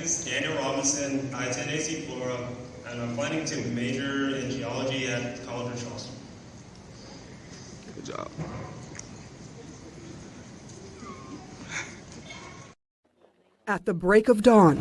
is Daniel Robinson. I attend AC Flora, and I'm planning to major in geology at College of Charleston. Good job. At the break of dawn,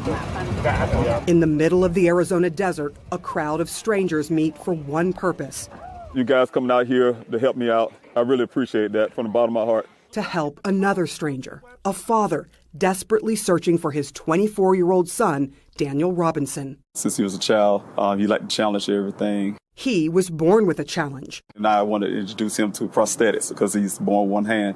in the middle of the Arizona desert, a crowd of strangers meet for one purpose. You guys coming out here to help me out, I really appreciate that from the bottom of my heart. To help another stranger, a father desperately searching for his 24-year-old son, Daniel Robinson. Since he was a child, he liked to challenge everything. He was born with a challenge. And I wanted to introduce him to prosthetics because he's born with one hand.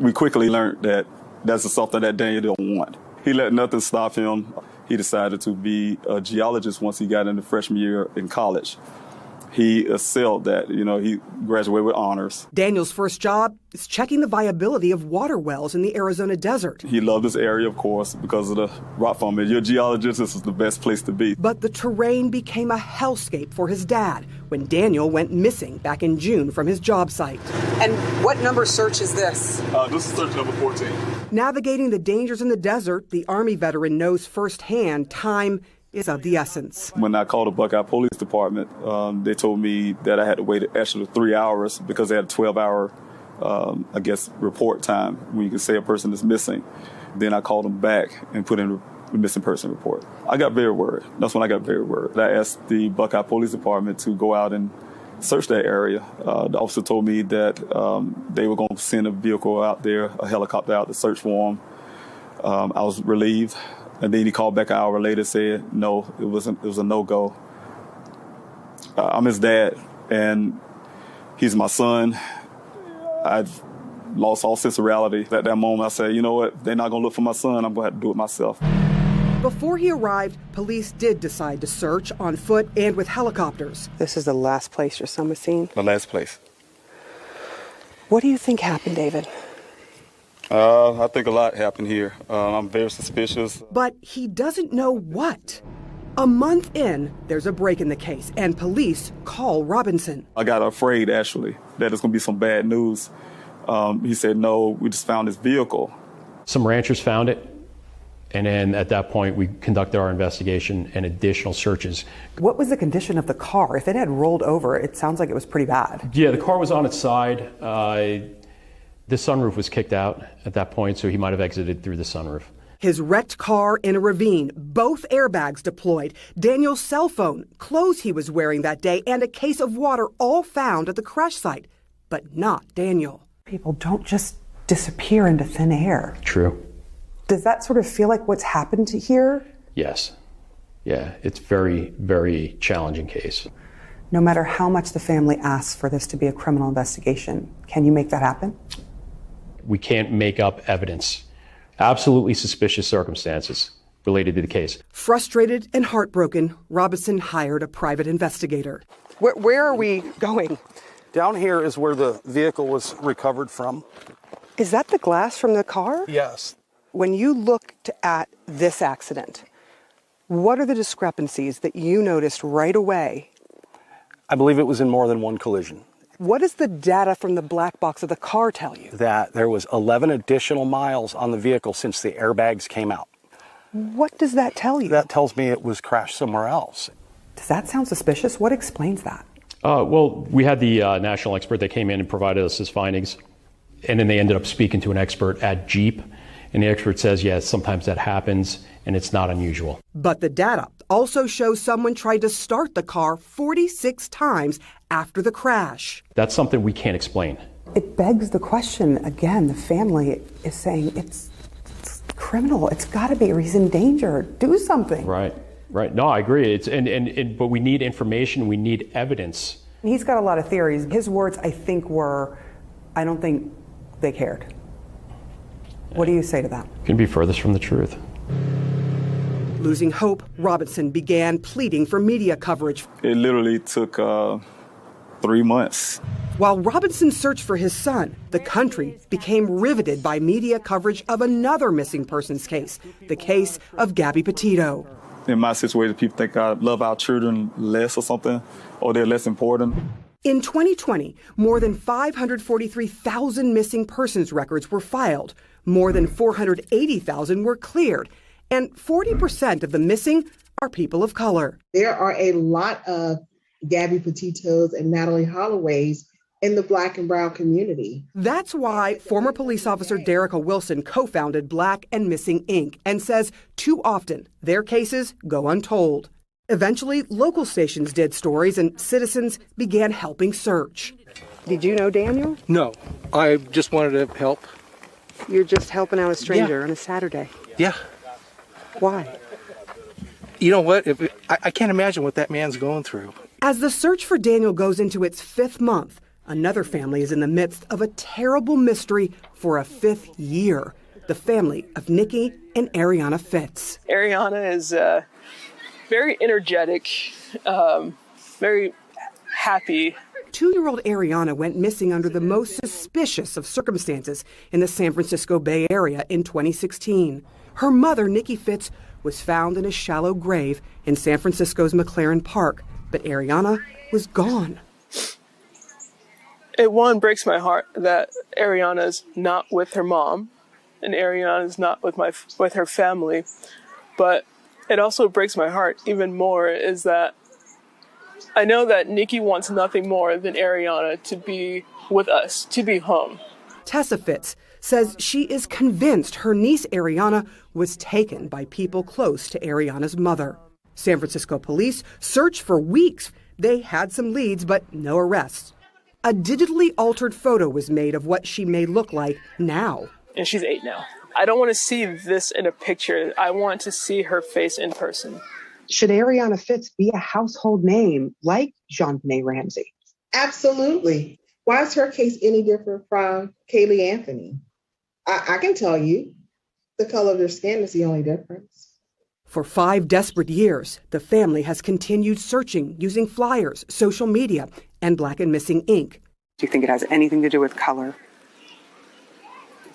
We quickly learned that that's something that Daniel didn't want. He let nothing stop him. He decided to be a geologist once he got into freshman year in college. He excelled that, he graduated with honors. Daniel's first job is checking the viability of water wells in the Arizona desert. He loved this area, of course, because of the rock form. You're a geologist, this is the best place to be. But the terrain became a hellscape for his dad when Daniel went missing back in June from his job site. And what number search is this? This is search number 14. Navigating the dangers in the desert, the Army veteran knows firsthand time is of the essence. When I called the Buckeye Police Department, they told me that I had to wait an extra 3 hours because they had a 12-hour, report time when you can say a person is missing. Then I called them back and put in a missing person report. I got very worried. That's when I got very worried. I asked the Buckeye Police Department to go out and search that area. The officer told me that they were going to send a vehicle out there, a helicopter out to search for him. I was relieved. And then he called back an hour later and said, no, it was a no-go. I'm his dad, and he's my son. I've lost all sense of reality. At that moment, I said, you know what? They're not going to look for my son. I'm going to have to do it myself. Before he arrived, police did decide to search on foot and with helicopters. This is the last place your son was seen? The last place. What do you think happened, David? I think a lot happened here. I'm very suspicious. But he doesn't know what. A month in, there's a break in the case, and police call Robinson. I got afraid, actually, that it's going to be some bad news. He said, no, we just found his vehicle. Some ranchers found it, and then at that point, we conducted our investigation and additional searches. What was the condition of the car? If it had rolled over, it sounds like it was pretty bad. Yeah, the car was on its side. The sunroof was kicked out at that point, so he might have exited through the sunroof. His wrecked car in a ravine, both airbags deployed, Daniel's cell phone, clothes he was wearing that day, and a case of water all found at the crash site. But not Daniel. People don't just disappear into thin air. True. Does that sort of feel like what's happened here? Yes. Yeah, it's very, very challenging case. No matter how much the family asks for this to be a criminal investigation, can you make that happen? We can't make up evidence. Absolutely suspicious circumstances related to the case. Frustrated and heartbroken, Robinson hired a private investigator. Where are we going? Down here is where the vehicle was recovered from. Is that the glass from the car? Yes. When you looked at this accident, what are the discrepancies that you noticed right away? I believe it was in more than one collision. What does the data from the black box of the car tell you? That there was 11 additional miles on the vehicle since the airbags came out. What does that tell you? That tells me it was crashed somewhere else. Does that sound suspicious? What explains that? Well, we had the national expert that came in and provided us his findings, and then they ended up speaking to an expert at Jeep, and the expert says, yes, sometimes that happens, and it's not unusual. But the data also shows someone tried to start the car 46 times after the crash. That's something we can't explain. It begs the question, again, the family is saying it's criminal. It's got to be a reason danger. Do something. Right. No, I agree. But we need information. We need evidence. He's got a lot of theories. His words, I think, were, I don't think they cared. What do you say to that? Couldn't be furthest from the truth. Losing hope, Robinson began pleading for media coverage. It literally took 3 months. While Robinson searched for his son, the country became riveted by media coverage of another missing persons case, the case of Gabby Petito. In my situation, people think I love our children less or something, or they're less important. In 2020, more than 543,000 missing persons records were filed. More than 480,000 were cleared. And 40% of the missing are people of color. There are a lot of Gabby Petitos and Natalie Holloways in the Black and brown community. That's why former police officer Derica Wilson co-founded Black and Missing Inc. and says too often their cases go untold. Eventually, local stations did stories and citizens began helping search. Did you know Daniel? No, I just wanted to help. You're just helping out a stranger on a Saturday. Yeah. Why? You know what? I can't imagine what that man's going through. As the search for Daniel goes into its 5th month, another family is in the midst of a terrible mystery for a 5th year. The family of Nikki and Ariana Fitz. Ariana is very energetic, very happy. 2-year-old Ariana went missing under the most suspicious of circumstances in the San Francisco Bay Area in 2016. Her mother, Nikki Fitz, was found in a shallow grave in San Francisco's McLaren Park, but Ariana was gone. It breaks my heart that Ariana's not with her mom and Ariana's not with her family. But it also breaks my heart even more is that I know that Nikki wants nothing more than Ariana to be with us, to be home. Tessa Fitz says she is convinced her niece Ariana was taken by people close to Ariana's mother. San Francisco police searched for weeks. They had some leads, but no arrests. A digitally altered photo was made of what she may look like now. And she's 8 now. I don't want to see this in a picture. I want to see her face in person. Should Ariana Fitz be a household name like JonBenet Ramsey? Absolutely. Why is her case any different from Kaylee Anthony? I can tell you, the color of their skin is the only difference. For 5 desperate years, the family has continued searching using flyers, social media, and Black and Missing Inc. Do you think it has anything to do with color?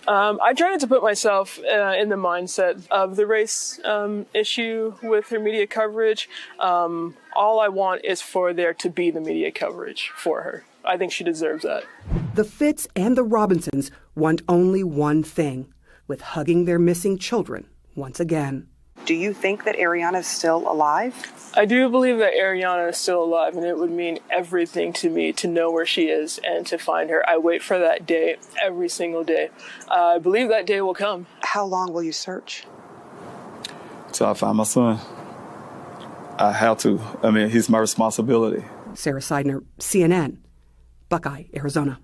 I try not to put myself in the mindset of the race issue with her media coverage. All I want is for there to be the media coverage for her. I think she deserves that. The Fitz and the Robinsons want only one thing, with hugging their missing children once again. Do you think that Ariana is still alive? I do believe that Ariana is still alive, and it would mean everything to me to know where she is and to find her. I wait for that day every single day. I believe that day will come. How long will you search? Till I find my son. I have to. I mean, he's my responsibility. Sarah Seidner, CNN, Buckeye, Arizona.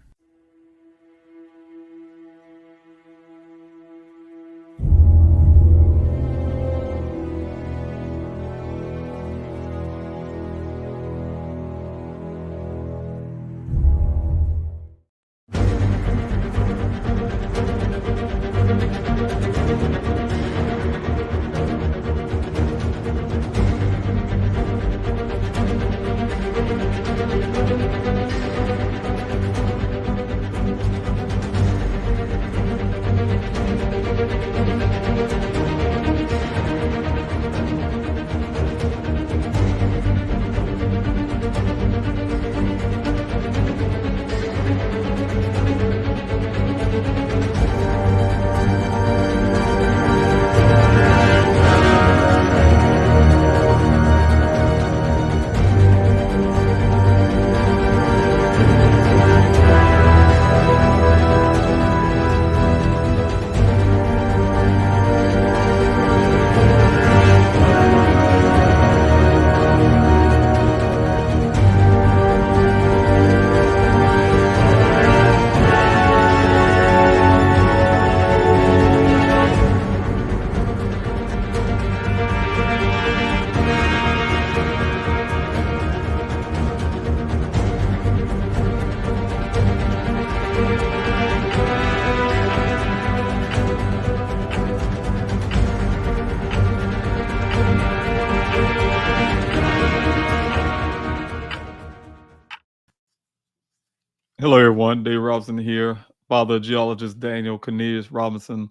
Hello, everyone. Dave Robinson here, father of geologist Daniel Cornelius Robinson.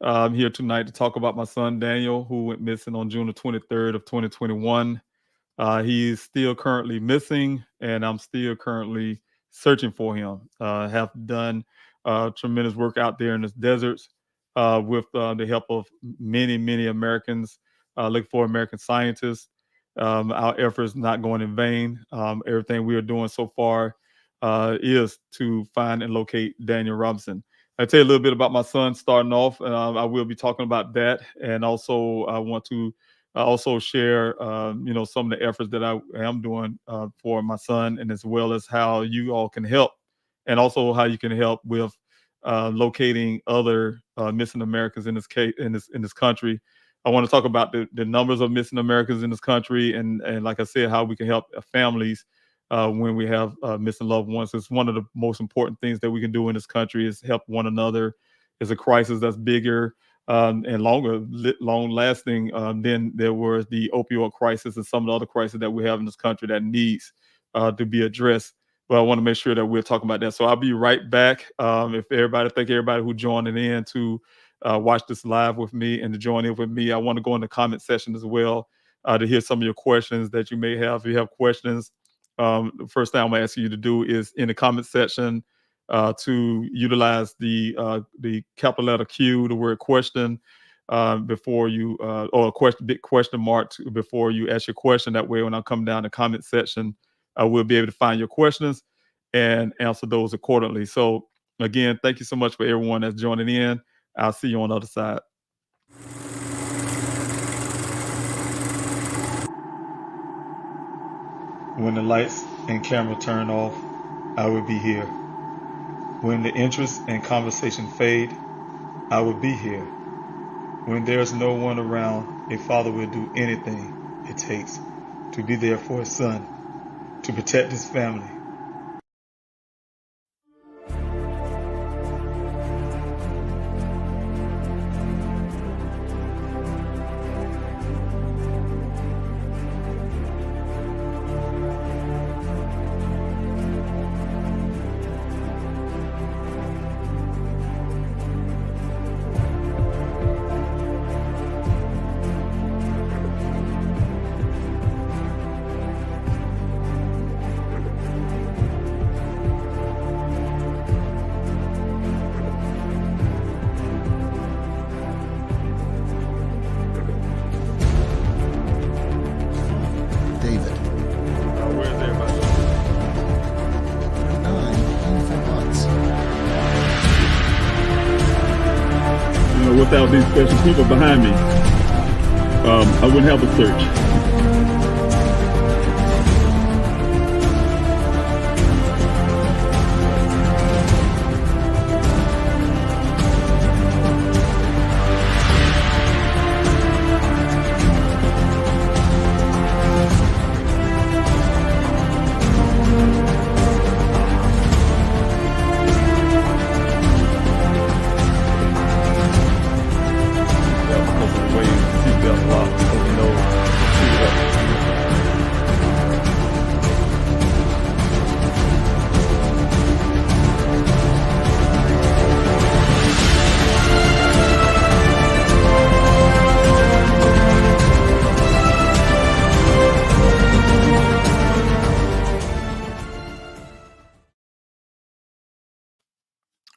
I'm here tonight to talk about my son, Daniel, who went missing on June the 23rd of 2021. He's still currently missing, and I'm still currently searching for him. Have done tremendous work out there in the deserts, with the help of many Americans, looking for American scientists. Our efforts not going in vain. Everything we are doing so far is to find and locate Daniel Robinson. I'll tell you a little bit about my son starting off. I will be talking about that. And also I want to also share, some of the efforts that I am doing for my son, and as well as how you all can help, and also how you can help with locating other missing Americans in this case, in this country. I want to talk about the numbers of missing Americans in this country, and like I said, how we can help families when we have missing loved ones. It's one of the most important things that we can do in this country is help one another. It's a crisis that's bigger and long lasting than there was the opioid crisis and some of the other crises that we have in this country that needs to be addressed. But I want to make sure that we're talking about that. So I'll be right back. Thank everybody who joined in to watch this live with me and to join in with me. I want to go in the comment section as well to hear some of your questions that you may have. If you have questions, the first thing I'm going to ask you to do is in the comment section to utilize the capital letter Q, the word question, before you, or a question, big question mark before you ask your question. That way, when I come down the comment section, I will be able to find your questions and answer those accordingly. So again, thank you so much for everyone that's joining in. I'll see you on the other side. When the lights and camera turn off, I will be here. When the interest and conversation fade, I will be here. When there's no one around, a father will do anything it takes to be there for his son, to protect his family. Without these special people behind me, I wouldn't have a search.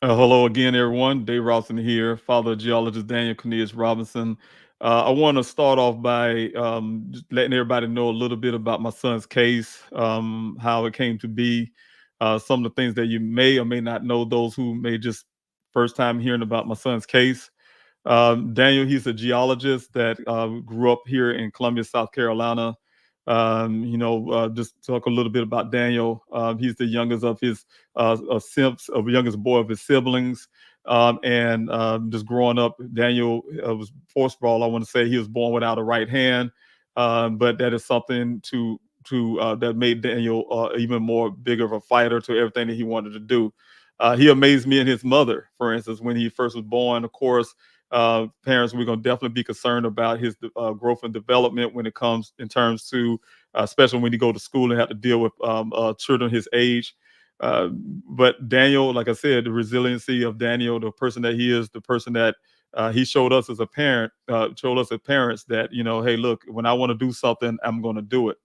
Hello again, everyone. Dave Rawson here, father geologist Daniel Cornelius Robinson. I want to start off by just letting everybody know a little bit about my son's case, how it came to be, some of the things that you may or may not know, those who may just first time hearing about my son's case. Daniel, he's a geologist that grew up here in Columbia, South Carolina. Just talk a little bit about Daniel. He's the youngest of his youngest boy of his siblings. Just growing up, Daniel was, first of all, I want to say he was born without a right hand, but that is something that made Daniel even more bigger of a fighter to everything that he wanted to do. He amazed me and his mother, for instance, when he first was born. Of course, parents, we're going to definitely be concerned about his growth and development when it comes in terms to, especially when you go to school and have to deal with children his age. But Daniel, like I said, the resiliency of Daniel, the person that he is, the person that he showed us as a parent, showed us as parents that, hey, look, when I want to do something, I'm going to do it.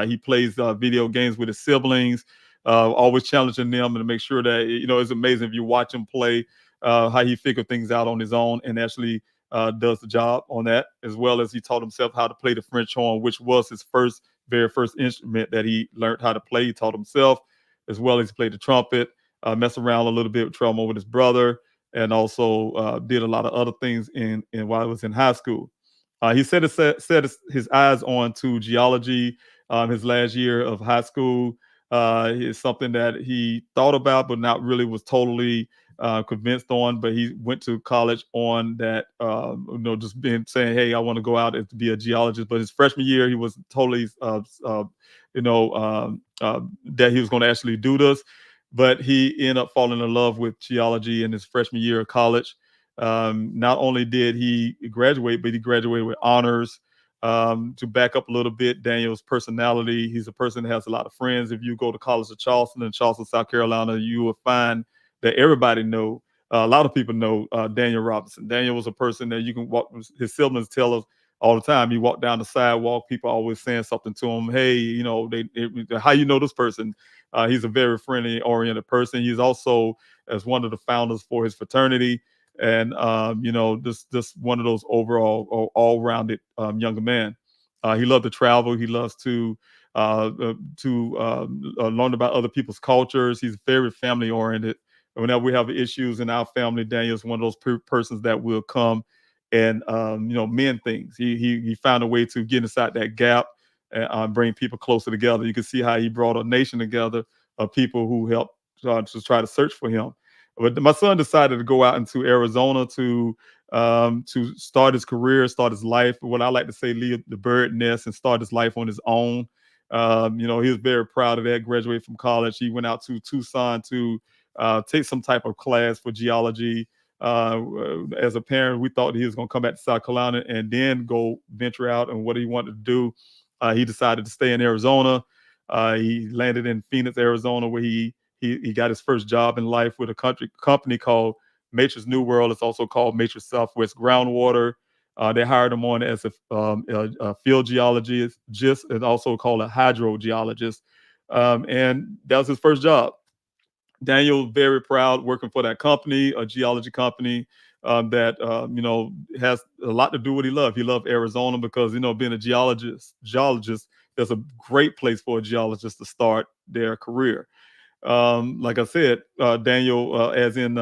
He plays video games with his siblings, always challenging them and to make sure that, it's amazing if you watch him play. how he figured things out on his own and actually does the job on that, as well as he taught himself how to play the French horn, which was his very first instrument that he learned how to play. He taught himself, as well as he played the trumpet, messed around a little bit with trombone with his brother, and also did a lot of other things while he was in high school. He set his eyes on to geology his last year of high school. It's something that he thought about, but not really was totally convinced on. But he went to college on that, just saying, hey, I want to go out and be a geologist. But his freshman year, he was totally, that he was going to actually do this. But he ended up falling in love with geology in his freshman year of college. Not only did he graduate, but he graduated with honors. To back up a little bit, Daniel's personality, he's a person that has a lot of friends. If you go to College of Charleston in Charleston, South Carolina, you will find that everybody know, a lot of people know Daniel Robinson. Daniel was a person that you can walk, his siblings tell us all the time. You walk down the sidewalk, people always saying something to him. Hey, how you know this person? He's a very friendly, oriented person. He's also, as one of the founders for his fraternity, and just one of those overall all-rounded younger man. He loved to travel. He loves to learn about other people's cultures. He's very family-oriented. Whenever we have issues in our family, Daniel's one of those persons that will come and mend things. He found a way to get inside that gap and bring people closer together. You can see how he brought a nation together of people who helped to try to search for him. But my son decided to go out into Arizona to start his career, start his life. What I like to say, leave the bird nest and start his life on his own. He was very proud of that. Graduated from college. He went out to Tucson to take some type of class for geology. As a parent, we thought he was going to come back to South Carolina and then go venture out and what he wanted to do. He decided to stay in Arizona. He landed in Phoenix, Arizona, where he got his first job in life with a company called Matrix New World. It's also called Matrix Southwest Groundwater. They hired him on as a field geologist, and also called a hydrogeologist. And that was his first job. Daniel, very proud working for that company, a geology company that has a lot to do with what he loved. He loved Arizona because being a geologist, there's a great place for a geologist to start their career. Like I said, Daniel, as in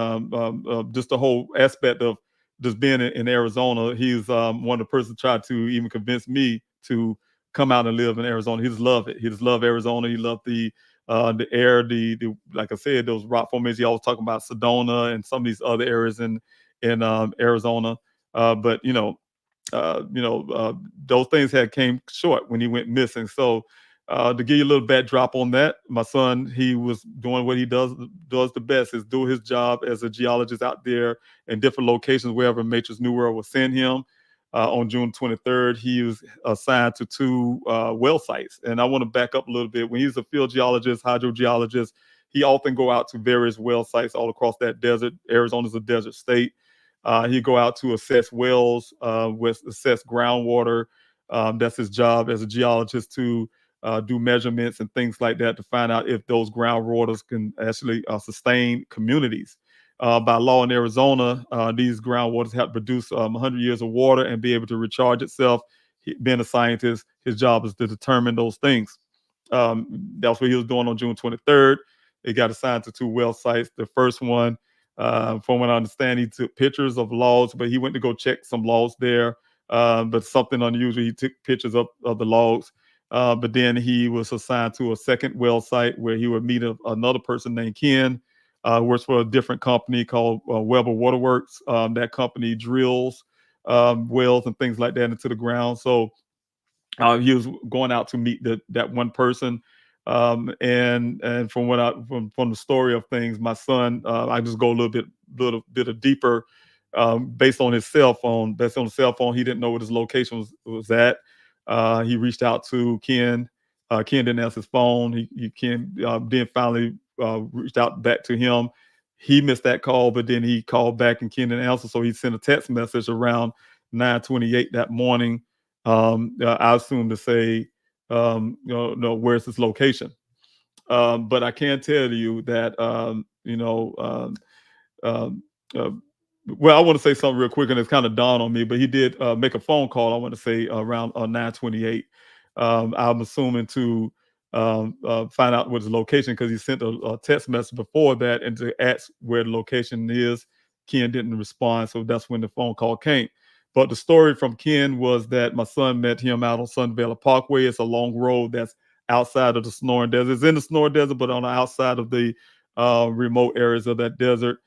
just the whole aspect of just being in Arizona, he's one of the persons tried to even convince me to come out and live in Arizona. He just loved it. He just loved Arizona. He loved the air, the like I said, those rock formations. He always talking about Sedona and some of these other areas in Arizona. But those things came short when he went missing. So to give you a little backdrop on that, my son, he was doing what he does the best, is do his job as a geologist out there in different locations, wherever Matrix New World will send him. On June 23rd, he was assigned to 2 well sites. And I want to back up a little bit. When he's a field geologist, hydrogeologist, he often go out to various well sites all across that desert. Arizona's a desert state. He go out to assess wells, assess groundwater. That's his job as a geologist, to do measurements and things like that to find out if those groundwaters can actually sustain communities. By law in Arizona, these groundwaters have to produce 100 years of water and be able to recharge itself. Being a scientist, his job is to determine those things. That's what he was doing on June 23rd. He got assigned to 2 well sites. The first one, from what I understand, he took pictures of logs, but he went to go check some logs there. But something unusual, he took pictures of the logs. But then he was assigned to a second well site where he would meet another person named Ken, works for a different company called Weber Waterworks. That company drills wells and things like that into the ground. So he was going out to meet that one person. And from from the story of things, my son, I just go a little bit deeper, based on his cell phone. Based on the cell phone, he didn't know what his location was at. He reached out to Ken. Ken didn't answer his phone. Ken then finally reached out back to him. He missed that call, but then he called back and Ken didn't answer. So he sent a text message around 9:28 that morning. I assume to say, where's his location? But I can tell you that, uh, well, I want to say something real quick, and it's kind of dawned on me, but he did make a phone call, I want to say around 9:28. I'm assuming to find out what his location, because he sent a text message before that and to ask where the location is. Ken didn't respond, so that's when the phone call came. But the story from Ken was that my son met him out on Sun Valley Parkway. It's a long road that's outside of the Sonoran Desert. It's in the Sonoran Desert, but on the outside of the remote areas of that desert.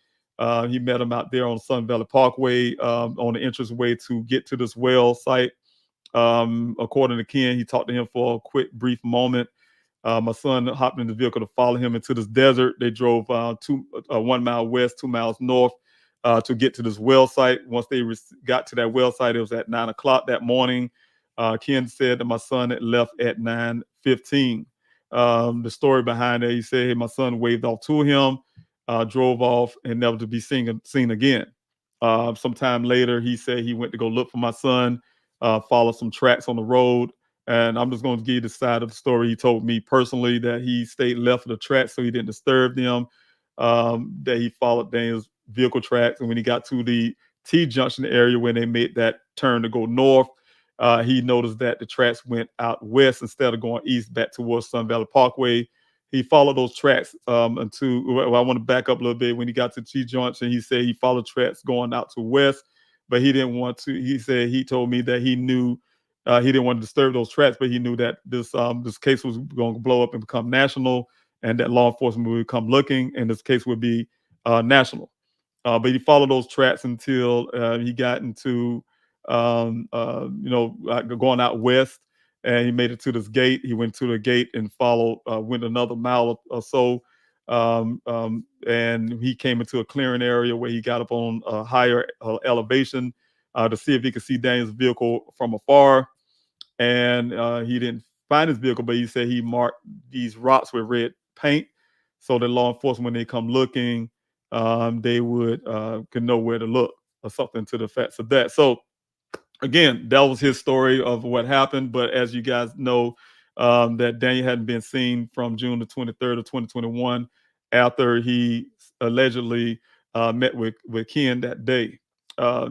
He met him out there on Sun Valley Parkway on the entrance way to get to this well site. According to Ken, he talked to him for a quick, brief moment. My son hopped in the vehicle to follow him into this desert. They drove 1 mile west, 2 miles north to get to this well site. Once they got to that well site, it was at 9 o'clock that morning. Ken said that my son had left at 9:15. The story behind it, he said, hey, my son waved off to him, drove off, and never to be seen again. Sometime later, he said he went to go look for my son, follow some tracks on the road. And I'm just going to give you the side of the story. He told me personally that he stayed left of the tracks so he didn't disturb them, that he followed Daniel's vehicle tracks. And when he got to the T-junction area when they made that turn to go north, he noticed that the tracks went out west instead of going east back towards Sun Valley Parkway. He followed those tracks until, well, I want to back up a little bit. When he got to T-junction, he said he followed tracks going out to west, but he didn't want to. He said he told me that he knew he didn't want to disturb those tracks, but he knew that this case was going to blow up and become national, and that law enforcement would come looking, and this case would be national. But he followed those tracks until he got into, going out west, and he made it to this gate. He went to the gate and followed, went another mile or so, and he came into a clearing area where he got up on a higher elevation to see if he could see Daniel's vehicle from afar. And he didn't find his vehicle, but he said he marked these rocks with red paint so that law enforcement, when they come looking, they would can know where to look or something to the effects of that. So again, that was his story of what happened. But as you guys know, that Daniel hadn't been seen from June the 23rd of 2021 after he allegedly met with Ken that day.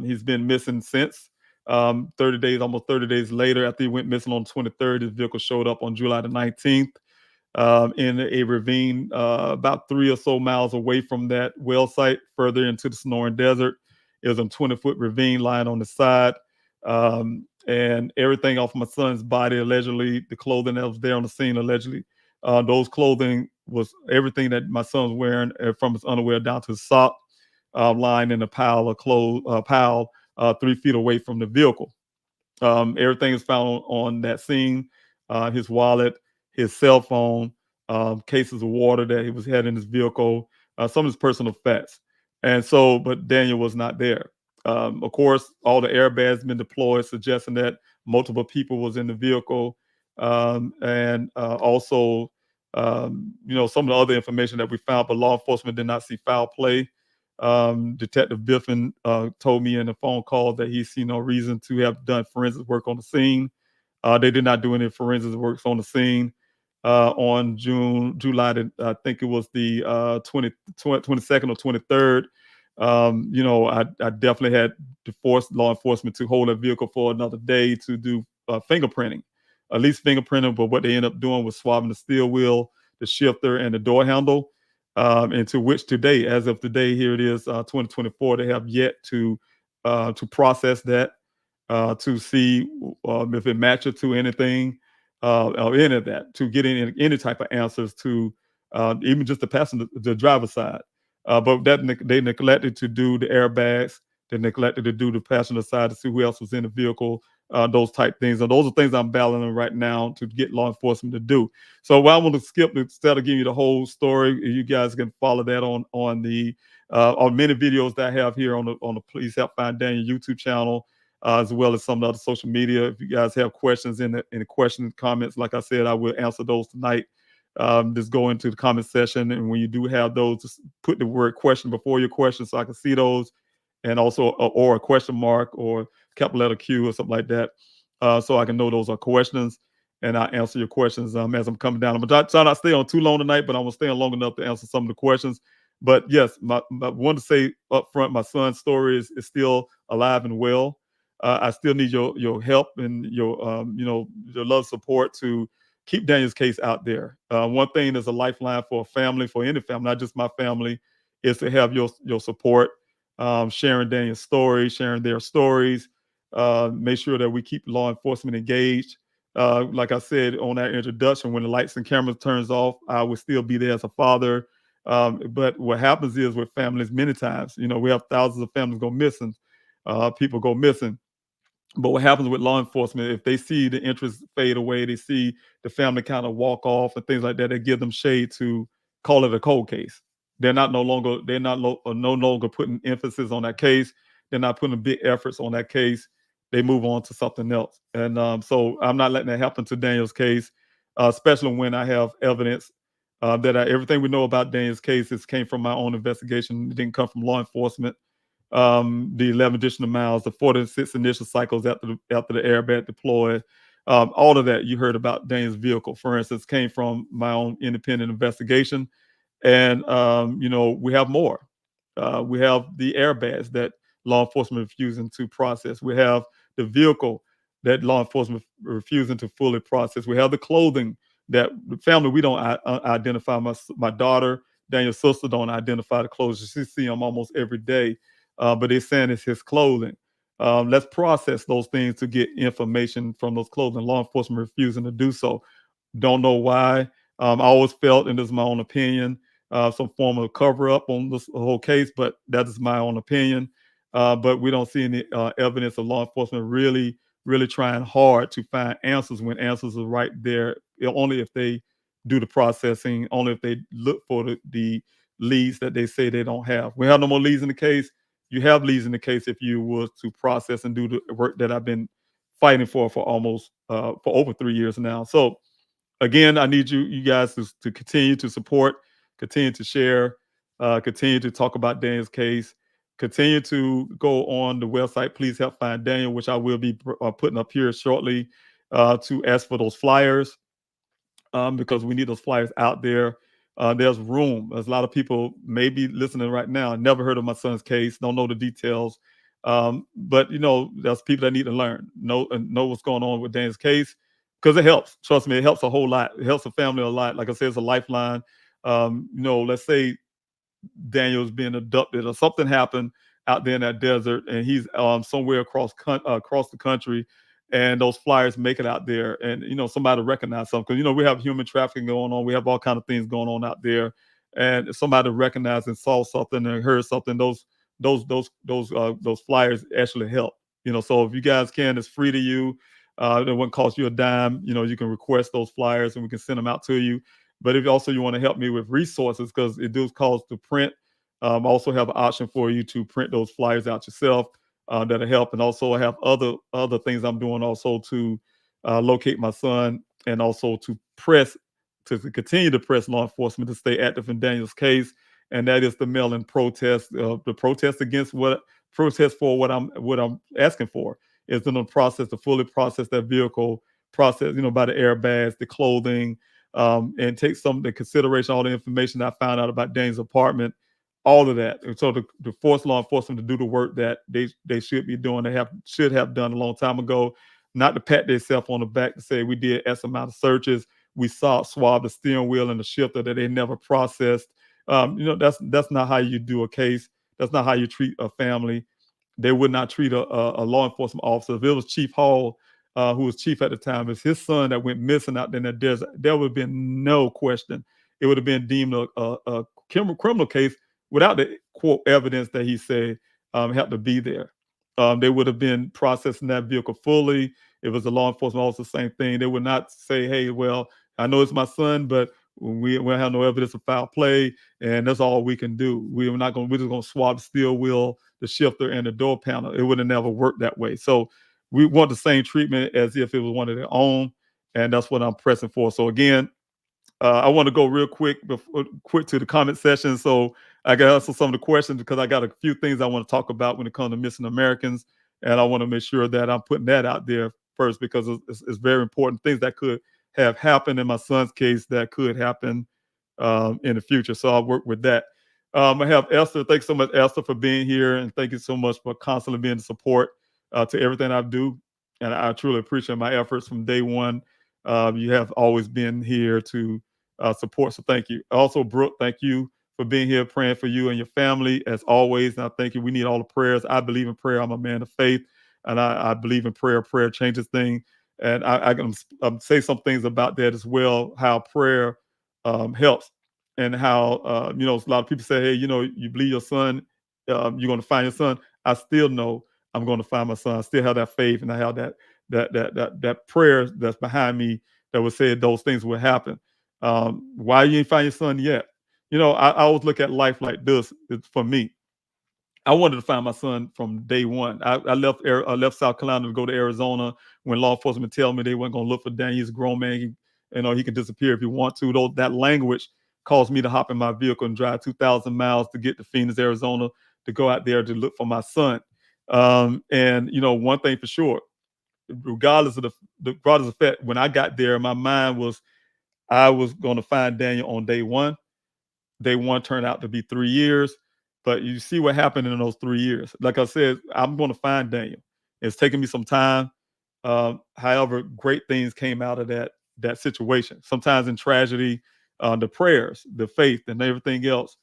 He's been missing since. 30 days, almost 30 days later, after he went missing on the 23rd, his vehicle showed up on July the 19th in a ravine about 3 or so miles away from that well site, further into the Sonoran Desert. It was a 20-foot ravine lying on the side. And everything off my son's body, allegedly, the clothing that was there on the scene, allegedly, those clothing was everything that my son was wearing, from his underwear down to his sock, lying in a pile of clothes, 3 feet away from the vehicle. Everything is found on that scene: his wallet, his cell phone, cases of water that he had in his vehicle, some of his personal effects. And so, but Daniel was not there. Of course, all the airbags been deployed, suggesting that multiple people was in the vehicle, and also, some of the other information that we found. But law enforcement did not see foul play. Detective Biffin told me in a phone call that he see no reason to have done forensic work on the scene. They did not do any forensic work on the scene on July. I think it was the 22nd or 23rd. I definitely had to force law enforcement to hold a vehicle for another day to do fingerprinting, at least fingerprinting. But what they ended up doing was swabbing the steel wheel, the shifter, and the door handle. And to which today, as of today, here it is, 2024, they have yet to process that, to see if it matches to anything or any of that, to get any type of answers to even just the passenger, the driver's side. But that they neglected to do the airbags. They neglected to do the passenger side to see who else was in the vehicle, those type things. And those are things I'm battling right now to get law enforcement to do. So what I want to skip, instead of giving you the whole story, you guys can follow that on the on many videos that I have here on the Please Help Find Daniel YouTube channel, as well as some of the other social media. If you guys have questions in the question comments, like I said, I will answer those tonight. Just go into the comment section, and when you do have those, just put the word question before your question so I can see those, and also or a question mark or capital letter Q or something like that, so I can know those are questions, and I answer your questions as I'm coming down. I'm trying not to stay on too long tonight, but I'm gonna stay on long enough to answer some of the questions. But yes, I want to say up front, my son's story is still alive and well. I still need your help and your love support to keep Daniel's case out there. One thing that's a lifeline for a family, for any family, not just my family, is to have your support, sharing Daniel's story, sharing their stories. Make sure that we keep law enforcement engaged. Like I said on that introduction, when the lights and cameras turns off, I will still be there as a father. But what happens is with families, many times, we have thousands of families go missing, people go missing. But what happens with law enforcement, if they see the interest fade away, they see the family kind of walk off and things like that, they give them shade to call it a cold case. They're no longer putting emphasis on that case. They're not putting big efforts on that case. They move on to something else. And so I'm not letting that happen to Daniel's case, especially when I have evidence everything we know about Daniel's case came from my own investigation. It didn't come from law enforcement. The 11 additional miles, the 46 initial cycles after the airbag deployed, all of that you heard about Dane's vehicle, for instance, came from my own independent investigation. And we have more. We have the airbags that law enforcement refusing to process. We have the vehicle that law enforcement refusing to fully process. We have the clothing that the family we don't identify. My daughter, Daniel's sister, don't identify the clothes. She see them almost every day. But they're saying it's his clothing. Let's process those things to get information from those clothing. Law enforcement refusing to do so. Don't know why. I always felt, and this is my own opinion, some form of cover up on this whole case, but that is my own opinion. But we don't see any evidence of law enforcement really trying hard to find answers when answers are right there. Only if they do the processing, only if they look for the leads that they say they don't have. We have no more leads in the case. You have leads in the case if you were to process and do the work that I've been fighting for almost for over 3 years now. So again, I need you guys to continue to support, continue to share, continue to talk about Daniel's case, continue to go on the website. Please help find Daniel, which I will be putting up here shortly, to ask for those flyers, because we need those flyers out there. There's room. There's a lot of people maybe listening right now, never heard of my son's case, don't know the details. But there's people that need to learn, know what's going on with Daniel's case, because it helps. Trust me, it helps a whole lot. It helps the family a lot. Like I said, it's a lifeline. Let's say Daniel's being abducted or something happened out there in that desert, and he's somewhere across the country, and those flyers make it out there, and somebody recognize something, because we have human trafficking going on, we have all kind of things going on out there, and if somebody recognized and saw something and heard something, those flyers actually help. So if you guys can, it's free to you. It wouldn't cost you a dime. You can request those flyers and we can send them out to you. But if also you want to help me with resources, because it does cost to print, I also have an option for you to print those flyers out yourself. That'll help. And also I have other things I'm doing also to locate my son, and also to continue to press law enforcement to stay active in Daniel's case. And that is the mail-in protest, the protest for what I'm asking for is in the process to fully process that vehicle, process, by the airbags, the clothing, and take some into consideration all the information I found out about Dane's apartment, all of that. And so to force law enforcement to do the work that they should be doing, should have done a long time ago, not to pat themselves on the back to say we did X amount of searches, we swabbed the steering wheel and the shifter that they never processed. That's not how you do a case. That's not how you treat a family. They would not treat a law enforcement officer. If it was Chief Hall, who was chief at the time, it's his son that went missing out there in that desert, there would have been no question. It would have been deemed a criminal case without the quote evidence that he said had to be there. They would have been processing that vehicle fully. If it was a law enforcement officer, same thing. They would not say, hey, well, I know it's my son, but we have no evidence of foul play, and that's all we can do. We're just gonna swap the steering wheel, the shifter, and the door panel. It would have never worked that way. So we want the same treatment as if it was one of their own, and that's what I'm pressing for. So again, I want to go real quick to the comment session. So I got also some of the questions, because I got a few things I want to talk about when it comes to missing Americans, and I want to make sure that I'm putting that out there first, because it's very important. Things that could have happened in my son's case that could happen in the future. So I'll work with that. I have Esther. Thanks so much, Esther, for being here, and thank you so much for constantly being the support to everything I do. And I truly appreciate my efforts from day one. You have always been here to support, so thank you. Also, Brooke, thank you for being here, praying for you and your family as always. And I thank you. We need all the prayers. I believe in prayer. I'm a man of faith, and I believe in prayer. Prayer changes things, and I can say some things about that as well. How prayer helps. And how a lot of people say, hey, you believe your son, you're going to find your son. I still know I'm going to find my son. I still have that faith, and I have that prayer that's behind me that would say those things will happen. Why you ain't find your son yet? I always look at life like this. For me, I wanted to find my son from day one. I left South Carolina to go to Arizona when law enforcement tell me they weren't going to look for Daniel. He's a grown man. He can disappear if he want to. That language caused me to hop in my vehicle and drive 2,000 miles to get to Phoenix, Arizona, to go out there to look for my son. And one thing for sure, regardless of the fact, when I got there, my mind was I was going to find Daniel on day one. Day one turned out to be 3 years. But you see what happened in those 3 years. Like I said, I'm going to find Daniel. It's taken me some time. However, great things came out of that situation. Sometimes in tragedy, the prayers, the faith, and everything else,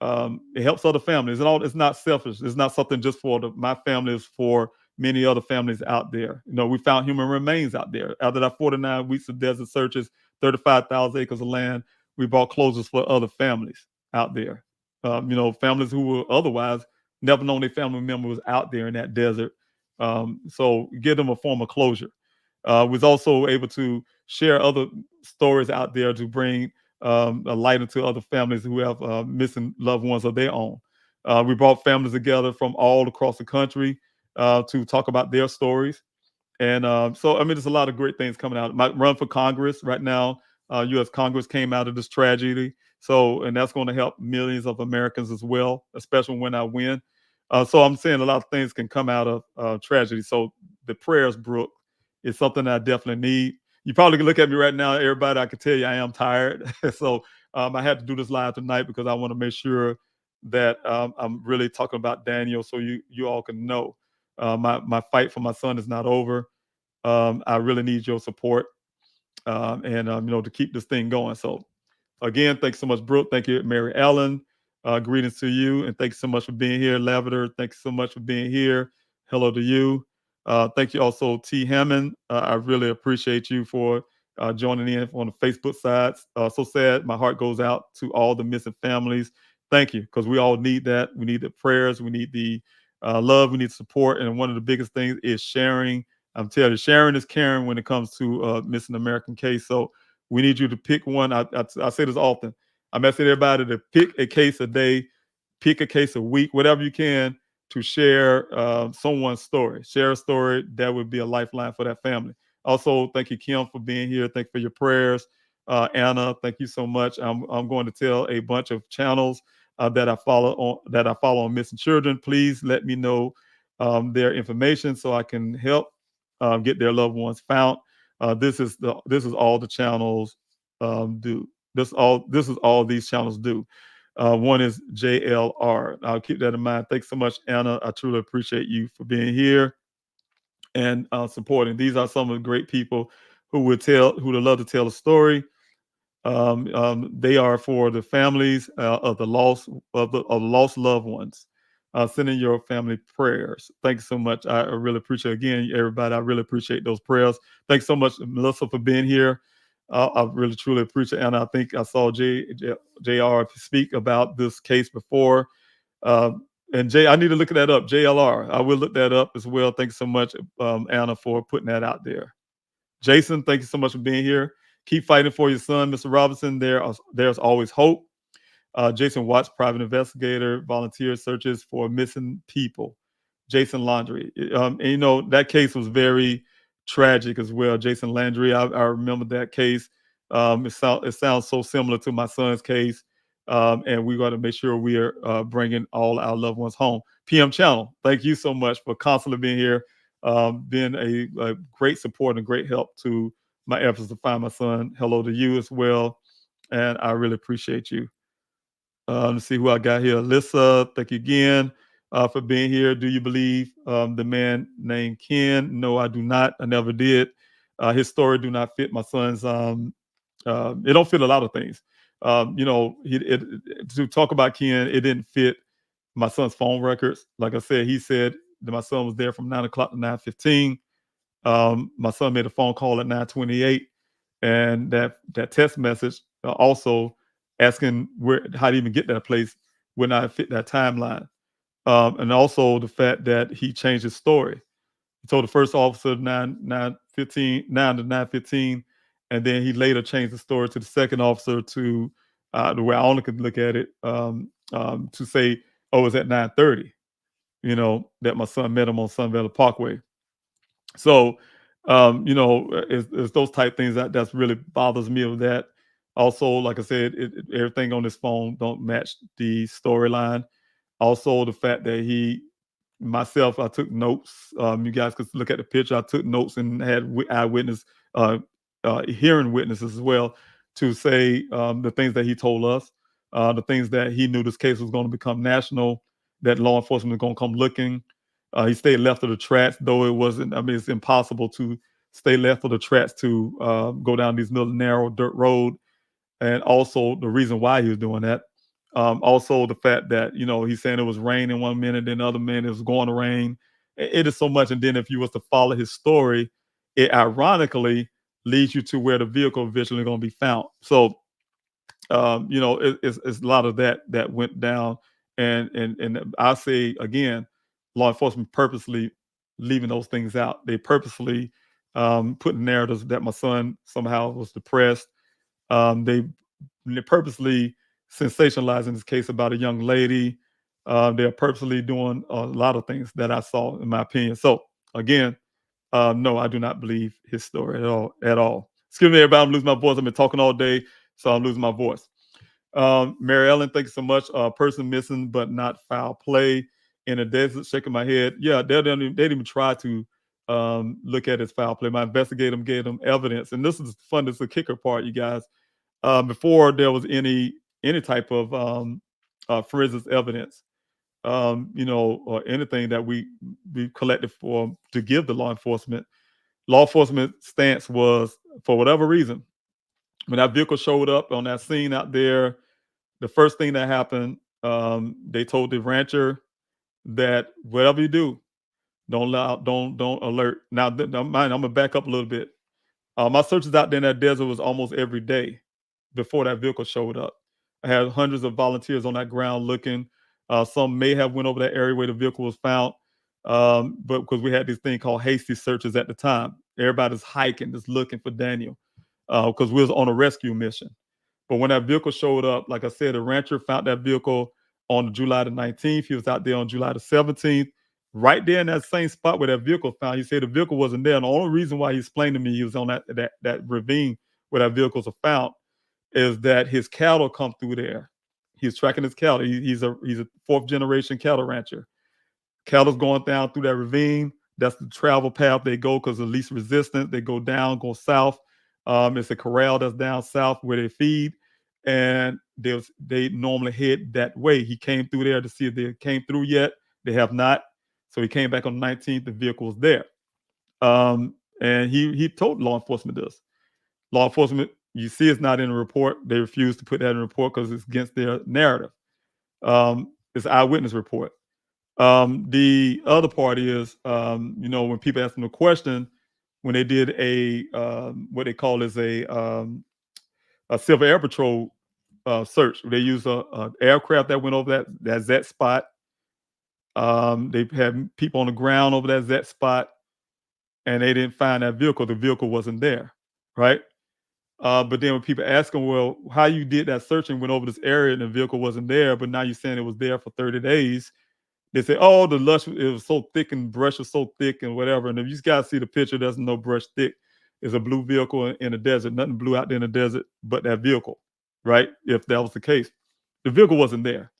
it helps other families. It's not selfish. It's not something just for my family. It's for many other families out there. We found human remains out there. After that 49 weeks of desert searches, 35,000 acres of land, we brought closures for other families out there. Families who were otherwise never known their family member was out there in that desert. So give them a form of closure. Was also able to share other stories out there to bring a light into other families who have missing loved ones of their own. We brought families together from all across the country to talk about their stories. And there's a lot of great things coming out. My run for Congress right now, U.S. Congress came out of this tragedy. And that's going to help millions of Americans as well, especially when I win. So I'm saying a lot of things can come out of tragedy. So the prayers, Brooke, is something that I definitely need. You probably can look at me right now, everybody. I can tell you I am tired. So I had to do this live tonight because I want to make sure that I'm really talking about Daniel, so you all can know my fight for my son is not over. I really need your support and to keep this thing going. So again, thanks so much, Brooke. Thank you, Mary Ellen. Greetings to you, and thanks so much for being here. Lavender, thanks so much for being here. Hello to you. Thank you also, T. Hammond. I really appreciate you for joining in on the Facebook side. So sad. My heart goes out to all the missing families. Thank you, because we all need that. We need the prayers. We need the love. We need support. And one of the biggest things is sharing. I'm telling you, sharing is caring when it comes to missing American case. So we need you to pick one. I say this often. I'm asking everybody to pick a case a day, pick a case a week, whatever you can, to share someone's story. Share a story that would be a lifeline for that family. Also, thank you, Kim, for being here. Thank you for your prayers. Anna, thank you so much. I'm going to tell a bunch of channels that I follow on missing children. Please let me know their information so I can help get their loved ones found. This is all the channels do. This is all these channels do. One is JLR. I'll keep that in mind. Thanks so much, Anna. I truly appreciate you for being here and supporting. These are some of the great people who would love to tell a story. They are for the families of the lost loved ones. Sending your family prayers. Thanks so much. I really appreciate, again, everybody. I really appreciate those prayers. Thanks so much, Melissa, for being here. I really, truly appreciate it. And I think I saw JR speak about this case before. And Jay, I need to look that up. JLR. I will look that up as well. Thanks so much, Anna, for putting that out there. Jason, thank you so much for being here. Keep fighting for your son, Mr. Robinson. There's always hope. Jason Watts, private investigator, volunteer searches for missing people. Jason Landry. And that case was very tragic as well. Jason Landry, I remember that case. It sounds so similar to my son's case. And we got to make sure we are bringing all our loved ones home. PM Channel, thank you so much for constantly being here, being a great support and great help to my efforts to find my son. Hello to you as well. And I really appreciate you. Let's see who I got here. Alyssa, thank you again for being here. Do you believe the man named Ken? No, I do not. I never did. His story do not fit my son's. It don't fit a lot of things. To talk about Ken, it didn't fit my son's phone records. Like I said, he said that my son was there from 9 o'clock to 9:15. My son made a phone call at 9:28, and that text message also asking how to even get that place would not fit that timeline. And also the fact that he changed his story. He told the first officer 9:15, 9 to 9:15, and then he later changed the story to the second officer to the way I only could look at it to say, oh, it was at 9:30. That my son met him on Sun Valley Parkway. So, it's those type things that's really bothers me of that. Also, like I said, everything on this phone don't match the storyline. Also, the fact that I took notes. You guys could look at the picture. I took notes and had eyewitness, hearing witnesses as well to say the things that he told us, the things that he knew this case was going to become national, that law enforcement was going to come looking. He stayed left of the tracks, though it wasn't. I mean, it's impossible to stay left of the tracks to go down these little narrow dirt road, and also the reason why he was doing that. Also, the fact that he's saying it was raining one minute, then the other minute it was going to rain. It is so much. And then if you was to follow his story, it ironically leads you to where the vehicle eventually going to be found. So, it's a lot of that went down, and I say again, law enforcement purposely leaving those things out. They purposely putting narratives that my son somehow was depressed. They're purposely sensationalizing this case about a young lady. They're purposely doing a lot of things that I saw, in my opinion. So again, no, I do not believe his story at all. Excuse me, everybody, I'm losing my voice. I've been talking all day, so I'm losing my voice. Mary Ellen, thank you so much. Person missing, but not foul play in a desert. Shaking my head. Yeah, they didn't even try to look at his foul play. My investigator gave them evidence, and this is fun. This is the kicker part, you guys. Before there was any type of forensics evidence, or anything that we collected to give the law enforcement. Law enforcement stance was, for whatever reason, when that vehicle showed up on that scene out there, the first thing that happened, they told the rancher that whatever you do, don't alert. Now, I'm gonna back up a little bit. My searches out there in that desert was almost every day before that vehicle showed up. I had hundreds of volunteers on that ground looking. Some may have went over that area where the vehicle was found, but because we had this thing called hasty searches at the time, everybody's hiking, just looking for Daniel, because we was on a rescue mission. But when that vehicle showed up, like I said, the rancher found that vehicle on July the 19th. He was out there on July the 17th, right there in that same spot where that vehicle found. He said the vehicle wasn't there. And the only reason why he explained to me he was on that ravine where that vehicles are found is that his cattle come through there. He's tracking his cattle. He's a fourth generation cattle rancher. Cattle's going down through that ravine. That's the travel path they go because the least resistance. They go down, go south. It's a corral that's down south where they feed, and they normally head that way. He came through there to see if they came through yet. They have not. So he came back on the 19th. The vehicle was there. And he told law enforcement this. Law enforcement, you see it's not in the report. They refuse to put that in the report because it's against their narrative. It's an eyewitness report. The other part is, when people ask them a question, when they did what they call is a Civil Air Patrol search, they used a aircraft that went over that spot. They had people on the ground over that spot, and they didn't find that vehicle. The vehicle wasn't there, right? But then when people ask them, well, how you did that search and went over this area and the vehicle wasn't there, but now you're saying it was there for 30 days, they say, oh, the lush, it was so thick and brush was so thick and whatever. And if you guys see the picture, there's no brush thick. It's a blue vehicle in the desert. Nothing blue out there in the desert but that vehicle, right? If that was the case. The vehicle wasn't there.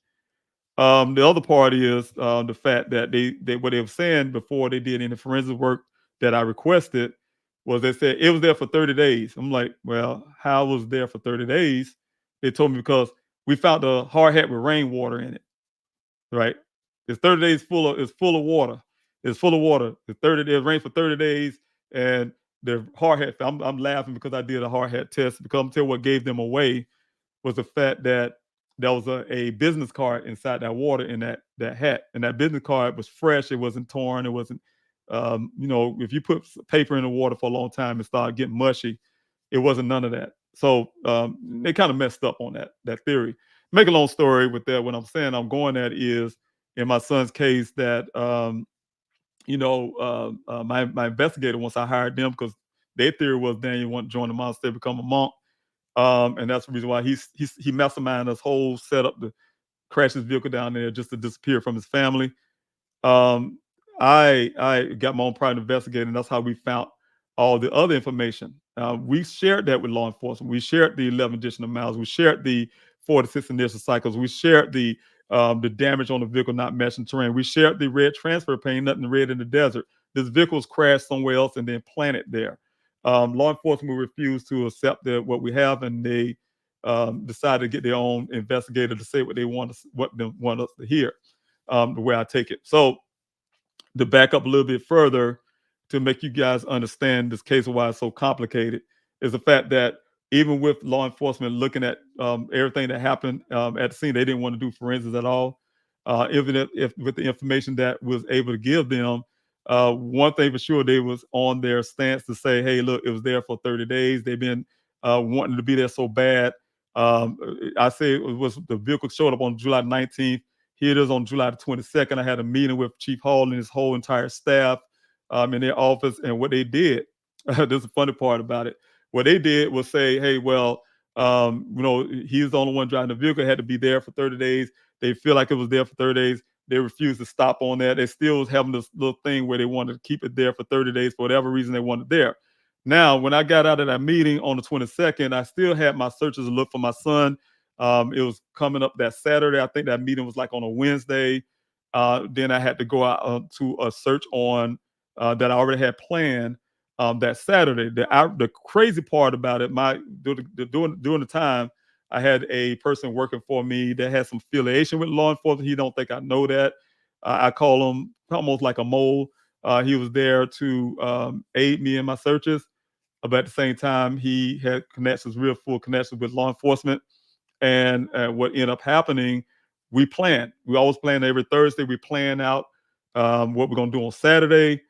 The other part is the fact that they what they were saying before they did any forensic work that I requested was they said it was there for 30 days. I'm like, well, how was it there for 30 days? They told me because we found a hard hat with rainwater in it, right? It's 30 days it's full of water. It's full of water. It's 30 days, rain for 30 days, and the hard hat. I'm laughing because I did a hard hat test because I'm telling you what gave them away was the fact that there was a business card inside that water in that hat, and that business card was fresh. It wasn't torn. It wasn't, if you put paper in the water for a long time, it started getting mushy. It wasn't none of that. So they kind of messed up on that theory. Make a long story with that. What I'm saying I'm going at is in my son's case that my investigator, once I hired them, because their theory was Daniel wanted to join the monastery, become a monk. And that's the reason why he masterminded this whole setup to crash his vehicle down there just to disappear from his family. I got my own private investigator, and that's how we found all the other information. We shared that with law enforcement. We shared the 11 additional miles. We shared the 46 initial cycles. We shared the damage on the vehicle not matching terrain. We shared the red transfer pane, nothing red in the desert. This vehicle was crashed somewhere else and then planted there. Law enforcement refused to accept what we have, and they decided to get their own investigator to say what they want us to hear. The way I take it. So to back up a little bit further, to make you guys understand this case of why it's so complicated, is the fact that even with law enforcement looking at everything that happened at the scene, they didn't want to do forensics at all. Even if with the information that was able to give them, one thing for sure, they was on their stance to say, hey, look, it was there for 30 days. They've been wanting to be there so bad. I say it was the vehicle showed up on July 19th. Here it is on July the 22nd. I had a meeting with Chief Hall and his whole entire staff in their office. And what they did, this is the funny part about it. What they did was say, hey, well, he's the only one driving the vehicle, had to be there for 30 days. They feel like it was there for 30 days. They refused to stop on that. They still was having this little thing where they wanted to keep it there for 30 days for whatever reason they wanted there. Now, when I got out of that meeting on the 22nd, I still had my searchers to look for my son. It was coming up that Saturday. I think that meeting was like on a Wednesday. Then I had to go out to a search on that I already had planned that Saturday. The crazy part about it, during the time, I had a person working for me that had some affiliation with law enforcement. He don't think I know that. I call him almost like a mole. He was there to aid me in my searches. But at the same time, he had real full connections with law enforcement. And what ended up happening, we planned. We always plan every Thursday. We plan out what we're going to do on Saturday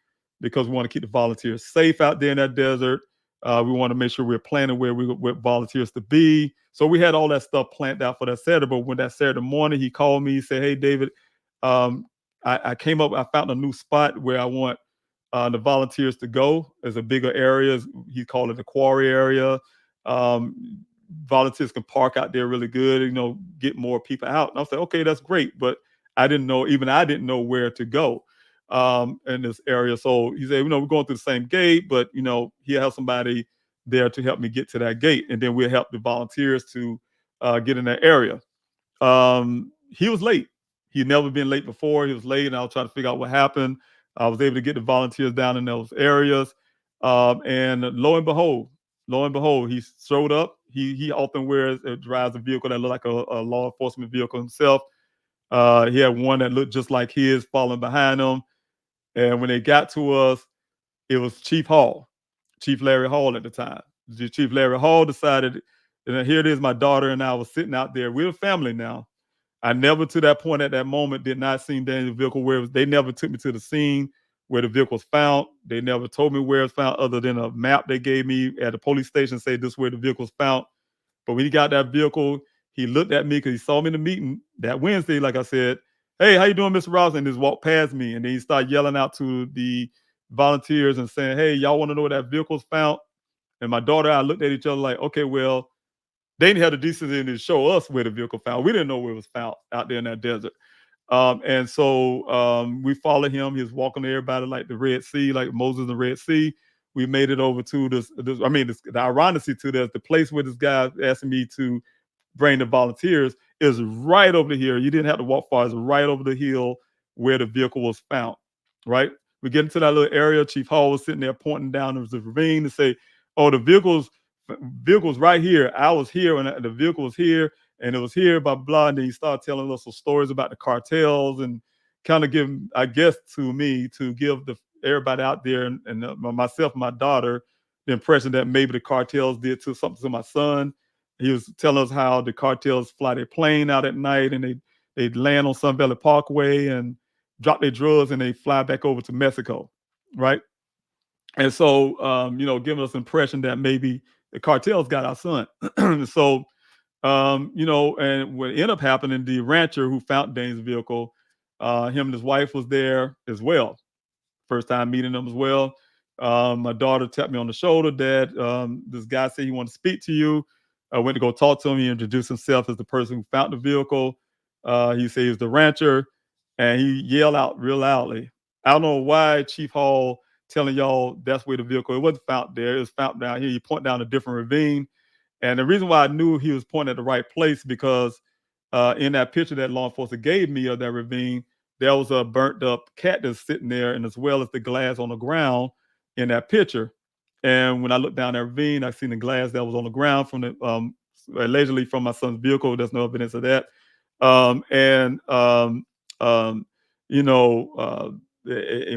because we want to keep the volunteers safe out there in that desert. We want to make sure we're planning where we want volunteers to be. So we had all that stuff planned out for that Saturday. But when that Saturday morning, he called me, he said, hey, David, I came up, I found a new spot where I want the volunteers to go. There's a bigger area. He called it the quarry area. Volunteers can park out there really good, get more people out. And I was like, okay, that's great. But I didn't know where to go in this area. So he said, we're going through the same gate, but he'll have somebody there to help me get to that gate. And then we'll help the volunteers to get in that area. He was late. He'd never been late before. He was late, and I was trying to figure out what happened. I was able to get the volunteers down in those areas. And lo and behold, he showed up. He often drives a vehicle that looked like a law enforcement vehicle himself. He had one that looked just like his following behind him. And when they got to us, it was Chief Larry Hall at the time. Chief Larry Hall decided, and here it is, my daughter and I was sitting out there. We're a family now. I never, to that point at that moment, did not see Daniel's vehicle where it was. They never took me to the scene where the vehicle was found. They never told me where it was found other than a map they gave me at the police station, say this is where the vehicle was found. But when he got that vehicle, he looked at me because he saw me in the meeting that Wednesday, like I said, hey, how you doing, Mr. Robinson? And just walked past me. And then he started yelling out to the volunteers and saying, hey, y'all want to know where that vehicle was found? And my daughter and I looked at each other like, okay, well, they didn't have the decency to show us where the vehicle found. We didn't know where it was found out there in that desert. And so we followed him. He was walking to everybody like the Red Sea, like Moses in the Red Sea. We made it over to the ironically to the place where this guy asked me to bring the volunteers is right over here. You didn't have to walk far. It's right over the hill where the vehicle was found, right? We get into that little area. Chief Hall was sitting there pointing down the ravine to say, oh, the vehicle's right here. I was here and the vehicle was here. and it was here, blah, blah, blah. And then he started telling us some stories about the cartels and kind of giving, I guess, to me, to give everybody out there and myself and my daughter the impression that maybe the cartels did something to my son. He was telling us how the cartels fly their plane out at night and they land on Sun Valley Parkway and drop their drugs and they fly back over to Mexico, right? And so, giving us the impression that maybe the cartels got our son. So, and what ended up happening, the rancher who found Dane's vehicle, him and his wife was there as well. First time meeting them as well. My daughter tapped me on the shoulder. Dad, this guy said he wanted to speak to you. I went to go talk to him. He introduced himself as the person who found the vehicle. He said he was the rancher, and he yelled out real loudly. I don't know why Chief Hall telling y'all that's where the vehicle, it wasn't found there. It was found down here. He pointed down a different ravine. And the reason why I knew he was pointing at the right place because in that picture that law enforcement gave me of that ravine, there was a burnt up cactus sitting there, and as well as the glass on the ground in that picture. And when I looked down that ravine, I seen the glass that was on the ground from the allegedly from my son's vehicle. There's no evidence of that. And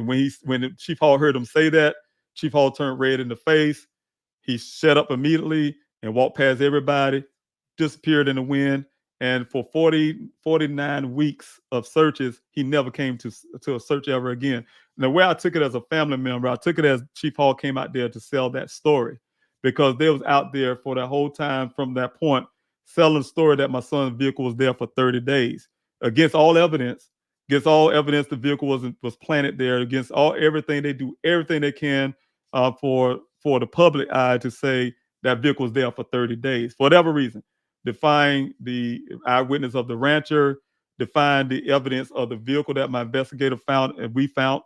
when Chief Hall heard him say that, Chief Hall turned red in the face. He shut up immediately and walked past everybody, disappeared in the wind. And for 49 weeks of searches, he never came to a search ever again. And the way I took it as a family member, I took it as Chief Hall came out there to sell that story because they was out there for that whole time from that point, selling the story that my son's vehicle was there for 30 days. Against all evidence, the vehicle was planted there. Against everything, they do everything they can for the public eye to say that vehicle was there for 30 days. For whatever reason, defying the eyewitness of the rancher, defying the evidence of the vehicle that my investigator found and we found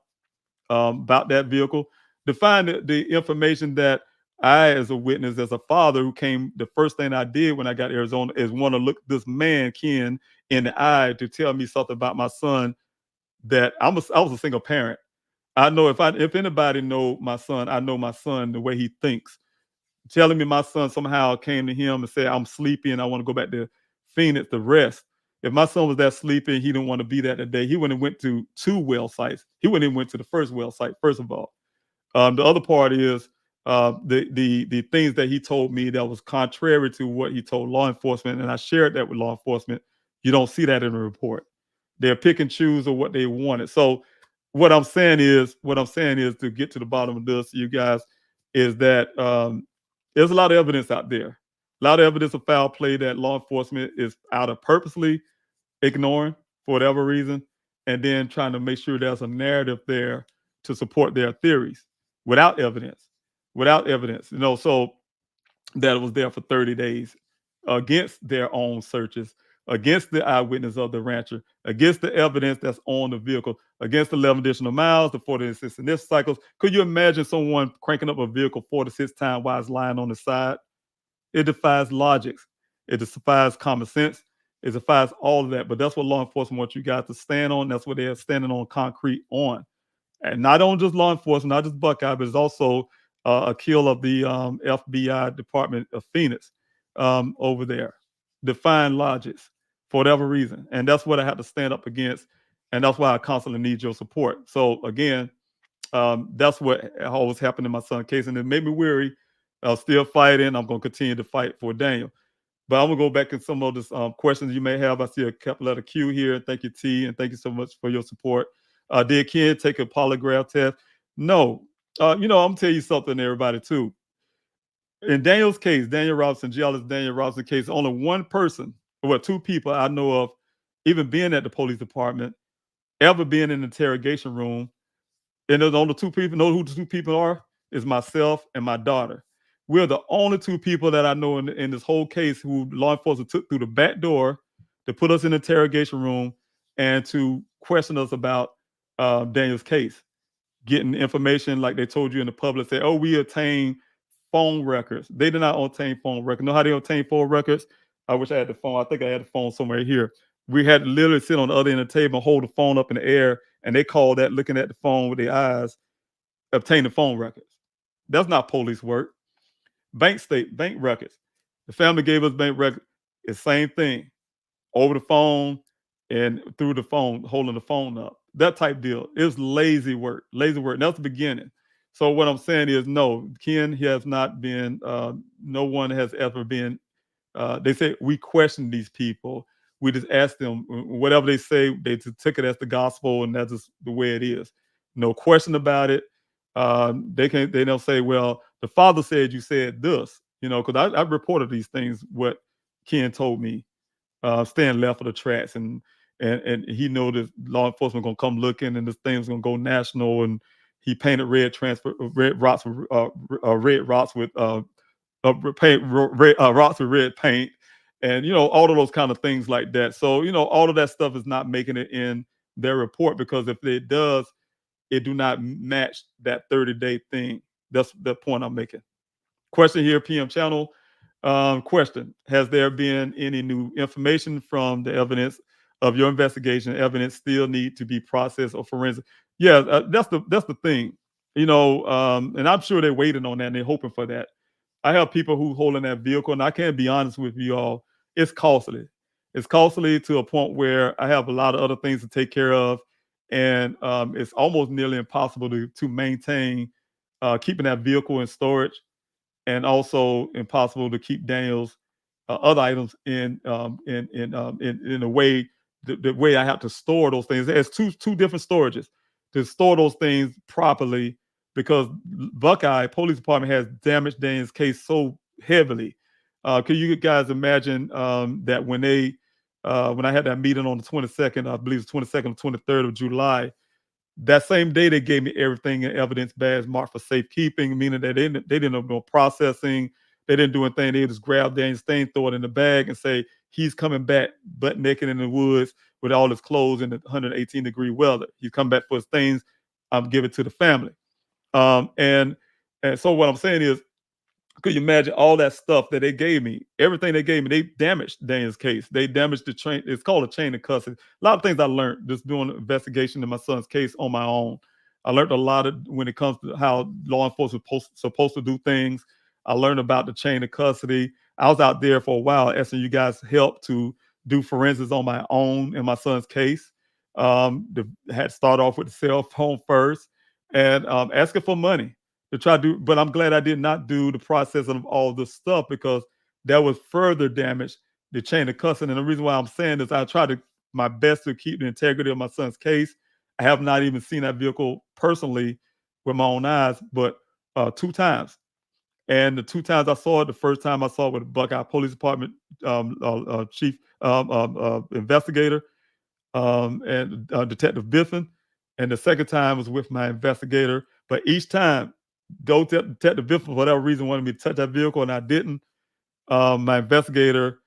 about that vehicle, defying the information that I, as a witness, as a father who came, the first thing I did when I got to Arizona is want to look this man, Ken, in the eye to tell me something about my son, that I was a single parent. I know if anybody know my son, I know my son, the way he thinks. Telling me my son somehow came to him and said, I'm sleepy and I want to go back to Phoenix to rest. If my son was that sleepy and he didn't want to be that today, he wouldn't have went to 2 well sites. He wouldn't even went to the first well site, first of all. The other part is the things that he told me that was contrary to what he told law enforcement, and I shared that with law enforcement. You don't see that in the report. They're pick and choose of what they wanted. So what I'm saying is to get to the bottom of this, you guys, is that there's a lot of evidence out there, a lot of evidence of foul play that law enforcement is out of purposely ignoring for whatever reason, and then trying to make sure there's a narrative there to support their theories without evidence, so that it was there for 30 days against their own searches, against the eyewitness of the rancher, against the evidence that's on the vehicle, against the 11 additional miles, the 46 initial cycles. Could you imagine someone cranking up a vehicle 46 times while it's lying on the side? It defies logic. It defies common sense. It defies all of that. But that's what law enforcement wants you guys to stand on. That's what they're standing on concrete on. And not only just law enforcement, not just Buckeye, but it's also a kill of the FBI Department of Phoenix over there, defying logics for whatever reason. And that's what I have to stand up against. And that's why I constantly need your support. So again, that's what always happened in my son's case. And it made me weary. I'm still fighting. I'm going to continue to fight for Daniel. But I'm going to go back in some of the questions you may have. I see a couple letter Q here. Thank you, T. And thank you so much for your support. Did Ken take a polygraph test? No. I'm going to tell you something, everybody, too. In Daniel's case, Daniel Robinson, geologist Daniel Robinson case, only one person, well, 2 people I know of, even being at the police department, ever being in the interrogation room, and there's only 2 people, know who the 2 people are? Is myself and my daughter. We're the only 2 people that I know in this whole case who law enforcement took through the back door to put us in the interrogation room and to question us about Daniel's case. Getting information like they told you in the public, say, oh, we obtained phone records. They did not obtain phone records. Know how they obtain phone records? I wish I had the phone. I think I had the phone somewhere here. We had to literally sit on the other end of the table and hold the phone up in the air, and they called that looking at the phone with their eyes, obtain the phone records. That's not police work. Bank records. The family gave us bank records. It's same thing over the phone and through the phone, holding the phone up. That type deal. It's lazy work. Lazy work. That's the beginning. So what I'm saying is, no, Ken has not been. No one has ever been. They say we question these people. We just ask them whatever they say. They just took it as the gospel, and that's just the way it is. No question about it. They can. They don't say, well, the father said you said this. Because I reported these things. What Ken told me, staying left of the tracks, and he knew that law enforcement gonna come looking, and this thing's gonna go national, and he painted red rocks with paint, rocks with red paint, and all of those kind of things like that. So all of that stuff is not making it in their report, because if it does, it do not match that 30-day thing. That's the point I'm making. Question here, PM channel. Question: has there been any new information from the evidence of your investigation? Evidence still need to be processed or forensic? Yeah, that's the thing. And I'm sure they're waiting on that and they're hoping for that. I have people who holding that vehicle, and I can't be honest with you all. It's costly. It's costly to a point where I have a lot of other things to take care of, and it's almost nearly impossible to maintain keeping that vehicle in storage, and also impossible to keep Daniel's other items in a way, the way I have to store those things. There's two different storages to store those things properly, because Buckeye Police Department has damaged Daniel's case so heavily. Can you guys imagine that when I had that meeting on the 22nd, I believe it's 22nd or 23rd of July, that same day they gave me everything in evidence badge marked for safekeeping, meaning that they didn't do no processing, they didn't do anything. They just grab Daniel's thing, throw it in the bag, and say he's coming back butt naked in the woods with all his clothes in the 118-degree weather. He's come back for his things. I'm giving it to the family. And so what I'm saying is, could you imagine all that stuff that they gave me? Everything they gave me, they damaged Daniel's case. They damaged the chain. It's called a chain of custody. A lot of things I learned just doing an investigation in my son's case on my own. I learned a lot when it comes to how law enforcement supposed to do things. I learned about the chain of custody. I was out there for a while asking you guys help to do forensics on my own in my son's case. Had to start off with the cell phone first, and asking for money to try to do, but I'm glad I did not do the process of all this stuff, because that would further damage the chain of custody. And the reason why I'm saying this, I try to my best to keep the integrity of my son's case. I have not even seen that vehicle personally with my own eyes, but 2 times. And the 2 times I saw it, the first time I saw it with the Buckeye Police Department chief investigator and Detective Biffin, and the second time was with my investigator. But each time, Detective Biffin, for whatever reason, wanted me to touch that vehicle, and I didn't. My investigator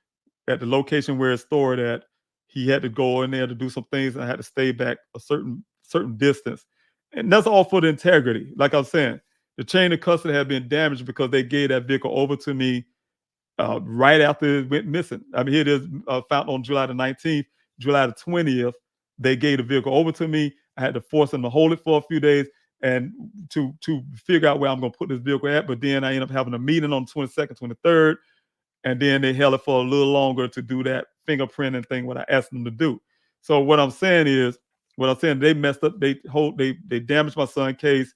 at the location where it's stored at, he had to go in there to do some things, and I had to stay back a certain distance. And that's all for the integrity. Like I was saying, the chain of custody had been damaged because they gave that vehicle over to me right after it went missing. I mean, here it is, found on July the 19th. July the 20th, they gave the vehicle over to me. I had to force them to hold it for a few days and to figure out where I'm going to put this vehicle at. But then I ended up having a meeting on the 22nd, 23rd, and then they held it for a little longer to do that fingerprinting thing, what I asked them to do. So what I'm saying is, they messed up. They damaged my son's case.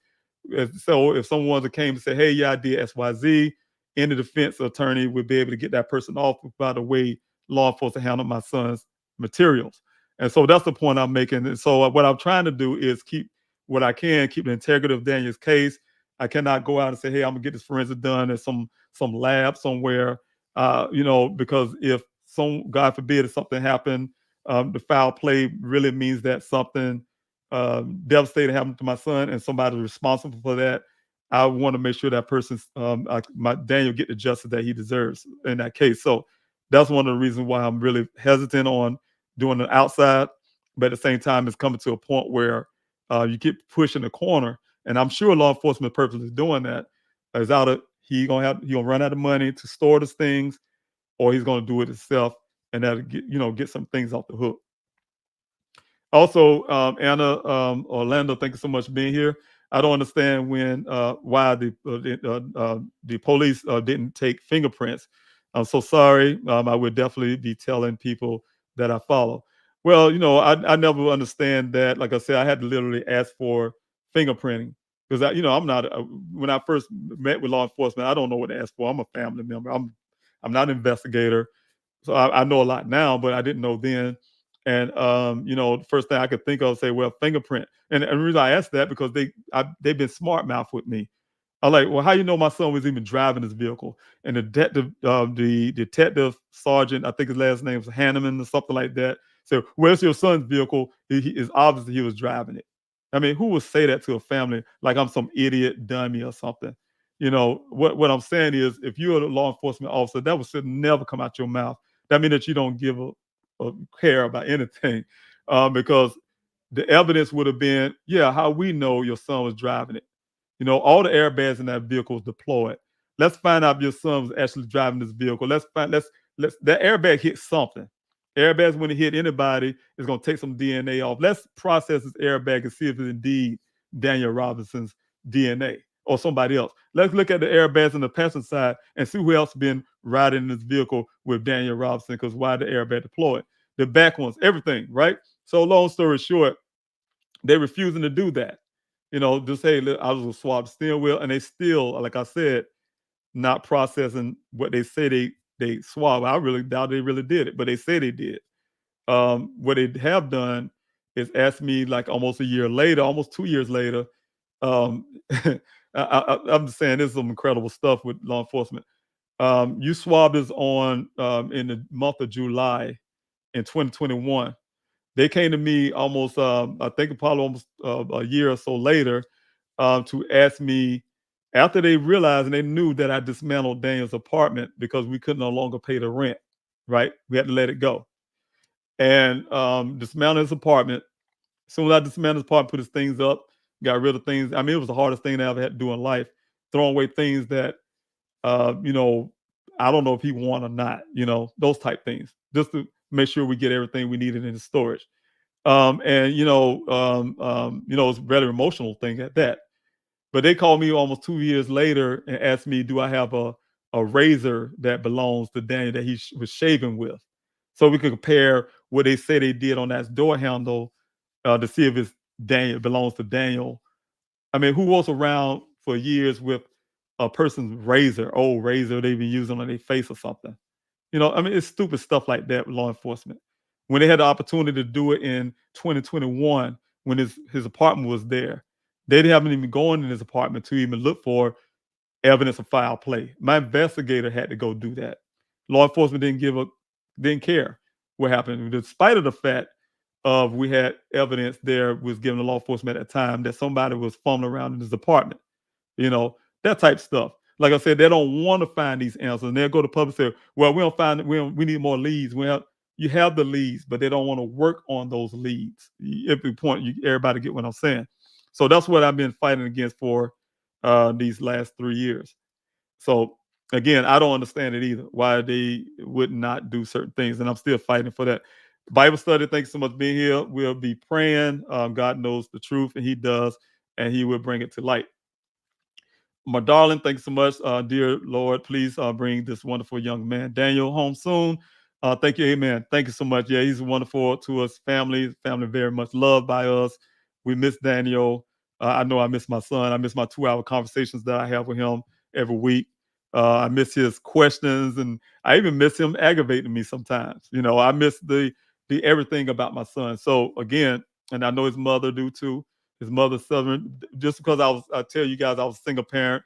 So if someone came and said, "Hey, yeah, I did XYZ," any defense attorney would be able to get that person off by the way law enforcement handled my son's materials. And so that's the point I'm making. And so what I'm trying to do is keep what I can, keep the integrity of Daniel's case. I cannot go out and say, "Hey, I'm gonna get this forensic done at some lab somewhere," because if God forbid, if something happened, the foul play really means that something devastating happened to my son, and somebody's responsible for that. I want to make sure that person's my Daniel get the justice that he deserves in that case. So that's one of the reasons why I'm really hesitant on doing it outside. But at the same time, it's coming to a point where you keep pushing the corner, and I'm sure law enforcement purposely doing that. He's gonna run out of money to store these things, or he's gonna do it himself, and that'll get some things off the hook. Also, Anna, Orlando, thank you so much for being here. I don't understand why the police didn't take fingerprints. I'm so sorry. I would definitely be telling people that I follow. Well, I never understand that. Like I said, I had to literally ask for fingerprinting because I'm not. When I first met with law enforcement, I don't know what to ask for. I'm a family member. I'm not an investigator, so I know a lot now, but I didn't know then. And the first thing I could think of say, well, fingerprint. And the reason I asked that because they've been smart mouth with me. I'm like, well, how you know my son was even driving this vehicle? And the detective sergeant, I think his last name was Hanneman or something like that. So, where's your son's vehicle? He is obviously he was driving it. I mean, who would say that to a family like I'm some idiot dummy or something? What I'm saying is, if you're a law enforcement officer, that should never come out your mouth. That means that you don't give a care about anything, because the evidence would have been, yeah, how we know your son was driving it. All the airbags in that vehicle was deployed. Let's find out if your son was actually driving this vehicle. Let's that airbag hit something. Airbags, when it hit anybody, is going to take some DNA off. Let's process this airbag and see if it's indeed Daniel Robinson's DNA or somebody else. Let's look at the airbags on the passenger side and see who else been riding in this vehicle with Daniel Robinson, because why the airbag deployed? The back ones, everything, right? So long story short, they're refusing to do that. Just hey, look, I was gonna swap the steering wheel, and they still, like I said, not processing what they say they swab. I really doubt they really did it, but they say they did. What they have done is ask me like almost a year later, almost 2 years later. Um, I'm just saying, this is some incredible stuff with law enforcement. You swabbed us on in the month of July in 2021. They came to me almost, I think probably almost a year or so later, to ask me, after they realized and they knew that I dismantled Daniel's apartment because we could no longer pay the rent, right? We had to let it go. And dismantled his apartment. As soon as I dismantled his apartment, put his things up, got rid of things. I mean, it was the hardest thing I ever had to do in life, throwing away things that, I don't know if he want or not, those type things, just to make sure we get everything we needed in the storage. It's a rather emotional thing at that. But they called me almost 2 years later and asked me, do I have a razor that belongs to Daniel that he was shaving with? So we could compare what they say they did on that door handle to see if it belongs to Daniel. I mean, who was around for years with a person's old razor they've been using on their face or something? I mean, it's stupid stuff like that with law enforcement. When they had the opportunity to do it in 2021, when his apartment was there, they haven't even gone in his apartment to even look for evidence of foul play. My investigator had to go do that. Law enforcement didn't care what happened, despite of the fact of we had evidence there was given to law enforcement at the time that somebody was fumbling around in his apartment. That type stuff. Like I said, they don't want to find these answers, and they'll go to public and say, "Well, we don't find it. We need more leads." You have the leads, but they don't want to work on those leads. Every point, everybody get what I'm saying. So that's what I've been fighting against for these last 3 years. So again, I don't understand it either. Why they would not do certain things, and I'm still fighting for that. Bible study. Thanks so much for being here. We'll be praying. God knows the truth, and He does, and He will bring it to light. My darling, thanks so much. Dear Lord, please bring this wonderful young man, Daniel, home soon. Thank you. Amen. Thank you so much. Yeah, he's wonderful to us. Family very much loved by us. We miss Daniel. I know I miss my son. I miss my 2-hour conversations that I have with him every week. I miss his questions, and I even miss him aggravating me sometimes. I miss the everything about my son. So again, and I know his mother do too. His mother's Southern. Just because I tell you guys I was a single parent.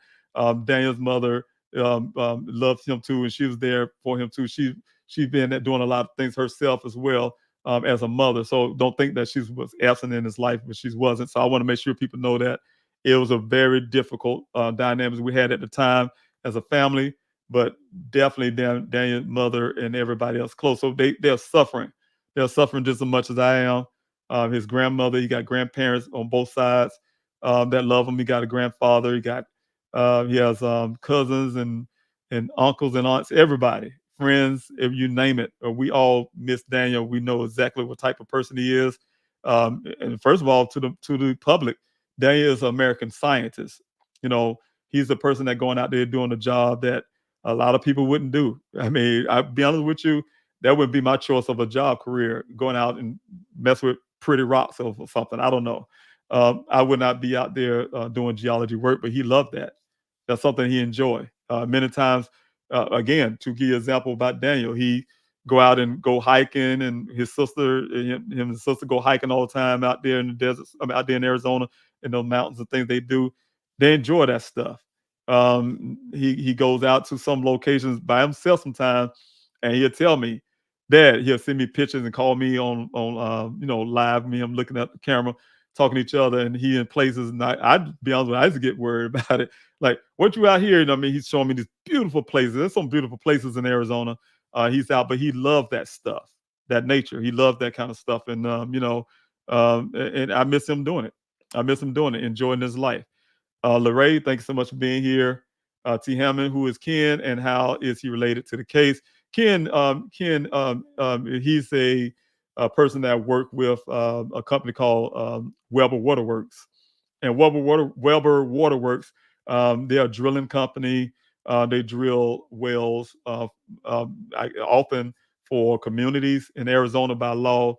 Daniel's mother loves him too, and she was there for him too. She's been doing a lot of things herself as well as a mother. So don't think that she was absent in his life, but she wasn't. So I want to make sure people know that it was a very difficult dynamics we had at the time as a family, but definitely Daniel's mother and everybody else close. So they're suffering. They're suffering just as much as I am. His grandmother, he got grandparents on both sides that love him. He got a grandfather. He has cousins and uncles and aunts, everybody, friends, if you name it. We all miss Daniel. We know exactly what type of person he is. And first of all, to the public, Daniel is an American scientist. He's the person that going out there doing a job that a lot of people wouldn't do. I mean, I'll be honest with you, that would be my choice of a job career, going out and mess with pretty rocks or something. I don't know. I would not be out there doing geology work, but he loved that. That's something he enjoyed. Many times, again, to give you an example about Daniel, he go out and go hiking, and his sister, him and his sister go hiking all the time out there in the desert. I mean, out there in Arizona, in those mountains and things they do. They enjoy that stuff. He goes out to some locations by himself sometimes, and he'll tell me, Dad, he'll send me pictures and call me on live. Me, I'm looking at the camera, talking to each other, and he in places. And I'd be honest with you, I used to get worried about it. Like, what you out here? I mean, he's showing me these beautiful places. There's some beautiful places in Arizona. He's out, but he loved that stuff, that nature. He loved that kind of stuff, and and I miss him doing it. I miss him doing it, enjoying his life. Lorraine, thanks so much for being here. T. Hammond, who is Ken, and how is he related to the case? Ken, he's a person that worked with a company called Weber Waterworks. And Weber Waterworks, they're a drilling company. They drill wells often for communities in Arizona by law.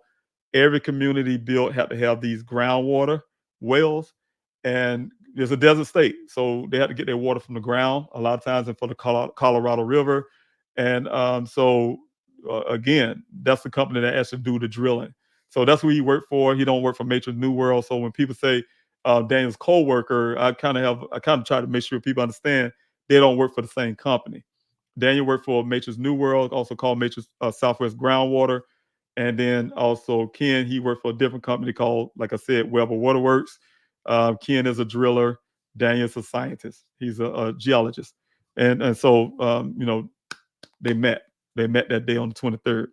Every community built had to have these groundwater wells, and it's a desert state, so they had to get their water from the ground a lot of times, and for the Colorado River. And again, that's the company that actually do the drilling. So that's who he worked for. He don't work for Matrix New World. So when people say Daniel's co-worker, I kind of try to make sure people understand they don't work for the same company. Daniel worked for Matrix New World, also called Matrix Southwest Groundwater. And then also Ken, he worked for a different company called, like I said, Weber Waterworks. Ken is a driller. Daniel's a scientist. He's a geologist. And so, they met. They met that day on the 23rd.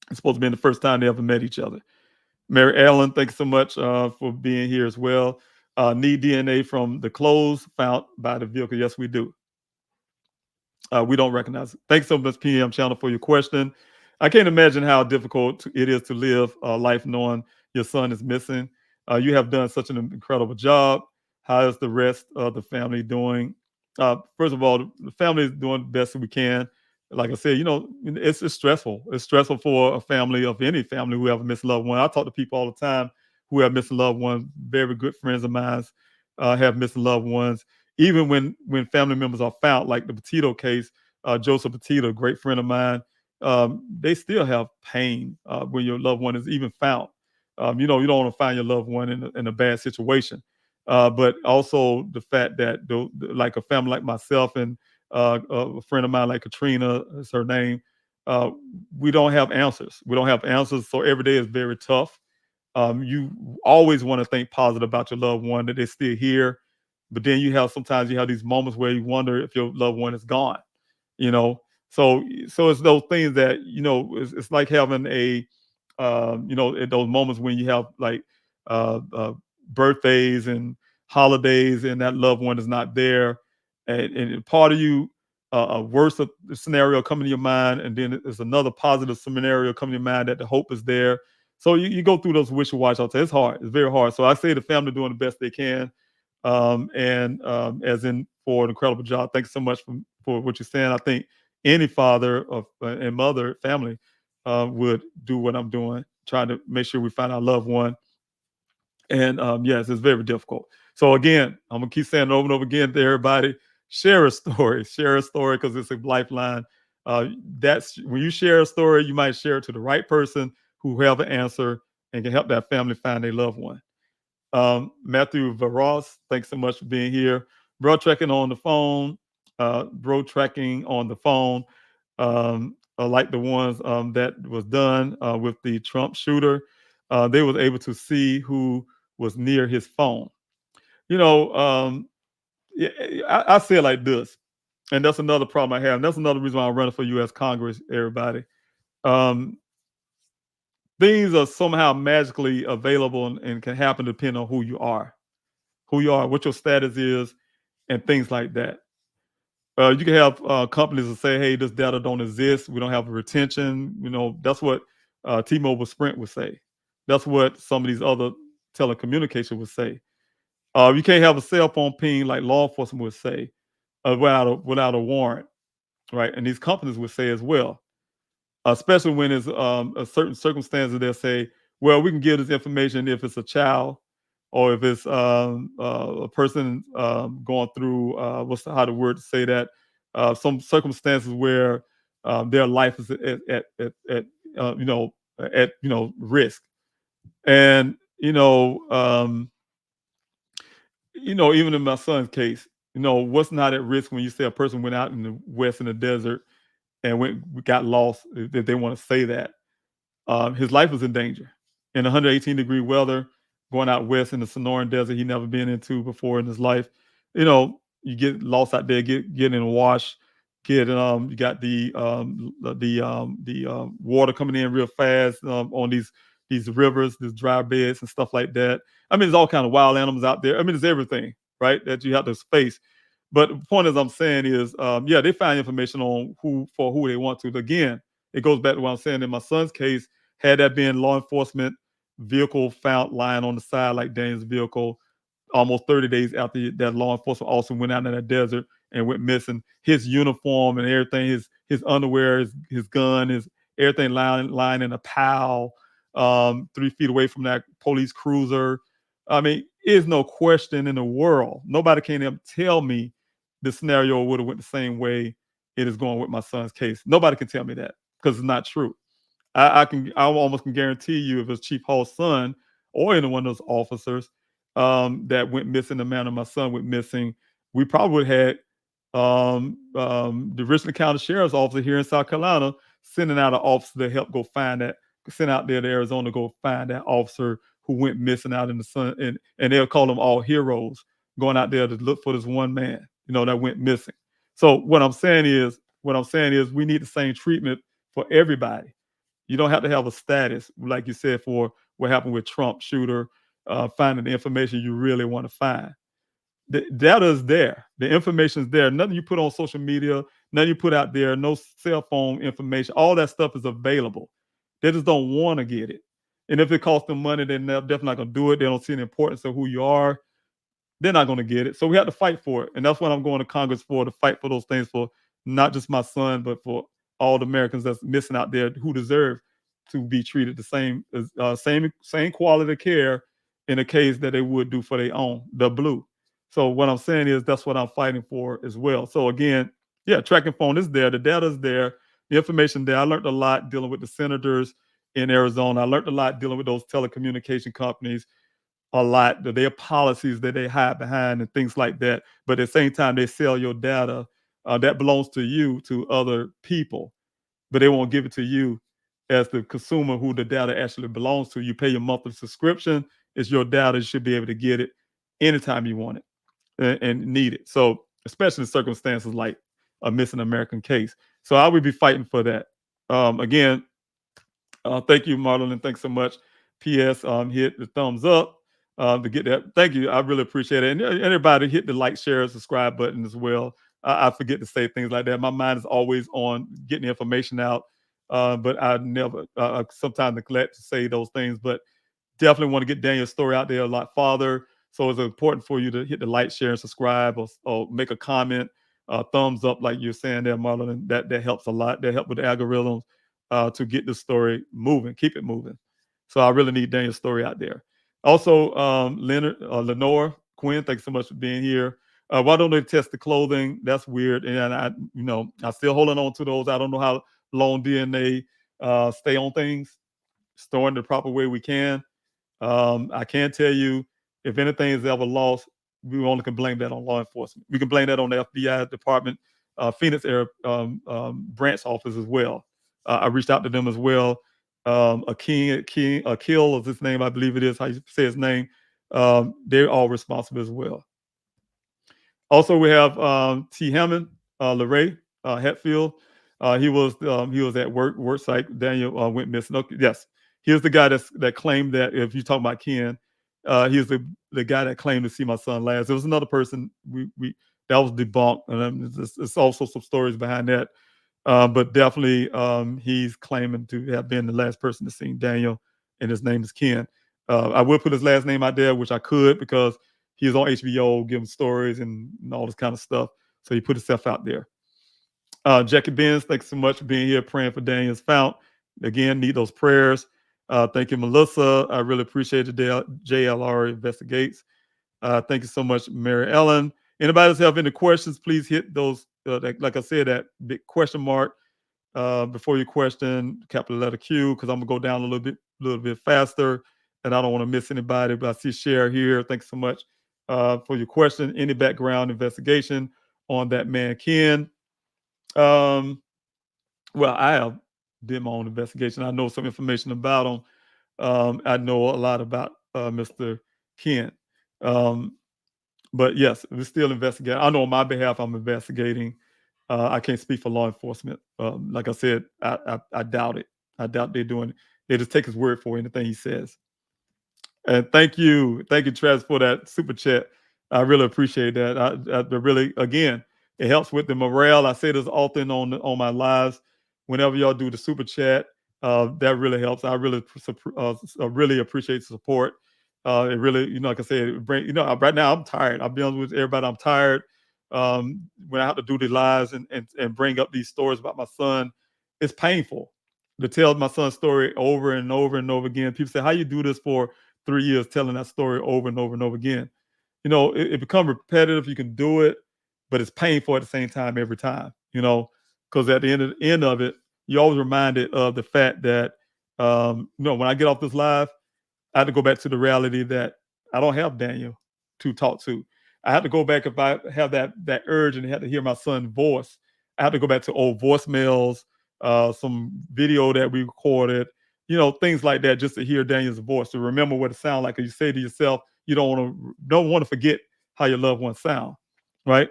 It's supposed to be the first time they ever met each other. Mary Ellen, thanks so much for being here as well. Need DNA from the clothes found by the vehicle? Yes, we do. We don't recognize it. Thanks so much, PM Channel, for your question. I can't imagine how difficult it is to live life knowing your son is missing. You have done such an incredible job. How is the rest of the family doing? First of all, the family is doing the best we can. Like I said, it's stressful. It's stressful for a family, of any family who have a missing loved one. I talk to people all the time who have missing loved ones. Very good friends of mine have missing loved ones. Even when family members are found, like the Petito case, Joseph Petito, a great friend of mine, they still have pain when your loved one is even found. You don't want to find your loved one in a bad situation. But also the fact that like a family like myself and a friend of mine like Katrina is her name, we don't have answers. We don't have answers. So every day is very tough. You always want to think positive about your loved one, that they're still here. But then sometimes you have these moments where you wonder if your loved one is gone. So it's those things that it's like having in those moments when you have like birthdays and holidays and that loved one is not there, and part of you a worse scenario coming to your mind, and then there's another positive scenario coming to your mind that the hope is there. So you go through those wish-a-watch. It's hard. It's very hard. So I say the family doing the best they can, as in for an incredible job. Thanks so much for what you're saying. I think any father and mother family would do what I'm doing, trying to make sure we find our loved one. And yes, it's very difficult. So again, I'm gonna keep saying it over and over again to everybody: share a story, because it's a lifeline. That's when you share a story, you might share it to the right person who have an answer and can help that family find their loved one. Matthew Varos, thanks so much for being here. Bro tracking on the phone. Like the ones that was done with the Trump shooter. They was able to see who was near his phone. Yeah, I say it like this, and that's another problem I have. And that's another reason why I'm running for U.S. Congress, everybody. Things are somehow magically available and can happen depending on who you are, what your status is, and things like that. You can have companies that say, hey, this data don't exist. We don't have a retention. That's what T-Mobile Sprint would say. That's what some of these other telecommunications would say. You can't have a cell phone ping like law enforcement would say without a warrant. right? And these companies would say as well, especially when it's a certain circumstances, they'll say, well, we can give this information if it's a child or if it's a person going through, how the word to say that, some circumstances where their life is at risk. And, even in my son's case, what's not at risk when you say a person went out in the West in the desert and got lost, if they want to say that. His life was in danger in 118-degree weather, going out west in the Sonoran Desert he never been into before in his life. You get lost out there, get in a wash, you got the water coming in real fast on these rivers, these dry beds and stuff like that. I mean, there's all kind of wild animals out there. I mean, there's everything, right, that you have to face. But the point, as I'm saying, is, they find information on who they want to. But again, it goes back to what I'm saying. In my son's case, had that been law enforcement vehicle found lying on the side like Daniel's vehicle, almost 30 days after that law enforcement also went out in that desert and went missing, his uniform and everything, his underwear, his gun, his everything lying in a pile, 3 feet away from that police cruiser. I mean, there's no question in the world. Nobody can ever tell me the scenario would have went the same way it is going with my son's case. Nobody can tell me that because it's not true. I almost can guarantee you if it's Chief Hall's son or any one of those officers that went missing the manner my son went missing, we probably would have had the Richland County Sheriff's Officer here in South Carolina sending out an officer to help go find that, send out there to Arizona to go find that officer who went missing out in the sun, and they'll call them all heroes, going out there to look for this one man, that went missing. So what I'm saying is we need the same treatment for everybody. You don't have to have a status, like you said, for what happened with Trump shooter, finding the information you really want to find. The data is there. The information is there. Nothing you put on social media, nothing you put out there, no cell phone information, all that stuff is available. They just don't want to get it. And if it costs them money, then they're definitely not going to do it. They don't see the importance of who you are. They're not going to get it. So we have to fight for it. And that's what I'm going to Congress for, to fight for those things for not just my son, but for all the Americans that's missing out there who deserve to be treated the same quality of care in a case that they would do for their own, the blue. So what I'm saying is that's what I'm fighting for as well. So again, tracking phone is there. The data is there. The information there. I learned a lot dealing with the senators in Arizona. I learned a lot dealing with those telecommunication companies, a lot, their policies that they hide behind and things like that. But at the same time, they sell your data that belongs to you to other people, but they won't give it to you as the consumer who the data actually belongs to. You pay your monthly subscription. It's your data. You should be able to get it anytime you want it and need it. So especially in circumstances like a missing American case. So I would be fighting for that. Again, thank you, Marlon, and thanks so much. P.S. Hit the thumbs up to get that. Thank you. I really appreciate it. And everybody hit the like, share, subscribe button as well. I forget to say things like that. My mind is always on getting the information out, but I never, sometimes neglect to say those things. But definitely want to get Daniel's story out there a lot farther. So it's important for you to hit the like, share, and subscribe, or make a comment, thumbs up, like you're saying there, Marlon. And that helps a lot. That helps with the algorithms to get the story moving, keep it moving. So I really need Daniel's story out there. Also, Lenore Quinn, thanks so much for being here. Why don't they test the clothing? That's weird. And I still holding on to those. I don't know how long DNA stay on things, storing the proper way we can. I can tell you, if anything is ever lost, we only can blame that on law enforcement. We can blame that on the FBI department, Phoenix Air branch office as well. I reached out to them as well. Akil is his name, I believe it is how you say his name. They're all responsible as well. Also, we have T. Hammond, LeRae Hetfield. He was at worksite. Daniel went missing. Okay, yes, here's the guy that claimed that, if you're talking about Ken, he's the guy that claimed to see my son last. There was another person that was debunked, and there's also some stories behind that. But definitely, he's claiming to have been the last person to see Daniel, and his name is Ken. I will put his last name out there, which I could, because he's on HBO giving stories and all this kind of stuff. So he put himself out there. Jackie Benz, thanks so much for being here, praying for Daniel's Fount. Again, need those prayers. Thank you, Melissa. I really appreciate it. JLR Investigates. Thank you so much, Mary Ellen. Anybody else have any questions, please hit those, like I said, that big question mark before your question, capital letter Q, because I'm going to go down a little bit faster, and I don't want to miss anybody. But I see Cher here. Thanks so much for your question. Any background investigation on that man, Ken? Well, I have did my own investigation. I know some information about him. I know a lot about Mr. Kent. But yes, we're still investigating. I know on my behalf, I'm investigating. I can't speak for law enforcement. Like I said, I doubt it. I doubt they're doing it. They just take his word for anything he says. And thank you, Travis, for that super chat. I really appreciate that. I really, again, it helps with the morale. I say this often on my lives. Whenever y'all do the super chat, that really helps. I really really appreciate the support. It really, like I said, right now I'm tired. I'll be honest with everybody. I'm tired. When I have to do the lives and bring up these stories about my son, it's painful to tell my son's story over and over and over again. People say, "How you do this for 3 years, telling that story over and over and over again?" It becomes repetitive. You can do it, but it's painful at the same time every time. Because at the end of it, you're always reminded of the fact that when I get off this live, I have to go back to the reality that I don't have Daniel to talk to. I have to go back if I have that urge and have to hear my son's voice. I have to go back to old voicemails, some video that we recorded, things like that, just to hear Daniel's voice, to remember what it sounds like. Because you say to yourself, you don't want to forget how your loved ones sound, right?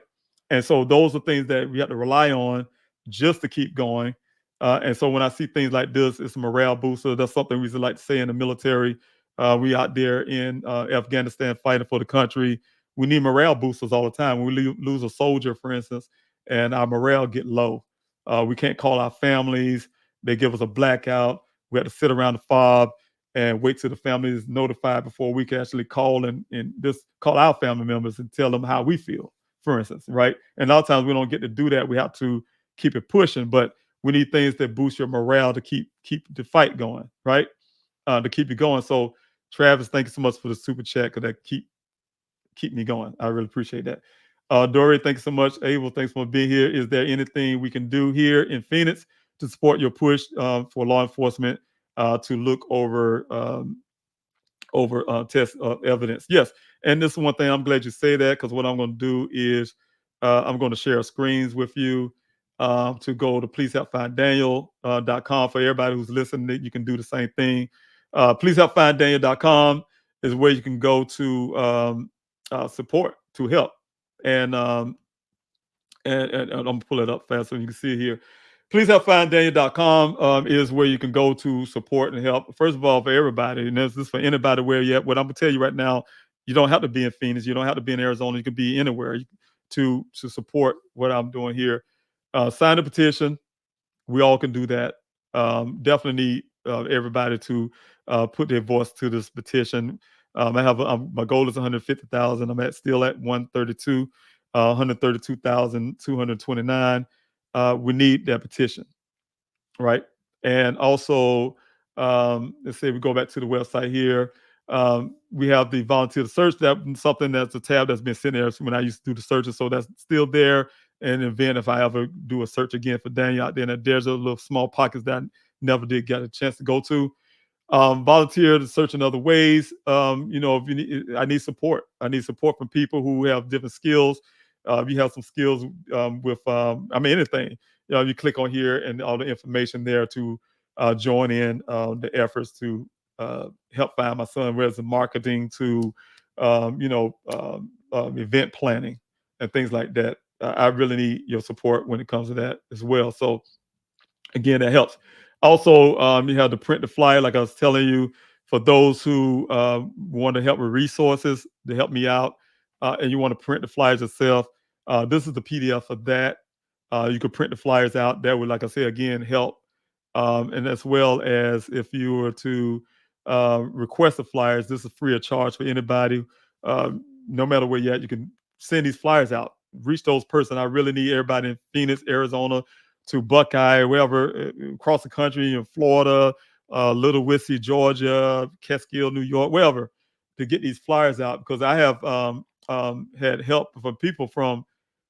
And so those are things that we have to rely on just to keep going. And so when I see things like this, it's a morale booster. That's something we like to say in the military. We out there in Afghanistan fighting for the country. We need morale boosters all the time. When we lose a soldier, for instance, and our morale get low, we can't call our families. They give us a blackout. We have to sit around the fob and wait till the family is notified before we can actually call and just call our family members and tell them how we feel, for instance, right? And a lot of times we don't get to do that. We have to keep it pushing, but we need things that boost your morale to keep the fight going, right? To keep it going. So Travis, thank you so much for the super chat, because that keep me going. I really appreciate that. Dory, thanks so much. Abel, thanks for being here. Is there anything we can do here in Phoenix to support your push for law enforcement to look over test evidence? Yes, and this is one thing. I'm glad you say that, because what I'm going to do is I'm going to share screens with you to go to pleasehelpfinddaniel.com. For everybody who's listening, you can do the same thing. Pleasehelpfinddaniel.com is where you can go to support, to help. And I'm gonna pull it up fast so you can see it here. Pleasehelpfinddaniel.com is where you can go to support and help. First of all, for everybody, and this is for anybody where yet. What I'm gonna tell you right now, you don't have to be in Phoenix, you don't have to be in Arizona, you can be anywhere to support what I'm doing here. Sign the petition. We all can do that. Definitely need everybody to put their voice to this petition. My goal is 150,000. I'm still at 132,229. We need that petition, right? And also, let's say we go back to the website here. We have the volunteer search. That's a tab that's been sitting there when I used to do the searches, so that's still there. In the event if I ever do a search again for Daniel out there, and there's a little small pockets that I never did get a chance to go to. Volunteer to search in other ways. If you need, I need support. I need support from people who have different skills. If you have some skills with, anything, you click on here and all the information there to join in the efforts to help find my son, whether it's marketing to, event planning and things like that. I really need your support when it comes to that as well. So again, that helps. Also, you have to print the flyer, like I was telling you, for those who want to help with resources to help me out, and you want to print the flyers yourself. This is the PDF for that. You could print the flyers out. That would, like I say, again, help. And as well as if you were to request the flyers, this is free of charge for anybody. No matter where you're at, you can send these flyers out. reach those persons. I really need everybody in Phoenix, Arizona, to Buckeye, wherever, across the country, in Florida, Little Whiskey, Georgia, Catskill, New York, wherever, to get these flyers out, because I have had help from people from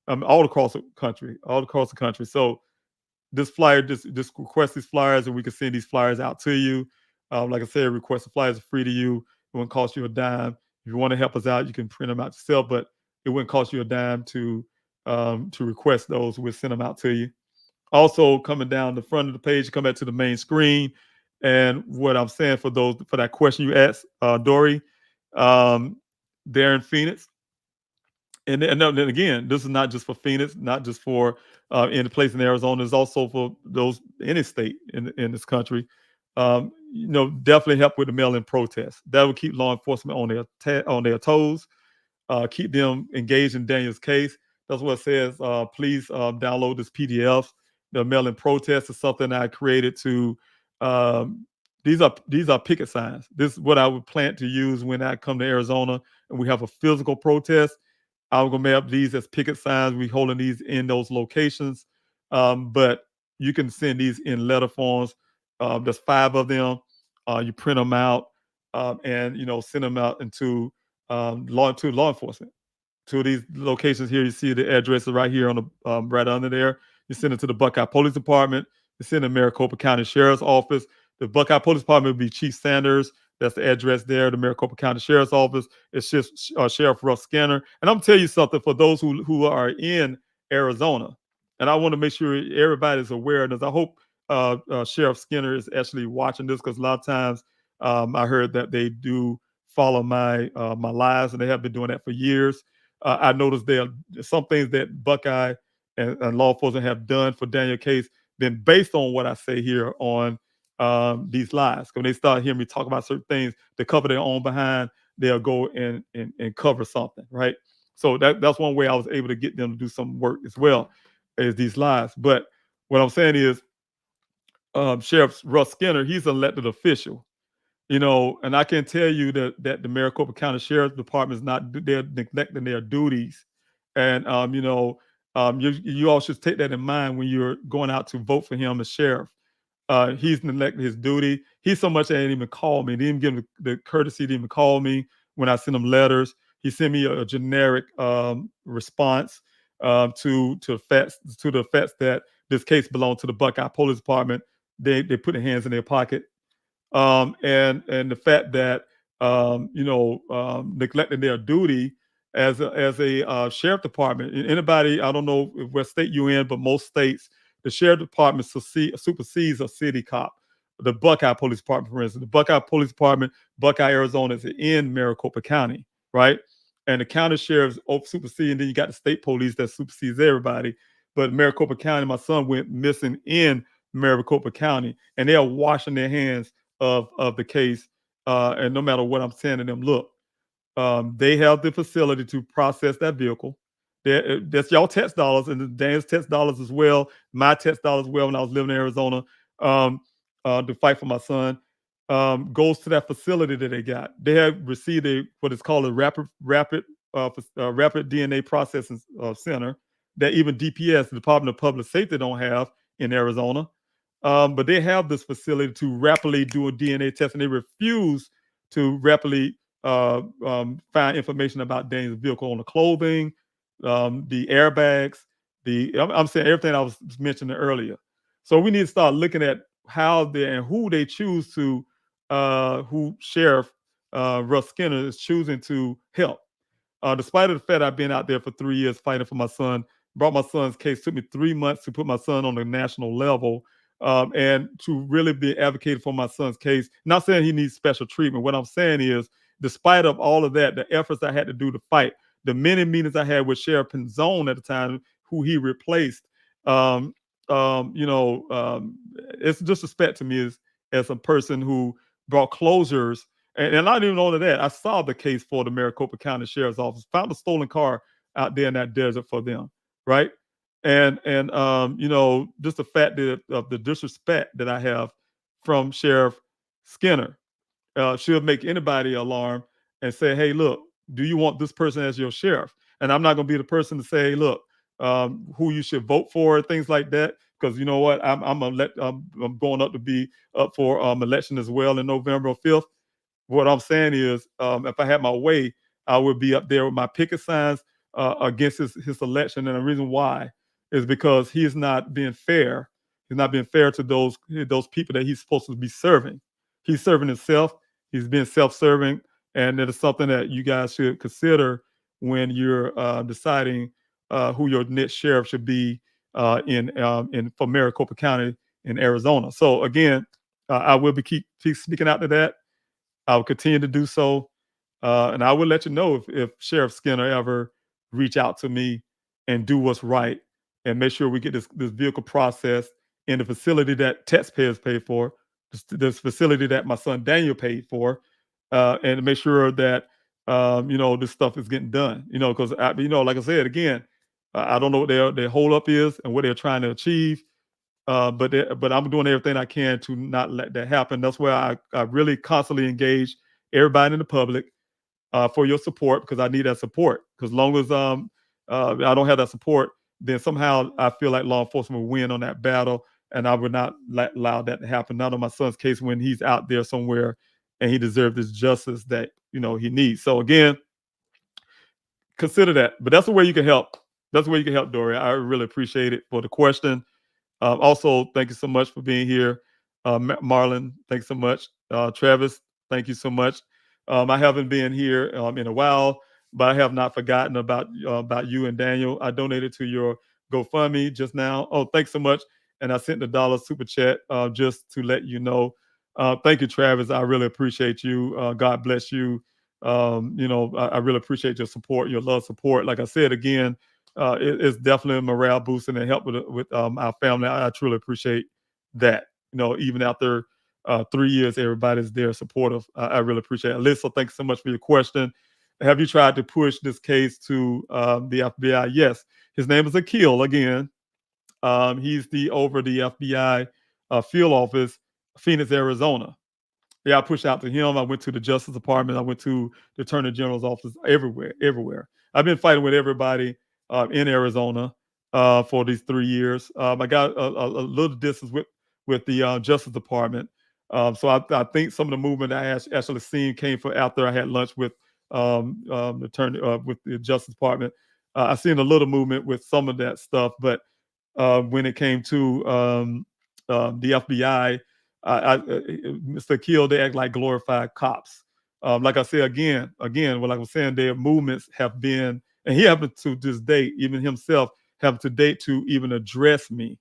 all across the country. So this flyer, just request these flyers, and we can send these flyers out to you. Like I said, request the flyers are free to you. It won't cost you a dime. If you want to help us out, you can print them out yourself, but it wouldn't cost you a dime to request those. We'll send them out to you. Also, coming down the front of the page, come back to the main screen. And what I'm saying for that question you asked, Dory, there in Phoenix. And then again, this is not just for Phoenix, not just for any place in Arizona. It's also for those any state in this country. Definitely help with the mail-in protests. That will keep law enforcement on their toes. Keep them engaged in Daniel's case. That's what it says. Please download this PDF. The mail-in protest is something I created to. These are picket signs. This is what I would plan to use when I come to Arizona and we have a physical protest. I'm gonna map these as picket signs. We holding these in those locations, but you can send these in letter forms. There's 5 of them. You print them out, and send them out into law enforcement. To these locations here, you see the addresses right here on the right under there. You send it to the Buckeye Police Department. You send it to Maricopa County Sheriff's Office. The Buckeye Police Department would be Chief Sanders. That's the address there. The Maricopa County Sheriff's Office is just Sheriff Russ Skinner. And I'm gonna tell you something for those who are in Arizona, and I want to make sure everybody's aware of this. I hope Sheriff Skinner is actually watching this, because a lot of times I heard that they do follow my lives, and they have been doing that for years. I noticed there are some things that Buckeye and law enforcement have done for Daniel Case, been based on what I say here on these lies. When they start hearing me talk about certain things to cover their own behind, they'll go and cover something, right? So that's one way I was able to get them to do some work as well, is these lies. But what I'm saying is, Sheriff Russ Skinner, he's an elected official, and I can tell you that the Maricopa County Sheriff's Department is not, they're neglecting their duties. And you all should take that in mind when you're going out to vote for him as sheriff. He's neglected his duty. He so much didn't even call me. He didn't give him the courtesy to even call me when I sent him letters. He sent me a generic response to the effects that this case belonged to the Buckeye Police Department. They put their hands in their pocket, and the fact that neglecting their duty as a sheriff department. Anybody, I don't know what state you're in, but most states, the sheriff department supersedes a city cop. The Buckeye Police Department, for instance, the Buckeye Police Department, Buckeye, Arizona, is in Maricopa County, right? And the county sheriffs supersede, and then you got the state police that supersedes everybody. But Maricopa County, my son went missing in Maricopa County, and they are washing their hands of the case. And no matter what I'm saying to them, look, they have the facility to process that vehicle. That's y'all tax dollars, and Dan's tax dollars as well, my tax dollars as well, when I was living in Arizona, to fight for my son, goes to that facility that they got. They have received what is called a rapid DNA processing center that even DPS, the Department of Public Safety, don't have in Arizona. But they have this facility to rapidly do a DNA test, and they refuse to rapidly find information about Daniel's vehicle on the clothing, the airbags, I'm saying everything I was mentioning earlier. So we need to start looking at how and who they choose to, who Sheriff Russ Skinner is choosing to help. Despite the fact I've been out there for 3 years fighting for my son, brought my son's case, took me 3 months to put my son on the national level, and to really be advocating for my son's case. Not saying he needs special treatment. What I'm saying is, despite of all of that, the efforts I had to do to fight, the many meetings I had with Sheriff Penzone at the time, who he replaced, it's disrespect to me as a person who brought closures. And not even only that, I solved the case for the Maricopa County Sheriff's Office, found a stolen car out there in that desert for them, right? And just the fact of the disrespect that I have from Sheriff Skinner should make anybody alarmed and say, hey, look, do you want this person as your sheriff? And I'm not going to be the person to say, look, who you should vote for, things like that. Because you know what, I'm going up to be up for election as well in November 5th. What I'm saying is, if I had my way, I would be up there with my picket signs against his election. And the reason why is because he's not being fair. He's not being fair to those people that he's supposed to be serving. He's serving himself. He's being self-serving, and it is something that you guys should consider when you're deciding who your next sheriff should be in for Maricopa County in Arizona. So again, I will keep speaking out to that. I will continue to do so, and I will let you know if Sheriff Skinner ever reach out to me and do what's right and make sure we get this vehicle processed in the facility that taxpayers pay for, this facility that my son Daniel paid for, and to make sure that this stuff is getting done. Because like I said again, I don't know what their hold up is and what they're trying to achieve. But I'm doing everything I can to not let that happen. That's where I really constantly engage everybody in the public for your support, because I need that support. Because as long as I don't have that support, then somehow I feel like law enforcement will win on that battle, and I would not allow that to happen. Not on my son's case when he's out there somewhere and he deserves this justice that he needs. So again, consider that. But that's the way you can help. That's the way you can help, Dory. I really appreciate it for the question. Also, thank you so much for being here. Marlon, thanks so much. Travis, thank you so much. I haven't been here in a while, but I have not forgotten about you and Daniel. I donated to your GoFundMe just now. Oh, thanks so much. And I sent the $1 super chat just to let you know. Thank you, Travis. I really appreciate you. God bless you. I really appreciate your support, your love support. Like I said, again, it's definitely a morale boost and a help with our family. I truly appreciate that. Even after 3 years, everybody's there supportive. I really appreciate it. Alyssa, thanks so much for your question. Have you tried to push this case to the FBI? Yes. His name is Akil again. He's over the FBI field office, Phoenix, Arizona. Yeah, I pushed out to him. I went to the Justice Department. I went to the Attorney General's office. Everywhere. I've been fighting with everybody in Arizona for these 3 years. I got a little distance with the Justice Department. So I think some of the movement I actually seen came from after I had lunch with the attorney with the Justice Department. I seen a little movement with some of that stuff, but when it came to the FBI, Mr. Akil, they act like glorified cops. Like I said, again, what I was saying, their movements have been, and he happened to this date, even himself, have to date to even address me.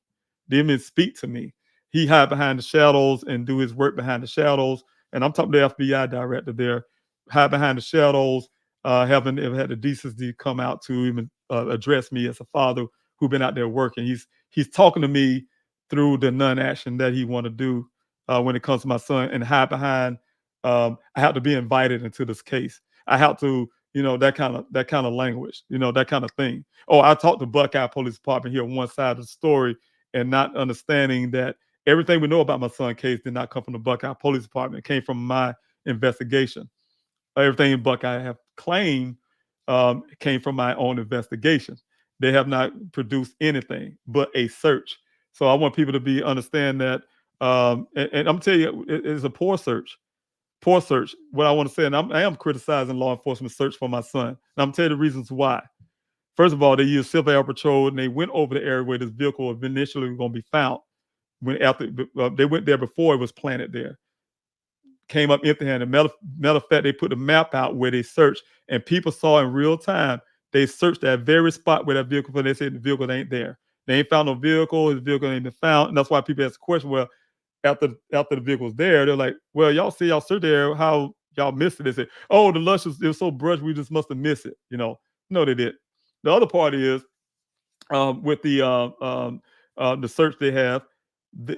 They didn't even speak to me. He hide behind the shadows and do his work behind the shadows. And I'm talking to the FBI director there, hide behind the shadows, haven't ever had the decency to come out to even address me as a father who's been out there working. He's talking to me through the non-action that he want to do when it comes to my son, and hide behind. I have to be invited into this case. I have to, that kind of language, that kind of thing. Oh, I talked to Buckeye Police Department here on one side of the story, and not understanding that everything we know about my son's case did not come from the Buckeye Police Department. It came from my investigation. Everything in Buckeye have claimed came from my own investigation. They have not produced anything but a search. So I want people to understand that. And I'm telling you, it's a poor search. Poor search. What I want to say, and I am criticizing law enforcement search for my son. And I'm telling you the reasons why. First of all, they used Silver Air Patrol, and they went over the area where this vehicle was initially going to be found. They went there before it was planted there. Came up empty-handed. Matter of fact, they put the map out where they searched, and people saw in real time. They searched that very spot where that vehicle, but they said the vehicle ain't there. They ain't found no vehicle. His vehicle ain't been found, and that's why people ask the question. Well, after the vehicle was there, they're like, "Well, y'all searched there. How y'all missed it?" They said, "Oh, the lush it was so brushed, we just must have missed it." No, they did. The other part is with the search they have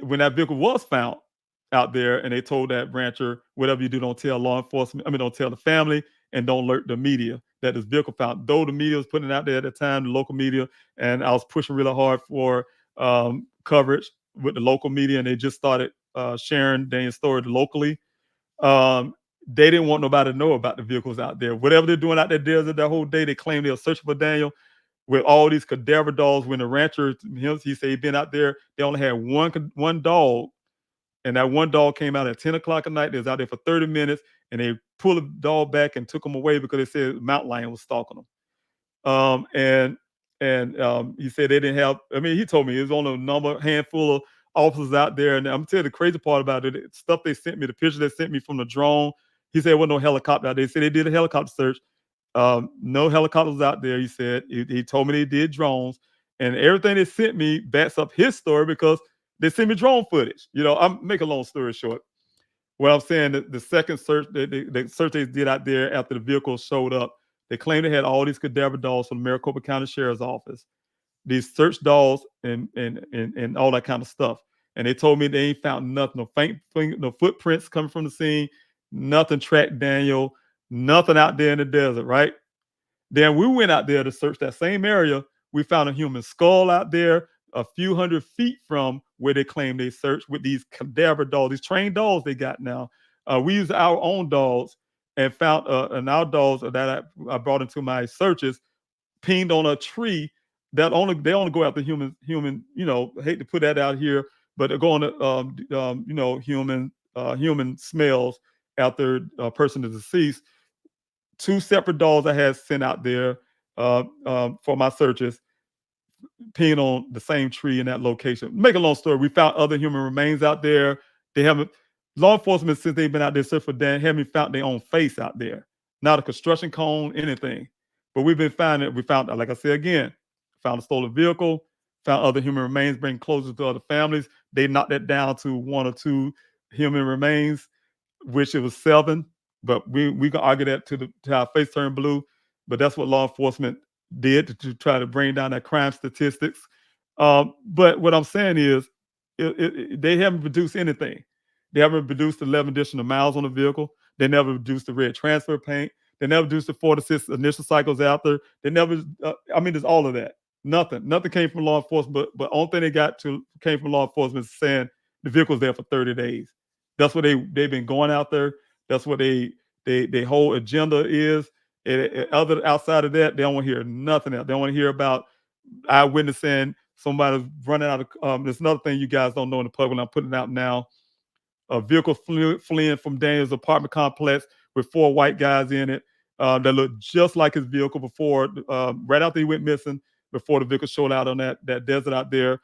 when that vehicle was found out there, and they told that rancher, whatever you do, don't tell law enforcement. Don't tell the family, and don't alert the media that this vehicle found. Though the media was putting it out there at the time, the local media, and I was pushing really hard for coverage with the local media, and they just started sharing Daniel's story locally. they didn't want nobody to know about the vehicles out there. Whatever they're doing out there desert that whole day, they claim they're searching for Daniel with all these cadaver dogs. When the rancher, he said he'd been out there, they only had one dog, and that one dog came out at 10 o'clock at night. They was out there for 30 minutes, and they pulled the dog back and took him away because they said mountain lion was stalking them. He said they didn't have. I mean, he told me it was only a handful of officers out there. And I'm telling you the crazy part about it, stuff they sent me, the pictures they sent me from the drone. He said there wasn't no helicopter out there. They said they did a helicopter search. No helicopters out there. He said he told me they did drones, and everything they sent me backs up his story because they sent me drone footage. I'm making a long story short. Well, I'm saying that the second search, the search they did out there after the vehicle showed up, they claimed they had all these cadaver dogs from the Maricopa County Sheriff's Office, these search dogs and all that kind of stuff. And they told me they ain't found nothing, no footprints coming from the scene, nothing tracked Daniel, nothing out there in the desert, right? Then we went out there to search that same area. We found a human skull out there a few hundred feet from where they claim they searched with these cadaver dogs, these trained dogs they got now. We used our own dogs and found and our dogs that I brought into my searches pinged on a tree that they only go after human, I hate to put that out here, but they're going to, human smells after a person is deceased. 2 separate dogs I had sent out there for my searches, peeing on the same tree in that location. Make a long story, we found other human remains out there. They haven't, law enforcement, since they've been out there searching for Dan, haven't found their own face out there. Not a construction cone, anything. But we've been finding it. We found, like I said again, found a stolen vehicle, found other human remains, bring closer to other families. They knocked that down to 1 or 2 human remains, which it was 7. But we can argue that to our face turn blue. But that's what law enforcement did to try to bring down that crime statistics. But what I'm saying is they haven't produced anything. They haven't produced 11 additional miles on the vehicle. They never produced the red transfer paint. They never produced the 4 to 6 initial cycles after. They never, there's all of that. Nothing came from law enforcement, but only thing they came from law enforcement is saying the vehicle's there for 30 days. That's what they've been going out there. That's what they whole agenda is. Outside of that, they don't want to hear nothing else. They don't want to hear about eyewitnessing somebody running out of. There's another thing you guys don't know in the public. I'm putting it out now. A vehicle fleeing from Daniel's apartment complex with 4 white guys in it that looked just like his vehicle before, right after he went missing, before the vehicle showed out on that desert out there.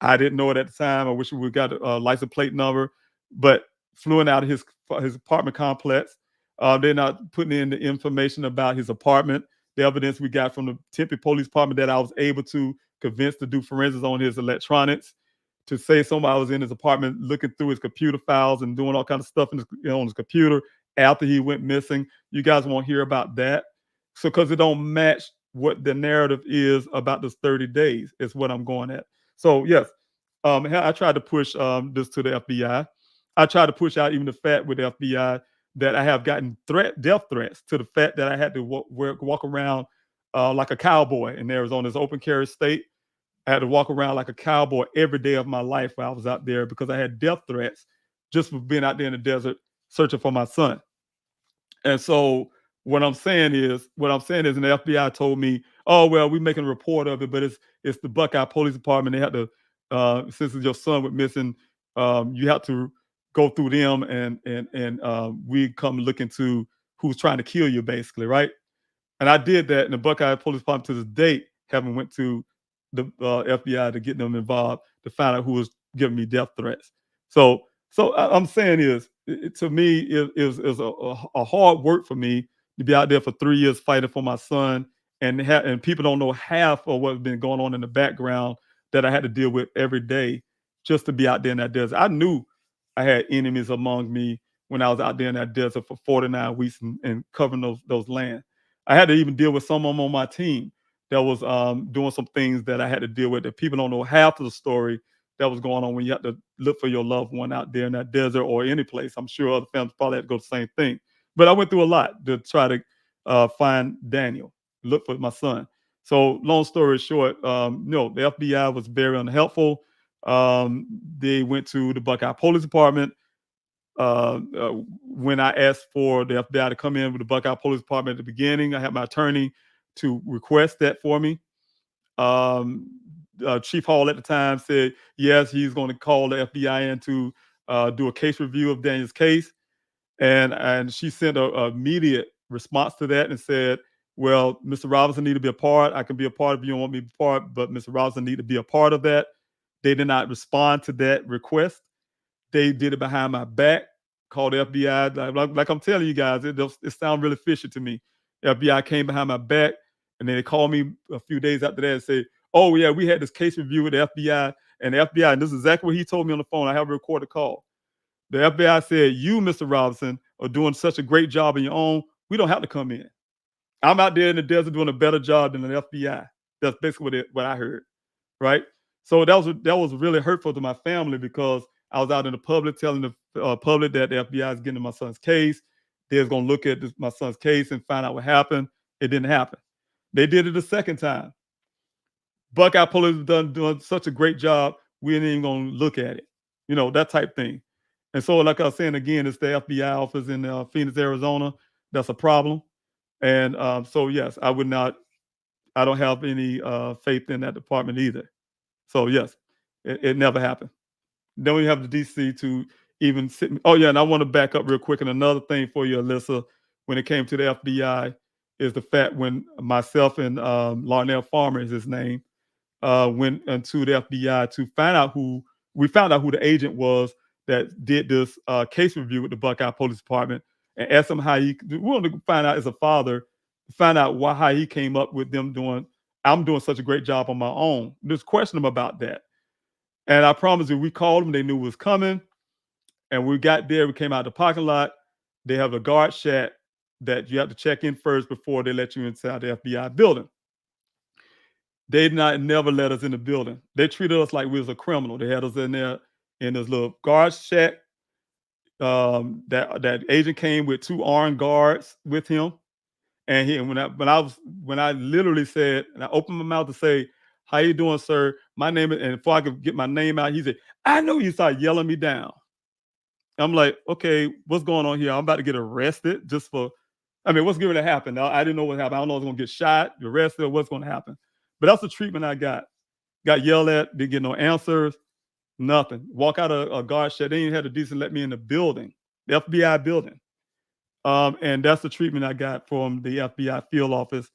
I didn't know it at the time. I wish we got a license plate number, but flew out of his apartment complex. They're not putting in the information about his apartment. The evidence we got from the Tempe Police Department that I was able to convince to do forensics on his electronics, to say somebody was in his apartment looking through his computer files and doing all kinds of stuff on his computer after he went missing. You guys won't hear about that. So because it don't match what the narrative is about this 30 days is what I'm going at. So yes, I tried to push this to the FBI. I tried to push out even the fact with the FBI that I have gotten death threats, to the fact that I had to walk around like a cowboy in Arizona. It's open carry state. I had to walk around like a cowboy every day of my life while I was out there because I had death threats just for being out there in the desert searching for my son. And so what I'm saying is, and the FBI told me, oh, well, we're making a report of it, but it's the Buckeye Police Department. They have to, since your son went missing, you have to go through them and we come look into who's trying to kill you, basically, right? And I did that, and the Buckeye Police Department to this date haven't went to the FBI to get them involved to find out who was giving me death threats. So I'm saying to me, it was a hard work for me to be out there for 3 years fighting for my son, and people don't know half of what's been going on in the background that I had to deal with every day just to be out there in that desert. I knew I had enemies among me when I was out there in that desert for 49 weeks and covering those land. I had to even deal with someone on my team that was doing some things that I had to deal with that people don't know half of the story that was going on when you have to look for your loved one out there in that desert or any place. I'm sure other families probably had to go the same thing. But I went through a lot to try to find Daniel, look for my son. So long story short, the FBI was very unhelpful. They went to the Buckeye Police Department. when I asked for the FBI to come in with the Buckeye Police Department at the beginning, I had my attorney to request that for me. Chief Hall at the time said, yes, he's going to call the FBI in to do a case review of Daniel's case. And she sent an immediate response to that and said, well, Mr. Robinson need to be a part. I can be a part if you don't want me to be a part, but Mr. Robinson need to be a part of that. They did not respond to that request. They did it behind my back, called the FBI. Like I'm telling you guys, it sounds really fishy to me. The FBI came behind my back, and then they called me a few days after that and said, oh, yeah, we had this case review with the FBI. And the FBI, and this is exactly what he told me on the phone. I have a recorded call. The FBI said, you, Mr. Robinson, are doing such a great job on your own. We don't have to come in. I'm out there in the desert doing a better job than the FBI. That's basically what I heard, right? So that was really hurtful to my family because I was out in the public telling the public that the FBI is getting my son's case. They're going to look at my son's case and find out what happened. It didn't happen. They did it a second time. Buckeye Police have done such a great job, we ain't even going to look at it. You know, that type thing. And so, like I was saying again, it's the FBI office in Phoenix, Arizona. That's a problem. And so, yes, I don't have any faith in that department either. So, yes, it never happened. Then we have the DC to even sit. Oh, yeah, and I want to back up real quick. And another thing for you, Alyssa, when it came to the FBI, is the fact when myself and Larnell Farmer is his name, went into the FBI to find out who the agent was that did this case review with the Buckeye Police Department, and asked him we wanted to find out as a father, find out how he came up with I'm doing such a great job on my own. Just question him about that. And I promise you, we called them, they knew it was coming. And we got there, we came out the parking lot. They have a guard shack that you have to check in first before they let you inside the FBI building. They never let us in the building. They treated us like we was a criminal. They had us in there in this little guard shack. That agent came with 2 armed guards with him, and when I literally said, and I opened my mouth to say, "How you doing, sir? My name is," and before I could get my name out, he said, "I know you." Started yelling me down. I'm like, okay, what's going on here? I'm about to get arrested just for, what's going to happen? I didn't know what happened. I don't know if I was going to get shot, arrested, or what's going to happen. But that's the treatment I got. Got yelled at, didn't get no answers, nothing. Walk out of a guard shed. They ain't had the decency to let me in the building, the FBI building. And that's the treatment I got from the FBI field office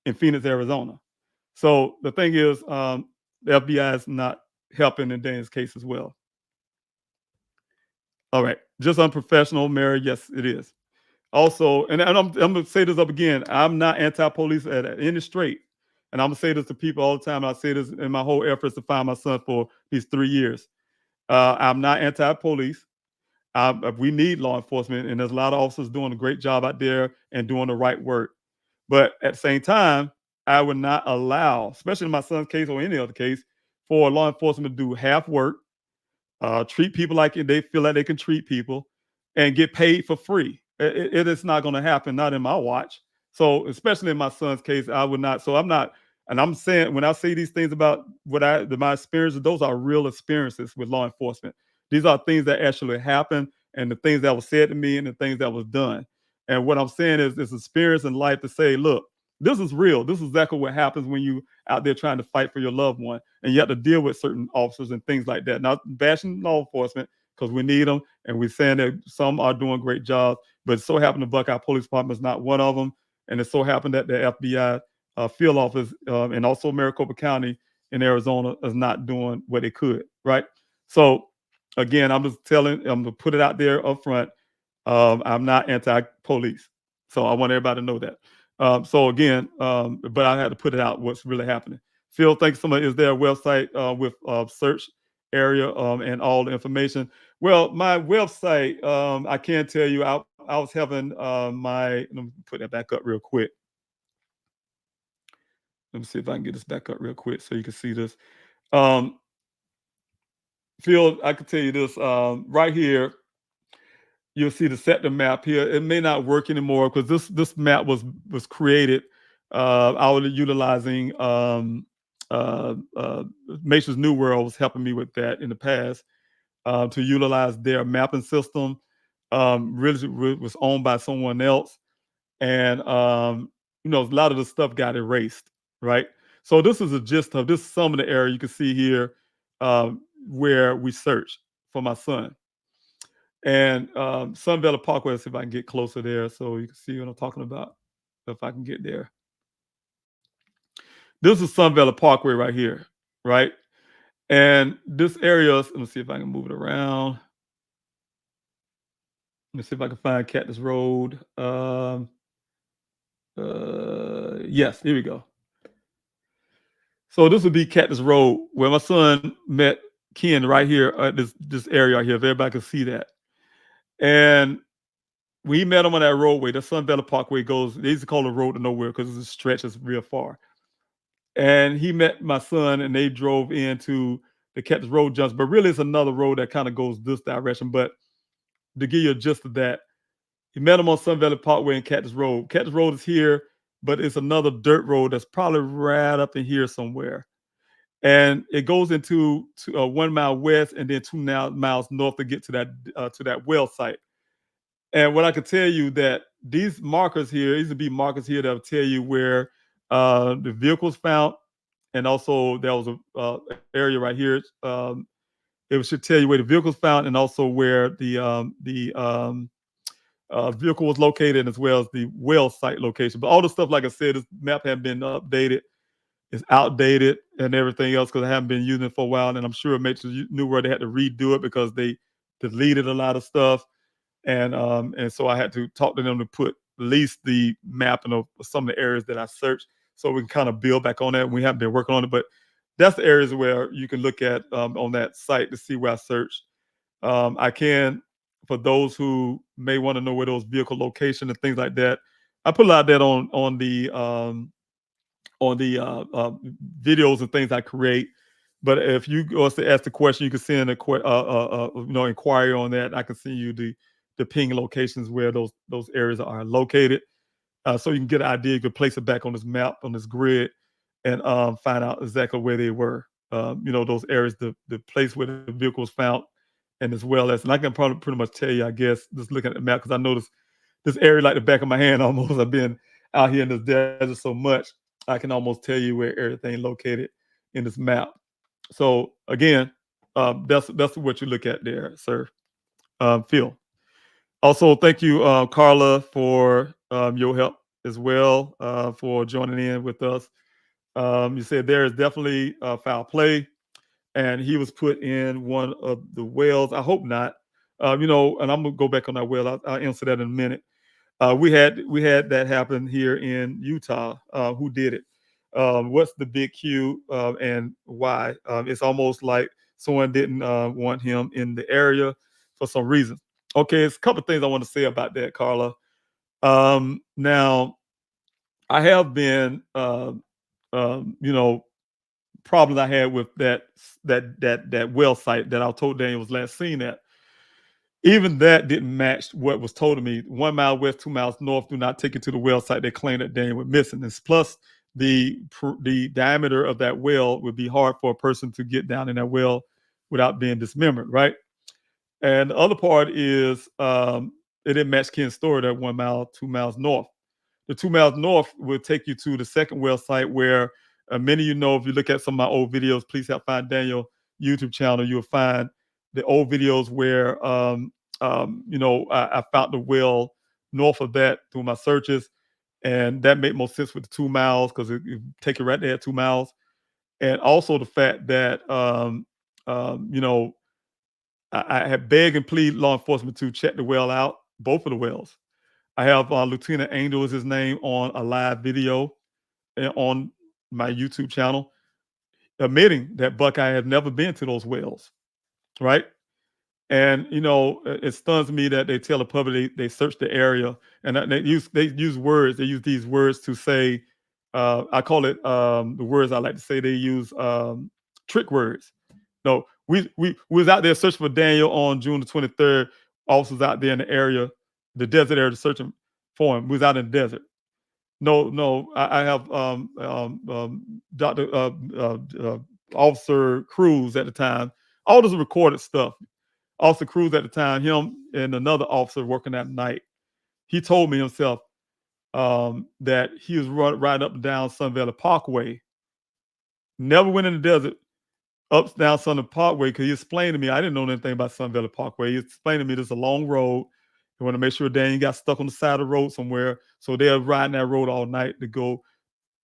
in Phoenix, Arizona. So the thing is, the FBI is not helping in Daniel's case as well. All right, just unprofessional, Mary. Yes, it is. Also, and I'm going to say this up again. I'm not anti-police at any straight. And I'm going to say this to people all the time. I say this in my whole efforts to find my son for these 3 years. I'm not anti-police. We need law enforcement, and there's a lot of officers doing a great job out there and doing the right work. But at the same time, I would not allow, especially in my son's case or any other case, for law enforcement to do half work, treat people like they feel like they can treat people, and get paid for free. It is not going to happen, not in my watch. So, especially in my son's case, I would not. So I'm not, and I'm saying, when I say these things about my experiences, those are real experiences with law enforcement. These are things that actually happened, and the things that was said to me, and the things that was done. And what I'm saying is, it's experience in life to say, look, this is real. This is exactly what happens when you out there trying to fight for your loved one, and you have to deal with certain officers and things like that. Not bashing law enforcement, because we need them, and we're saying that some are doing great jobs, but it so happened the Buckeye Police Department is not one of them, and it so happened that the FBI field office and also Maricopa County in Arizona is not doing what they could, right? So again, I'm going to put it out there up front. I'm not anti-police. So I want everybody to know that. So again, but I had to put it out what's really happening. Phil, thanks so much. Is there a website with search area and all the information? Well, my website, I can't tell you. I was having let me put that back up real quick. Let me see if I can get this back up real quick so you can see this. Phil, I can tell you this right here. You'll see the sector map here. It may not work anymore because this map was created. I was utilizing Matrix New World was helping me with that in the past to utilize their mapping system. really was owned by someone else, and a lot of the stuff got erased, right? So this is a gist of this. Is some of the area you can see here where we searched for my son. And Sun Valley Parkway, let's see if I can get closer there so you can see what I'm talking about, if I can get there. This is Sun Valley Parkway right here, right? And this area, let me see if I can move it around. Let me see if I can find Cactus Road. Yes, here we go. So this would be Cactus Road, where my son met Ken right here at this area right here, if everybody can see that. And we met him on that roadway. The Sun Valley Parkway goes, they used to call it Road to Nowhere because it's a stretch that's real far. And he met my son and they drove into the Cactus Road junction. But really it's another road that kind of goes this direction. But to give you a gist of that, he met him on Sun Valley Parkway and Cactus Road. Cactus Road is here, but it's another dirt road that's probably right up in here somewhere. And it goes into 1 mile west and then 2 miles north to get to that well site. And what I can tell you that these markers here, these would be markers here that will tell you where the vehicle's found, and also there was a area right here. It should tell you where the vehicle's found, and also where the vehicle was located, as well as the well site location. But all the stuff, like I said, this map hadn't been updated. It's outdated and everything else because I haven't been using it for a while, and I'm sure it makes you knew where they had to redo it because they deleted a lot of stuff. And so I had to talk to them to put at least the map of some of the areas that I searched, so we can kind of build back on that. We haven't been working on it, but that's the areas where you can look at on that site to see where I searched. I can, for those who may want to know where those vehicle location and things like that, I put a lot of that on the videos and things I create. But if you want to ask the question, you can send a inquiry on that. I can send you the ping locations where those areas are located, so you can get an idea. You can place it back on this map, on this grid, and find out exactly where they were. Those areas, the place where the vehicle was found, and as well as, and I can probably pretty much tell you, I guess, just looking at the map, because I know this area like the back of my hand almost. I've been out here in this desert so much, I can almost tell you where everything located in this map. So again, that's what you look at there, sir. Phil. Also, thank you, Carla, for your help as well, for joining in with us. You said there is definitely foul play, and he was put in one of the wells. I hope not. And I'm gonna go back on that well. I'll answer that in a minute. We had that happen here in Utah. Who did it? What's the big Q and why? It's almost like someone didn't want him in the area for some reason. Okay, it's a couple of things I want to say about that, Carla. Now, I have been, problems I had with that well site that I told Daniel was last seen at. Even that didn't match what was told to me. 1 mile west, 2 miles north, do not take it to the well site. They claim that Daniel was missing this. Plus, the diameter of that well would be hard for a person to get down in that well without being dismembered, right? And the other part is it didn't match Ken's story that 1 mile, 2 miles north. The 2 miles north will take you to the second well site where many of you know, if you look at some of my old videos, please help find Daniel YouTube channel, you'll find the old videos where I found the well north of that through my searches. And that made more sense with the 2 miles because it take you right there at 2 miles. And also the fact that, I had begged and plead law enforcement to check the well out, both of the wells. I have Lieutenant Angel is his name on a live video on my YouTube channel, admitting that Buckeye has never been to those wells, right? And it stuns me that they tell the public they search the area, and they use words. They use these words to say, I call it the words I like to say. They use trick words. No, we was out there searching for Daniel on June the 23rd. Officers out there in the area, the desert area, searching for him. We was out in the desert. No, I have Dr. Officer Cruz at the time. All this recorded stuff. Officer Cruz at the time, him and another officer working that night, he told me himself that he was riding up and down Sun Valley Parkway. Never went in the desert, up and down Sun Valley Parkway, because he explained to me, I didn't know anything about Sun Valley Parkway. He explained to me this is a long road. They want to make sure Daniel got stuck on the side of the road somewhere. So they're riding that road all night to go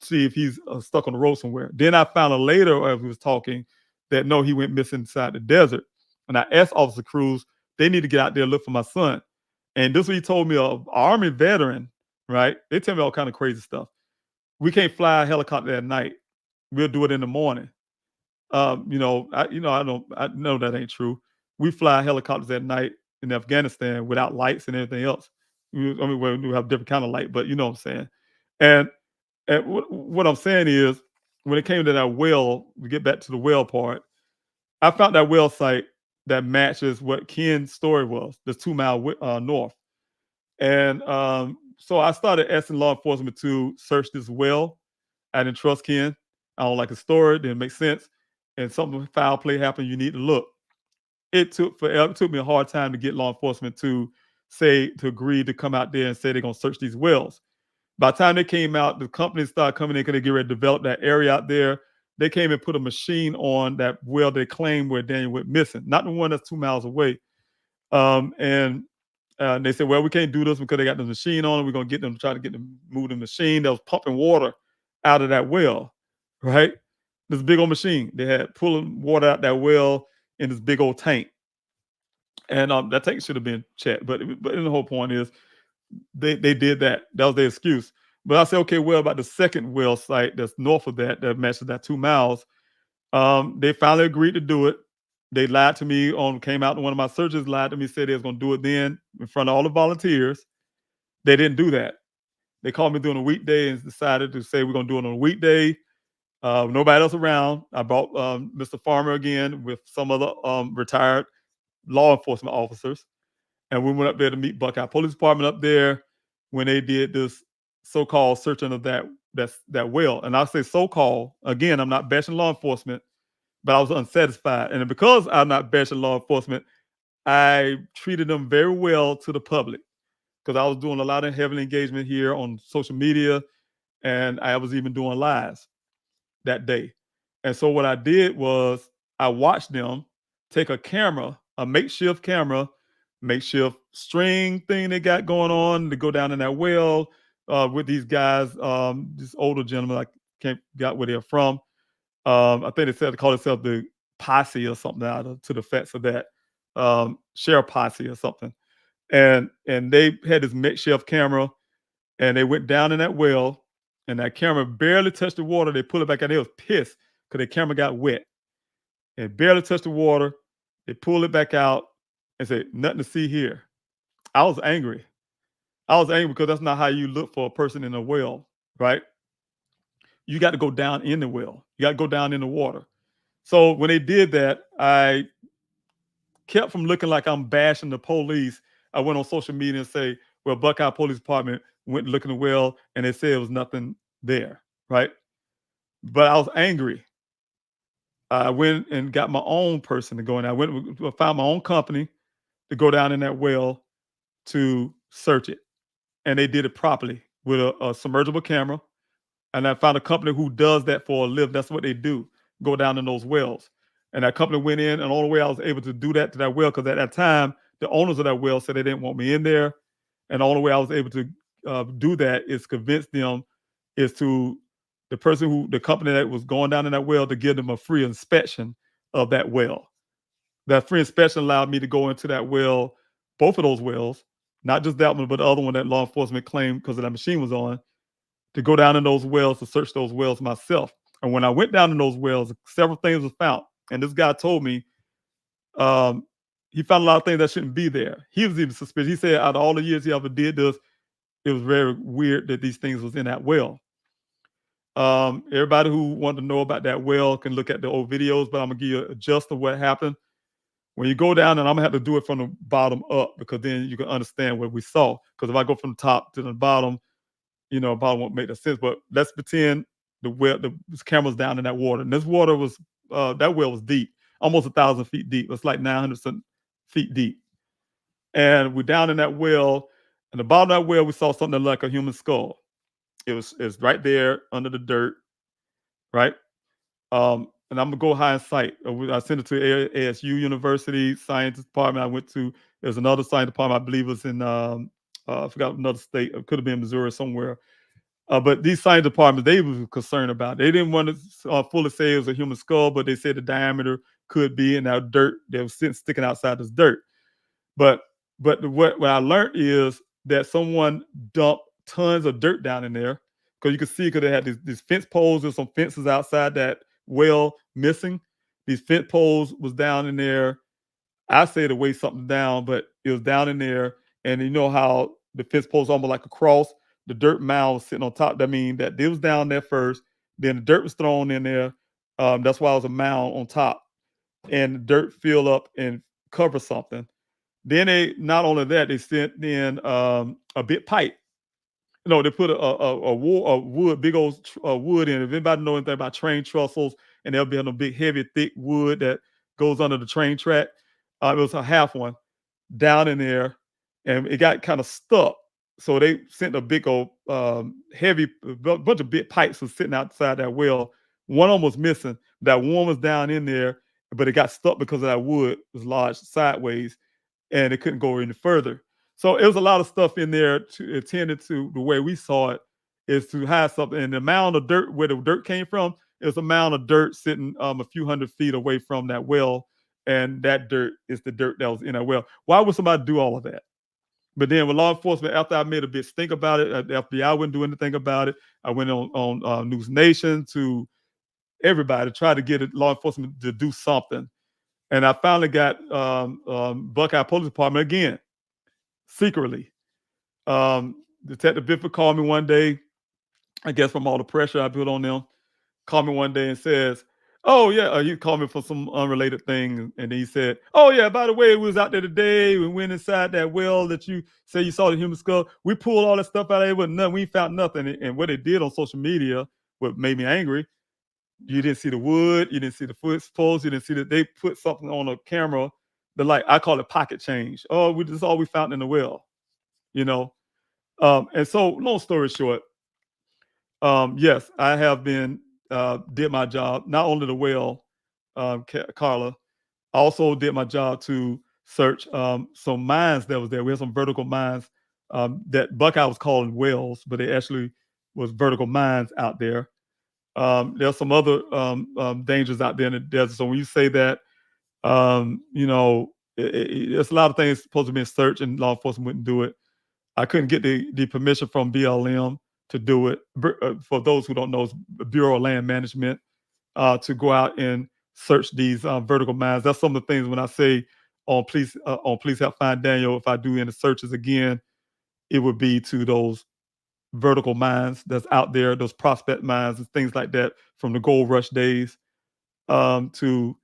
see if he's stuck on the road somewhere. Then I found out later as we was talking that no, he went missing inside the desert. And I asked Officer Cruz, they need to get out there and look for my son. And this is what he told me, an Army veteran, right? They tell me all kind of crazy stuff. We can't fly a helicopter at night. We'll do it in the morning. I know that ain't true. We fly helicopters at night in Afghanistan without lights and everything else. We have different kind of light, but you know what I'm saying. And what I'm saying is, when it came to that well, we get back to the well part. I found that well site that matches what Ken's story was, the 2 mile north. And so I started asking law enforcement to search this well. I didn't trust Ken. I don't like his story. Didn't make sense. And something foul play happened. You need to look. It took forever. It took me a hard time to get law enforcement to agree to come out there and say they're going to search these wells. By the time they came out, the companies started coming in because they get ready to develop that area out there. They came and put a machine on that well they claimed where Daniel went missing, not the one that's 2 miles away. And they said, well, we can't do this because they got the machine on it. We're going to get them to try to get them move the machine that was pumping water out of that well, right? This big old machine. They had pulling water out that well in this big old tank. And that tank should have been checked. But the whole point is they did that. That was their excuse. But I said, okay, well, about the second well site that's north of that matches that 2 miles, they finally agreed to do it. They lied to me came out, and one of my searchers lied to me, said they was going to do it then in front of all the volunteers. They didn't do that. They called me during a weekday and decided to say we're going to do it on a weekday. Nobody else around. I brought Mr. Farmer again with some other retired law enforcement officers. And we went up there to meet Buckeye Police Department up there when they did this so-called searching of that well. And I say so-called, again, I'm not bashing law enforcement, but I was unsatisfied. And because I'm not bashing law enforcement, I treated them very well to the public, because I was doing a lot of heavy engagement here on social media, and I was even doing lives that day. And so what I did was I watched them take a makeshift camera, makeshift string thing they got going on to go down in that well with these guys, this older gentleman, I can't got where they're from. I think they call themselves the posse or something to the effects of that, sheriff posse or something. And they had this makeshift camera, and they went down in that well, and that camera barely touched the water. They pulled it back out. They was pissed because the camera got wet. It barely touched the water. They pulled it back out and said, nothing to see here. I was angry. Because that's not how you look for a person in a well, right? You got to go down in the well. You got to go down in the water. So when they did that, I kept from looking like I'm bashing the police. I went on social media and say, well, Buckeye Police Department went and looked in the well, and they said there was nothing there, right? But I was angry. I went and got my own person to go in. I found my own company to go down in that well to search it. And they did it properly with a submersible camera. And I found a company who does that for a living. That's what they do, go down in those wells. And that company went in, and the only way I was able to do that to that well, because at that time, the owners of that well said they didn't want me in there. And the only way I was able to do that is convince them is to the company that was going down in that well, to give them a free inspection of that well. That free inspection allowed me to go into that well, both of those wells, not just that one, but the other one that law enforcement claimed because of that machine was on, to go down in those wells, to search those wells myself. And when I went down in those wells, several things were found. And this guy told me he found a lot of things that shouldn't be there. He was even suspicious. He said out of all the years he ever did this, it was very weird that these things was in that well. Everybody who wanted to know about that well can look at the old videos, but I'm going to give you a gist of what happened. When you go down, and I'm going to have to do it from the bottom up, because then you can understand what we saw. Because if I go from the top to the bottom, bottom won't make no sense. But let's pretend the camera's down in that water. And this water was, that well was deep, almost 1,000 feet deep. It's like 900 feet deep. And we're down in that well. And the bottom of that well, we saw something like a human skull. It's right there under the dirt, right? And I'm gonna go high in sight. I sent it to ASU University Science Department. I went to there's another science department. I believe it was in I forgot another state. It could have been Missouri somewhere. But these science departments, they were concerned about it. They didn't want to fully say it was a human skull, but they said the diameter could be in that dirt that was sticking outside this dirt. But what I learned is that someone dumped tons of dirt down in there because you could see because they had these fence poles and some fences outside that well missing. These fence poles was down in there. I say to weigh something down, but it was down in there. And you know how the fence poles almost like a cross. The dirt mound was sitting on top. That means that it was down there first. Then the dirt was thrown in there. That's why it was a mound on top. And the dirt filled up and covered something. Then they not only that, they sent in a big pipe. They put a wood, big old wood in. If anybody know anything about train trestles, and there'll be a big, heavy, thick wood that goes under the train track. It was a half one down in there, and it got kind of stuck. So they sent a big old heavy bunch of big pipes was sitting outside that well. One of them was missing. That one was down in there, but it got stuck because of that wood. It was large sideways, and it couldn't go any further. So it was a lot of stuff in there to attended to the way we saw it is to hide something. And the mound of dirt where the dirt came from, it was a mound of dirt sitting a few hundred feet away from that well. And that dirt is the dirt that was in that well. Why would somebody do all of that? But then with law enforcement, after I made a big stink about it, the FBI wouldn't do anything about it. I went on News Nation to everybody to try to get law enforcement to do something. And I finally got Buckeye Police Department again, secretly. Detective Bifford called me one day, I guess from all the pressure I put on them, called me one day and says, oh, yeah, he called me for some unrelated thing. And he said, oh, yeah, by the way, we was out there today. We went inside that well that you say you saw the human skull. We pulled all that stuff out of there with nothing. We found nothing. And what they did on social media, what made me angry, you didn't see the wood, you didn't see the foot poles, you didn't see that they put something on a camera that, like, I call it pocket change. Oh, this is all we found in the well, And so, long story short, yes, I have been did my job, not only the well, Carla, I also did my job to search some mines that was there. We had some vertical mines that Buckeye was calling wells, but they actually was vertical mines out there. There's some other dangers out there in the desert. So when you say that, there's a lot of things supposed to be in search and law enforcement wouldn't do it. I couldn't get the permission from BLM to do it. For those who don't know, it's Bureau of Land Management to go out and search these vertical mines. That's some of the things when I say on Police Help Find Daniel, if I do any searches again, it would be to those vertical mines that's out there, those prospect mines and things like that from the gold rush days to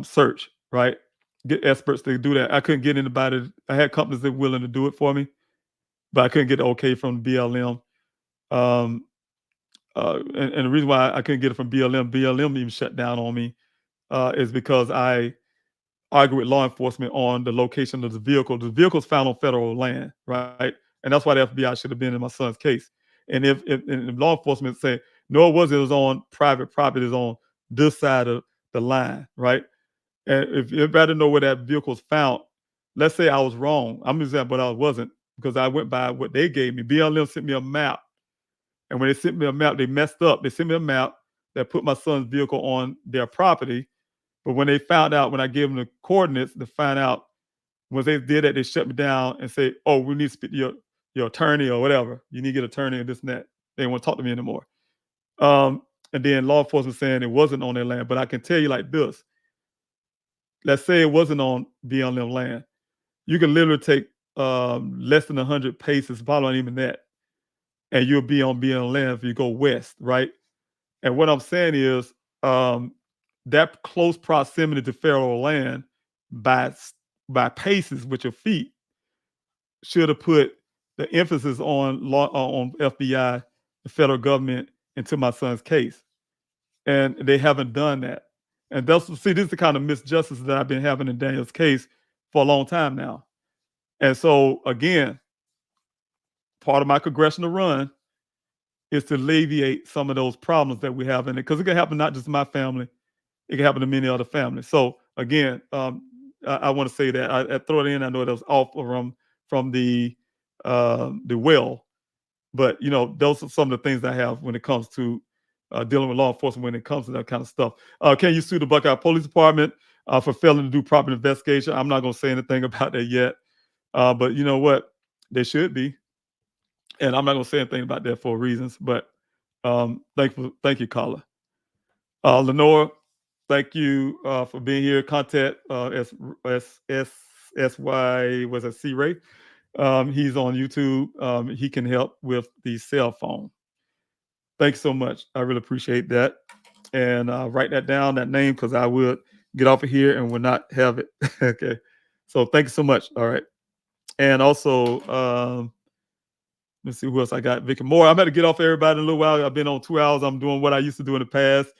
search, right? Get experts to do that. I couldn't get anybody. I had companies that were willing to do it for me, but I couldn't get the okay from BLM. And the reason why I couldn't get it from BLM even shut down on me, is because I argued with law enforcement on the location of the vehicle. The vehicle's found on federal land, right? And that's why the FBI should have been in my son's case. And if law enforcement say, no, it was on private property, it's on this side of the line, right? And if you better know where that vehicle was found, let's say I was wrong. I'm just saying, but I wasn't because I went by what they gave me. BLM sent me a map. And when they sent me a map, they messed up. They sent me a map that put my son's vehicle on their property. But when they found out, when I gave them the coordinates to find out, when they did that, they shut me down and say, oh, we need to speak to your attorney or whatever. You need to get an attorney and this and that. They didn't want to talk to me anymore. And then law enforcement saying it wasn't on their land. But I can tell you like this. Let's say it wasn't on BLM land. You can literally take less than 100 paces, probably not even that, and you'll be on BLM land if you go west, right? And what I'm saying is that close proximity to federal land by paces with your feet should have put the emphasis on FBI, the federal government, into my son's case. And they haven't done that. And this is the kind of misjustice that I've been having in Daniel's case for a long time now. And so, again, part of my congressional run is to alleviate some of those problems that we have in it, because it can happen not just to my family, it can happen to many other families. So, again, I want to say that I throw it in. I know that was off from the well, but those are some of the things I have when it comes to dealing with law enforcement when it comes to that kind of stuff. Can you sue the Buckeye Police Department for failing to do proper investigation? I'm not going to say anything about that yet, but you know what? They should be, and I'm not going to say anything about that for reasons. But thank you, caller. Lenore, thank you for being here. Contact SY was a C Ray. He's on YouTube. He can help with the cell phone. Thanks so much. I really appreciate that. And write that down, that name, because I would get off of here and will not have it. Okay. So thank you so much. All right. And also, let's see who else I got. Vicky Moore. I'm going to get off everybody in a little while. I've been on 2 hours. I'm doing what I used to do in the past,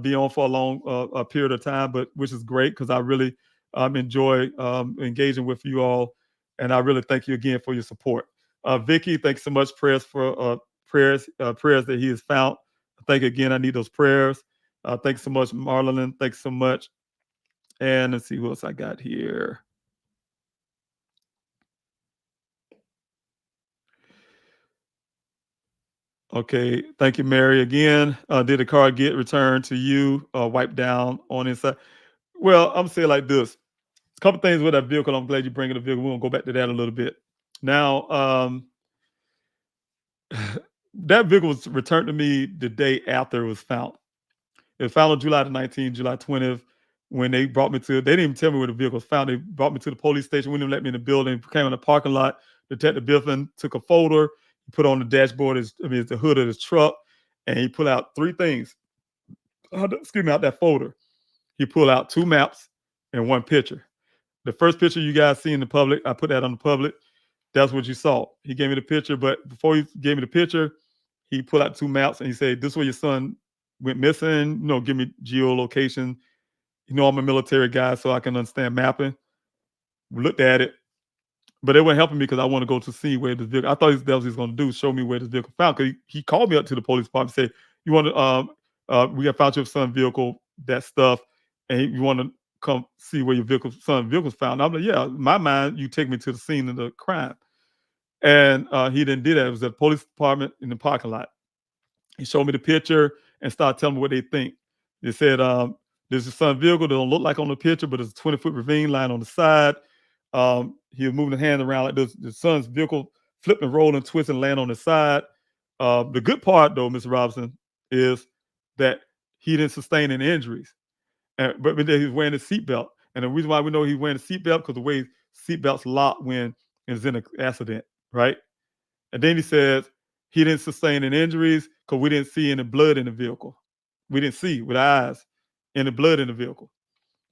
be on for a long period of time, but which is great because I really enjoy engaging with you all. And I really thank you again for your support. Vicky, thanks so much. Prayers that he has found. Thank you again. I need those prayers. Thanks so much, Marlon. Thanks so much. And let's see who else I got here. Okay, thank you, Mary. Again, did the car get returned to you, wiped down on inside? Well, I'm saying like this. A couple things with that vehicle. I'm glad you're bringing the vehicle. We're going to go back to that a little bit. Now, that vehicle was returned to me the day after it was found. It was found on July the 19th, July 20th. When they brought me they didn't even tell me where the vehicle was found. They brought me to the police station. Wouldn't even let me in the building. Came in the parking lot. Detective Biffin took a folder. He put on the dashboard, it's the hood of his truck, and he pulled out 3 things. Out that folder. He pulled out 2 maps and 1 picture. The first picture you guys see in the public, I put that on the public. That's what you saw. He gave me the picture, but before he gave me the picture, he pulled out 2 maps and he said, "This is where your son went missing. Give me geolocation. I'm a military guy, so I can understand mapping." We looked at it, but it wasn't helping me because I want to go to see where this vehicle. I thought that was what he was going to do, show me where this vehicle found. Because he called me up to the police department and said, "You want to? We got found your son's vehicle, that stuff, and you want to come see where your son's vehicle's found?" I'm like, "Yeah." In my mind, you take me to the scene of the crime, and he didn't do that. It was at the police department in the parking lot. He showed me the picture and started telling me what they think. They said, "There's a son's vehicle that don't look like on the picture, but it's a 20-foot ravine line on the side." He was moving the hand around like this. The son's vehicle flipped and rolled and twisted and land on the side. The good part, though, Mr. Robinson, is that he didn't sustain any injuries. But then he was wearing a seatbelt. And the reason why we know he's wearing a seatbelt because the way seatbelts lock when it's in an accident, right? And then he says he didn't sustain any injuries because we didn't see any blood in the vehicle. We didn't see with our eyes any blood in the vehicle.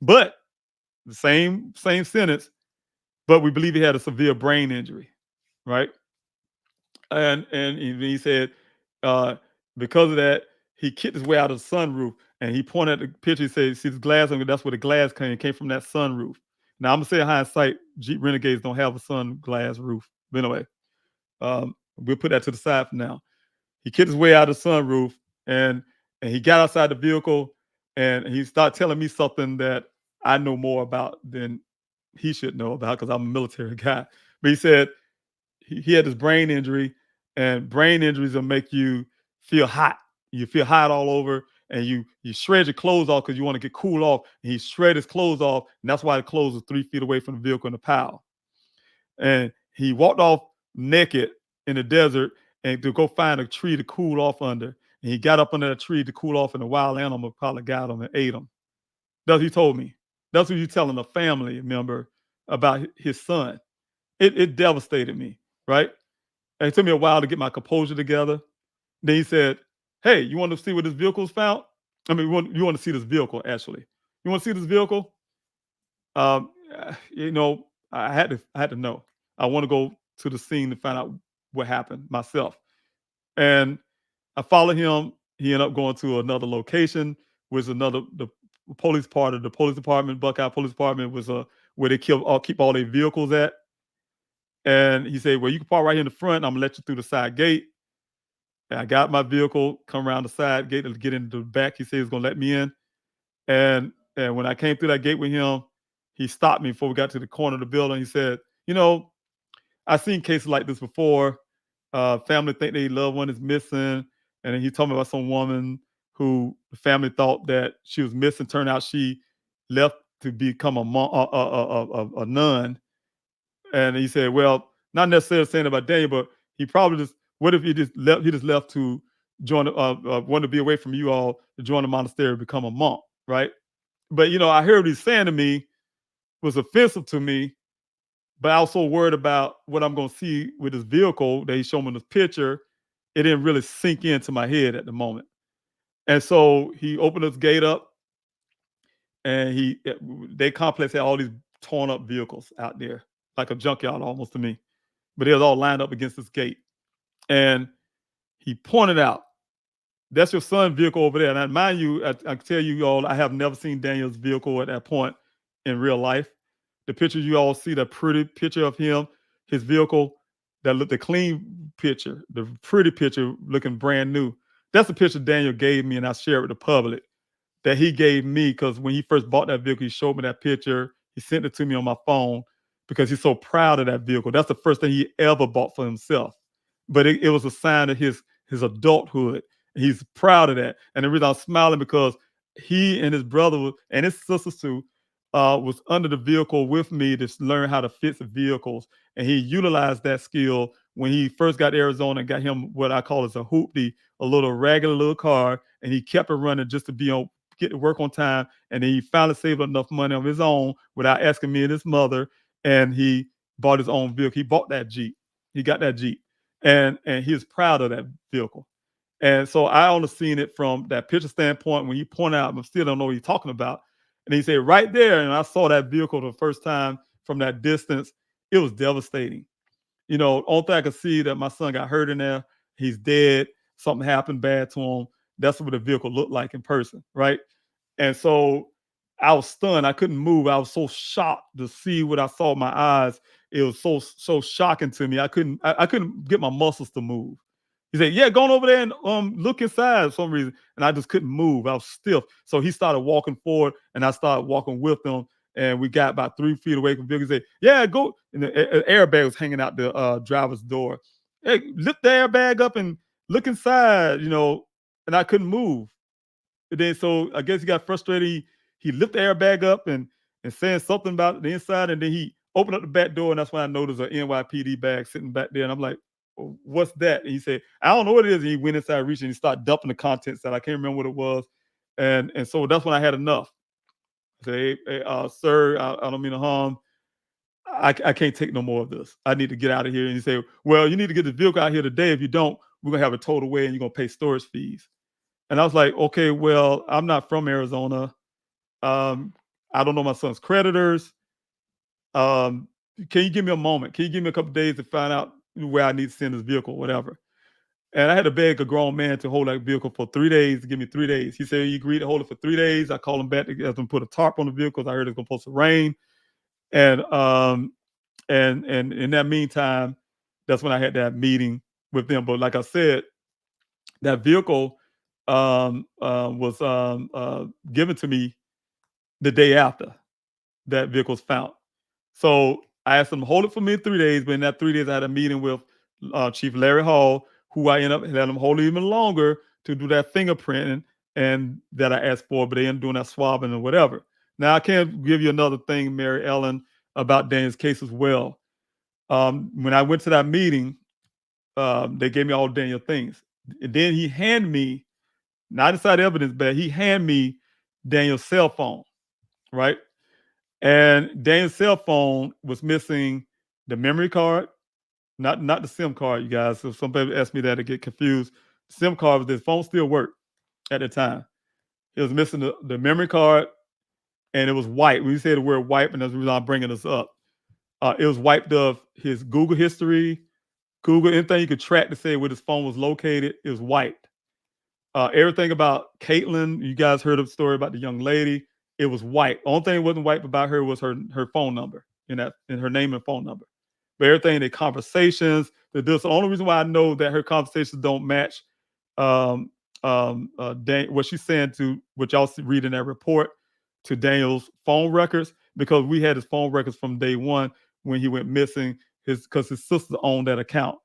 But the same sentence, but we believe he had a severe brain injury, right? And he said because of that, he kicked his way out of the sunroof, and he pointed at the picture. He said, "See this glass? That's where the glass came from that sunroof." Now I'm gonna say in hindsight, Jeep Renegades don't have a sun glass roof. But anyway, we'll put that to the side for now. He kicked his way out of the sunroof, and he got outside the vehicle, and he started telling me something that I know more about than he should know about because I'm a military guy. But he said he had this brain injury, and brain injuries will make you feel hot. You feel hot all over, and you shred your clothes off because you want to get cool off. And he shred his clothes off, and that's why the clothes were 3 feet away from the vehicle in the pile. And he walked off naked in the desert and to go find a tree to cool off under. And he got up under that tree to cool off, and a wild animal probably got him and ate him. That's what he told me. That's what you're telling a family member about his son. It devastated me, right? And it took me a while to get my composure together. Then he said, "Hey, you want to see where this vehicle was found? I mean, you want to see this vehicle, actually. You want to see this vehicle?" I had to know. I want to go to the scene to find out what happened myself. And I followed him. He ended up going to another location, which the police part of the police department, Buckeye Police Department, was where they keep all their vehicles at. And he said, well, you can park right here in the front. I'm gonna let you through the side gate. And I got my vehicle, come around the side gate to get into the back. He said he was gonna let me in. And when I came through that gate with him, he stopped me before we got to the corner of the building. He said, I've seen cases like this before. Family think their loved one is missing. And then he told me about some woman who the family thought that she was missing. Turned out she left to become a nun. And he said, well, not necessarily saying about Daniel, but he probably just, what if he just left to join, wanted to be away from you all to join the monastery, become a monk, right? But, I heard what he's saying to me was offensive to me, but I was so worried about what I'm going to see with this vehicle that he showed me in this picture. It didn't really sink into my head at the moment. And so he opened his gate up, and they complex had all these torn up vehicles out there, like a junkyard almost to me. But it was all lined up against this gate. And he pointed out, that's your son's vehicle over there. And mind you, I can tell you all, I have never seen Daniel's vehicle at that point in real life. The picture you all see, that pretty picture of him, his vehicle, the clean picture, the pretty picture looking brand new. That's the picture Daniel gave me, and I shared with the public that he gave me, because when he first bought that vehicle, he showed me that picture. He sent it to me on my phone because he's so proud of that vehicle. That's the first thing he ever bought for himself. But it was a sign of his adulthood. He's proud of that. And the reason I'm smiling, because he and his brother and his sisters too was under the vehicle with me to learn how to fix the vehicles. And he utilized that skill when he first got to Arizona and got him what I call as a hoopty, a little regular little car. And he kept it running just to get to work on time. And then he finally saved enough money on his own without asking me and his mother. And he bought his own vehicle. He bought that Jeep. He got that Jeep. And he was proud of that vehicle. And so I only seen it from that picture standpoint. When you point out, I still don't know what he's talking about. And he said right there, and I saw that vehicle the first time from that distance, it was devastating. Only thing I could see that my son got hurt in there. He's dead. Something happened bad to him. That's what the vehicle looked like in person, right? And so I was stunned. I couldn't move. I was so shocked to see what I saw in my eyes. It was so shocking to me. I couldn't get my muscles to move. He said, yeah, go on over there and look inside for some reason. And I just couldn't move. I was stiff. So he started walking forward, and I started walking with him. And we got about 3 feet away from the vehicle. He said, yeah, go. And the airbag was hanging out the driver's door. Hey, lift the airbag up and look inside, and I couldn't move. And then so I guess he got frustrated. He lifted the airbag up and saying something about the inside. And then he opened up the back door, and that's when I noticed an NYPD bag sitting back there. And I'm like, what's that? And he said, I don't know what it is. And he went inside, reaching, and he started dumping the contents that I can't remember what it was. And so that's when I had enough. I said, hey, sir, I don't mean to harm. I can't take no more of this. I need to get out of here. And he said, well, you need to get the vehicle out here today. If you don't, we're going to have it towed away and you're going to pay storage fees. And I was like, okay, well, I'm not from Arizona. I don't know my son's creditors. Can you give me a moment? Can you give me a couple of days to find out where I need to send this vehicle or whatever? And I had to beg a grown man to hold that vehicle for 3 days, to give me 3 days. He said he agreed to hold it for 3 days. I called him back to get him put a tarp on the vehicle because I heard it's supposed to rain. And in that meantime, that's when I had that meeting with them. But like I said, that vehicle was given to me the day after that vehicle was found. So I asked them to hold it for me 3 days. But in that 3 days, I had a meeting with Chief Larry Hall, who I ended up letting him hold it even longer to do that fingerprinting and that I asked for, but they ended up doing that swabbing or whatever. Now, I can give you another thing, Mary Ellen, about Daniel's case as well. When I went to that meeting, they gave me all Daniel things. And then he handed me, not inside evidence, but he handed me Daniel's cell phone, right? And Daniel's cell phone was missing the memory card, not the SIM card, you guys. So some people ask me that to get confused. SIM card was, this phone still worked at the time. It was missing the memory card, and it was wiped. When you say the word wipe, and that's the reason I'm bringing this up. It was wiped of his Google history, Google, anything you could track to say where his phone was located, it was wiped. Everything about Caitlin, you guys heard of the story about the young lady. it was white. Only thing that wasn't white about her was her phone number in her name and phone number. But everything, the conversations, the only reason why I know that her conversations don't match what she's saying to what y'all read in that report to Daniel's phone records, because we had his phone records from day one when he went missing, because his sister owned that account,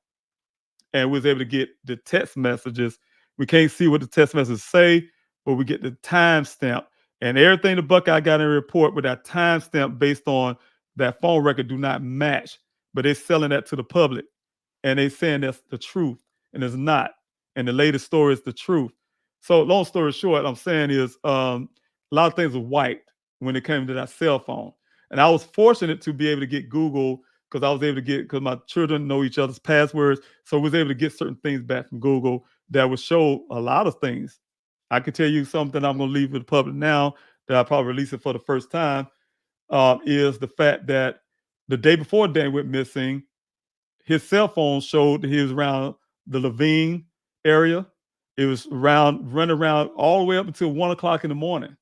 and we was able to get the text messages. We can't see what the text messages say, but we get the timestamp, and everything the Buckeye got in the report with that timestamp based on that phone record do not match. But they're selling that to the public, and they saying that's the truth, and it's not. And the latest story is the truth. So long story short, I'm saying is a lot of things are white when it came to that cell phone. And I was fortunate to be able to get Google, because I was able to because my children know each other's passwords. So I was able to get certain things back from Google that would show a lot of things. I could tell you something I'm going to leave with the public now that I probably release it for the first time, is the fact that the day before Dan went missing, his cell phone showed that he was around the Levine area. It was running around all the way up until 1 o'clock in the morning.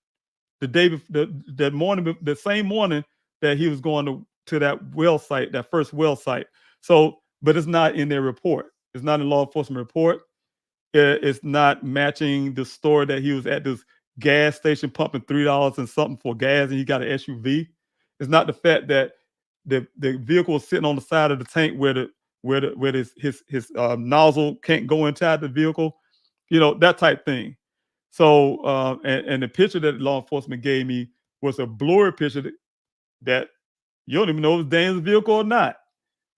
The day that morning, the same morning that he was going to that well site, that first well site. So, but it's not in their report. It's not in law enforcement report. It's not matching the store that he was at, this gas station pumping $3 and something for gas, and he got an SUV. It's not the fact that the vehicle was sitting on the side of the tank where his nozzle can't go inside the vehicle, that type thing. So and the picture that law enforcement gave me was a blurry picture that you don't even know if it's Dan's vehicle or not.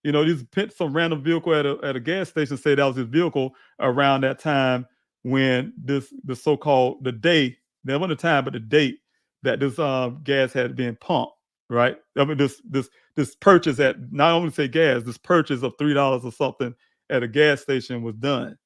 These some random vehicle at a gas station say that was his vehicle around that time when the so-called the day, that wasn't the time, but the date that this gas had been pumped, right? I mean, this purchase at, not only say gas, this purchase of $3 or something at a gas station was done,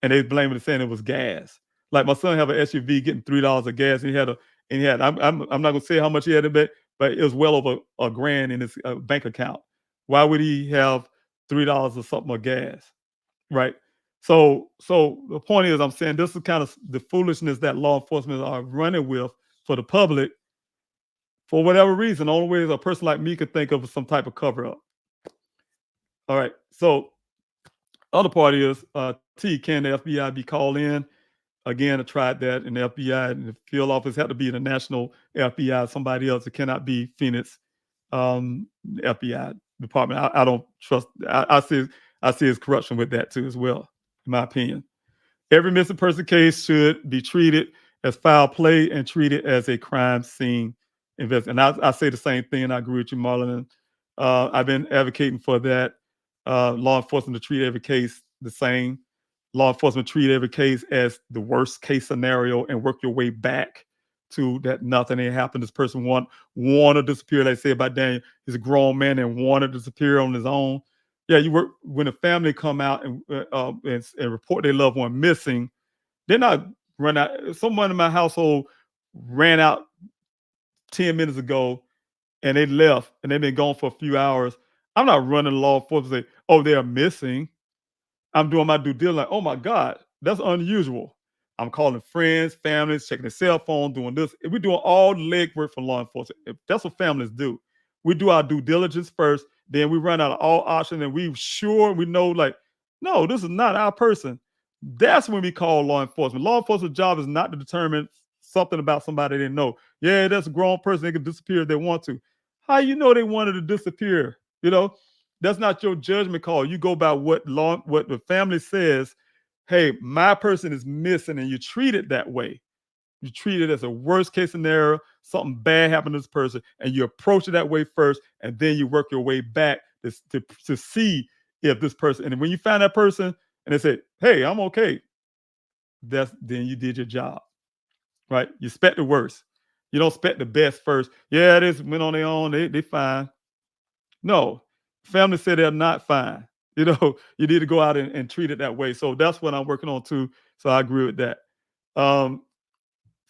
and they blame it, saying it was gas. Like my son have an SUV getting $3 of gas, and he had I'm not gonna say how much he had in it, but it was well over $1,000 in his bank account. Why would he have $3 or something of gas, right? So the point is, I'm saying this is kind of the foolishness that law enforcement are running with for the public for whatever reason. The only way is a person like me could think of some type of cover up. All right. So other part is can the FBI be called in? Again, I tried that, and the FBI and the field office had to be in the national FBI, somebody else. It cannot be Phoenix FBI department. I don't trust. I see his corruption with that too as well, in my opinion. Every missing person case should be treated as foul play and treated as a crime scene investigation. And I say the same thing. I agree with you, Marlon. I've been advocating for that. Law enforcement to treat every case the same. Law enforcement treat every case as the worst case scenario and work your way back to that nothing ain't happened. This person want to disappear. Like I say about Daniel, he's a grown man and wanted to disappear on his own. Yeah, you work when a family come out and report their loved one missing. They're not run out. Someone in my household ran out 10 minutes ago and they left and they've been gone for a few hours. I'm not running the law enforcement and say, oh, they're missing. I'm doing my due diligence. Like, oh my God, that's unusual. I'm calling friends, families, checking their cell phone, doing this. We're doing all the legwork for law enforcement. If that's what families do. We do our due diligence first, then we run out of all options, and we know, like, no, this is not our person. That's when we call law enforcement. Law enforcement's job is not to determine something about somebody they know. Yeah, that's a grown person. They can disappear if they want to. How you know they wanted to disappear? That's not your judgment call. You go by what the family says. Hey, my person is missing, and you treat it that way. You treat it as a worst case scenario, something bad happened to this person, and you approach it that way first, and then you work your way back to see if this person, and when you find that person and they say, hey, I'm okay, then you did your job, right? You expect the worst. You don't expect the best first. Yeah, this went on their own. They fine. No, family said they're not fine. You need to go out and treat it that way. So that's what I'm working on too. So I agree with that.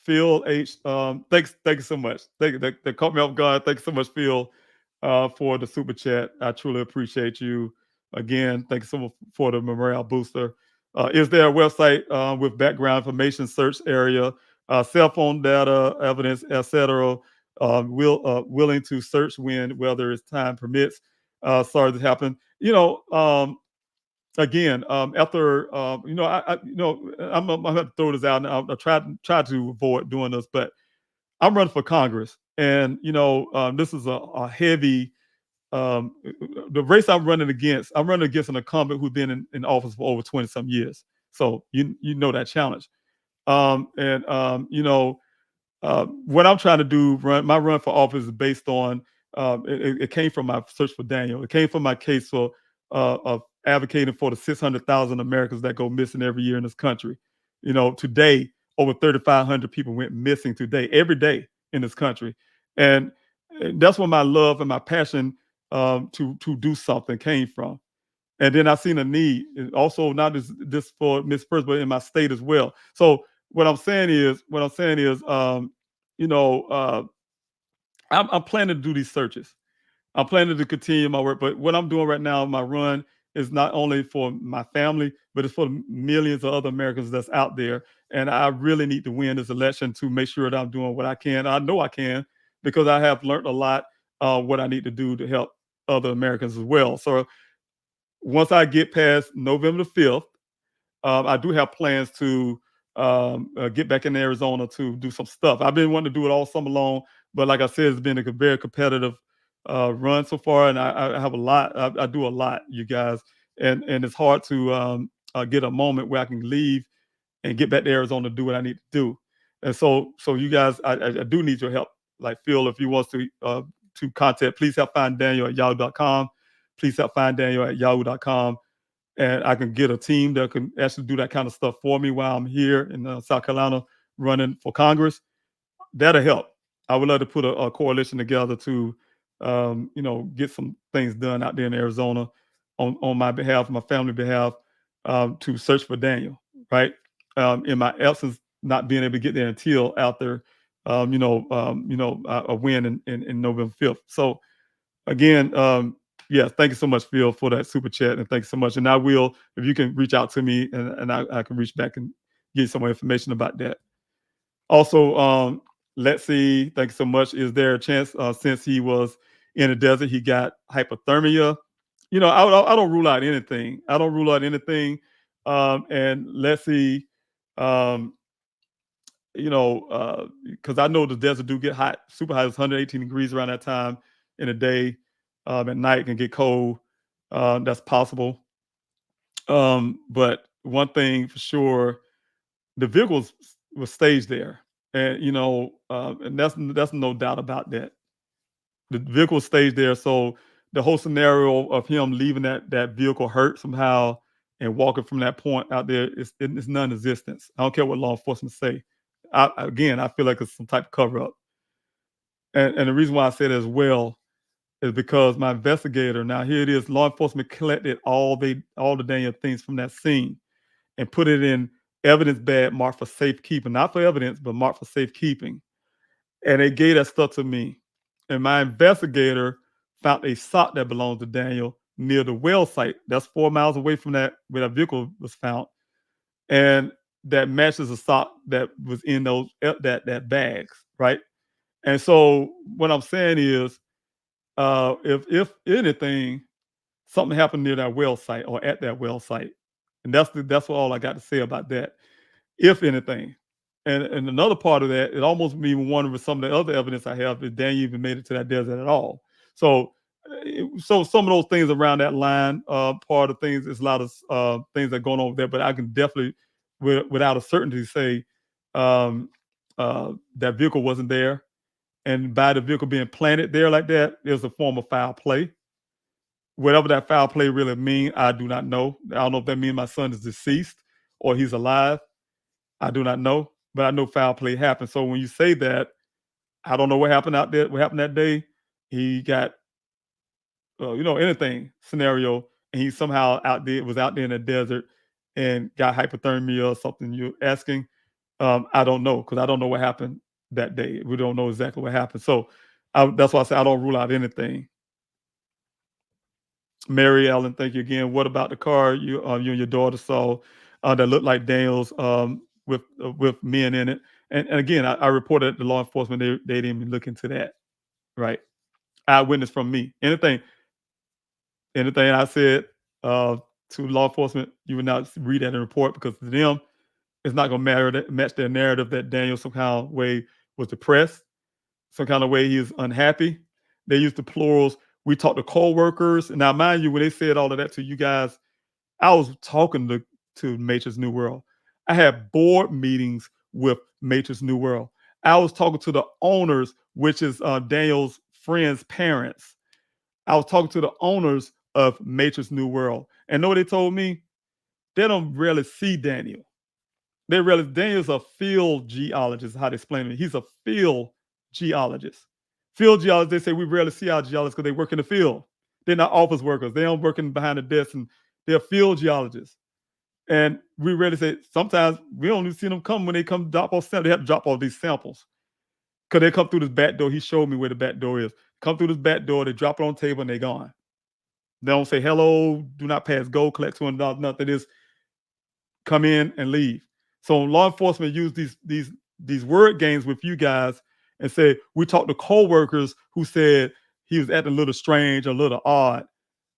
Phil H, thank you so much. That caught me off guard. Thank you so much, Phil, for the super chat. I truly appreciate you. Again, thank you so much for the morale booster. Is there a website with background information search area cell phone data, evidence, etc. Willing to search whether it's time permits. Sorry this happened. Again, after I'm gonna have to throw this out, and I'll try to avoid doing this, but I'm running for Congress, and this is a heavy. The race I'm running against an incumbent who's been in office for over 20 some years. So you know that challenge. What I'm trying to do, my run for office is based on, it came from my search for Daniel. It came from my case for of advocating for the 600,000 Americans that go missing every year in this country. Today, over 3,500 people went missing today, every day in this country. And that's where my love and my passion to do something came from. And then I seen a need, also not just for Miss First, but in my state as well. So what I'm saying is, I'm planning to do these searches. I'm planning to continue my work, but what I'm doing right now, my run is not only for my family, but it's for millions of other Americans that's out there. And I really need to win this election to make sure that I'm doing what I can. I know I can because I have learned a lot what I need to do to help other Americans as well. So once I get past November the 5th, I do have plans to get back in Arizona to do some stuff. I've been wanting to do it all summer long, but like I said, it's been a very competitive run so far, and I have a lot. I do a lot, you guys, and it's hard to get a moment where I can leave and get back to Arizona to do what I need to do. And so you guys, I do need your help. Like Phil, if you want to contact, please help find Daniel at yahoo.com. Please help find Daniel at yahoo.com. And I can get a team that can actually do that kind of stuff for me while I'm here in South Carolina running for Congress. That'll help. I would love to put a coalition together to, get some things done out there in Arizona on my behalf, my family behalf, to search for Daniel, right? In my absence, not being able to get there until after, a win in November 5th. So again, yes, thank you so much, Phil, for that super chat, and thanks so much. And I will, if you can reach out to me, and I can reach back and get some more information about that. Also, let's see, thanks so much. Is there a chance, since he was in the desert, he got hypothermia? I don't rule out anything. And let's see, because I know the desert do get hot, super hot. It's 118 degrees around that time in the day. At night it can get cold. That's possible. But one thing for sure, the vehicles was staged there, and and that's no doubt about that. The vehicle staged there, so the whole scenario of him leaving that vehicle hurt somehow and walking from that point out there is non-existent. I don't care what law enforcement say. I feel like it's some type of cover up, and the reason why I say that as well is because my investigator, now here it is, law enforcement collected all the Daniel things from that scene and put it in evidence bag marked for safekeeping, not for evidence, but marked for safekeeping. And they gave that stuff to me. And my investigator found a sock that belonged to Daniel near the well site. That's 4 miles away from where that vehicle was found. And that matches a sock that was in those that bags, right? And so what I'm saying is, if anything, something happened near that well site or at that well site, and that's all I got to say about that. If anything, and another part of that, it almost made me wonder with some of the other evidence I have if Daniel even made it to that desert at all. So some of those things around that line, part of things, is a lot of things that are going on there. But I can definitely, without a certainty, say that vehicle wasn't there. And by the vehicle being planted there like that, there's a form of foul play. Whatever that foul play really means, I do not know. I don't know if that means my son is deceased or he's alive. I do not know, but I know foul play happened. So when you say that, I don't know what happened out there. What happened that day? He got, anything scenario, and he somehow was out there in the desert and got hypothermia or something. You're asking. I don't know, because I don't know what happened that day. We don't know exactly what happened. So that's why I say I don't rule out anything. Mary Ellen, thank you again. What about the car you and your daughter saw that looked like Daniel's with men in it? And again, I reported to law enforcement. They didn't even look into that, right? Eyewitness from me. Anything I said to law enforcement, you would not read that in the report, because to them, it's not going to match their narrative that Daniel some kind of way was depressed, some kind of way he is unhappy. They use the plurals. We talked to co-workers. Now, mind you, when they said all of that to you guys, I was talking to Matrix New World. I had board meetings with Matrix New World. I was talking to the owners, which is Daniel's friends' parents. I was talking to the owners of Matrix New World. And know what they told me? They don't really see Daniel. Daniel's a field geologist, how they explain it. He's a field geologist. Field geologists, they say we rarely see our geologists because they work in the field. They're not office workers. They don't working behind the desk, and they're field geologists. And we rarely say, sometimes we only see them come when they come drop off samples. They have to drop off these samples because they come through this back door. He showed me where the back door is. Come through this back door, they drop it on the table, and they're gone. They don't say hello, do not pass go, collect $200, nothing. They just come in and leave. So law enforcement use these word games with you guys and say, we talked to co-workers who said he was acting a little strange, a little odd.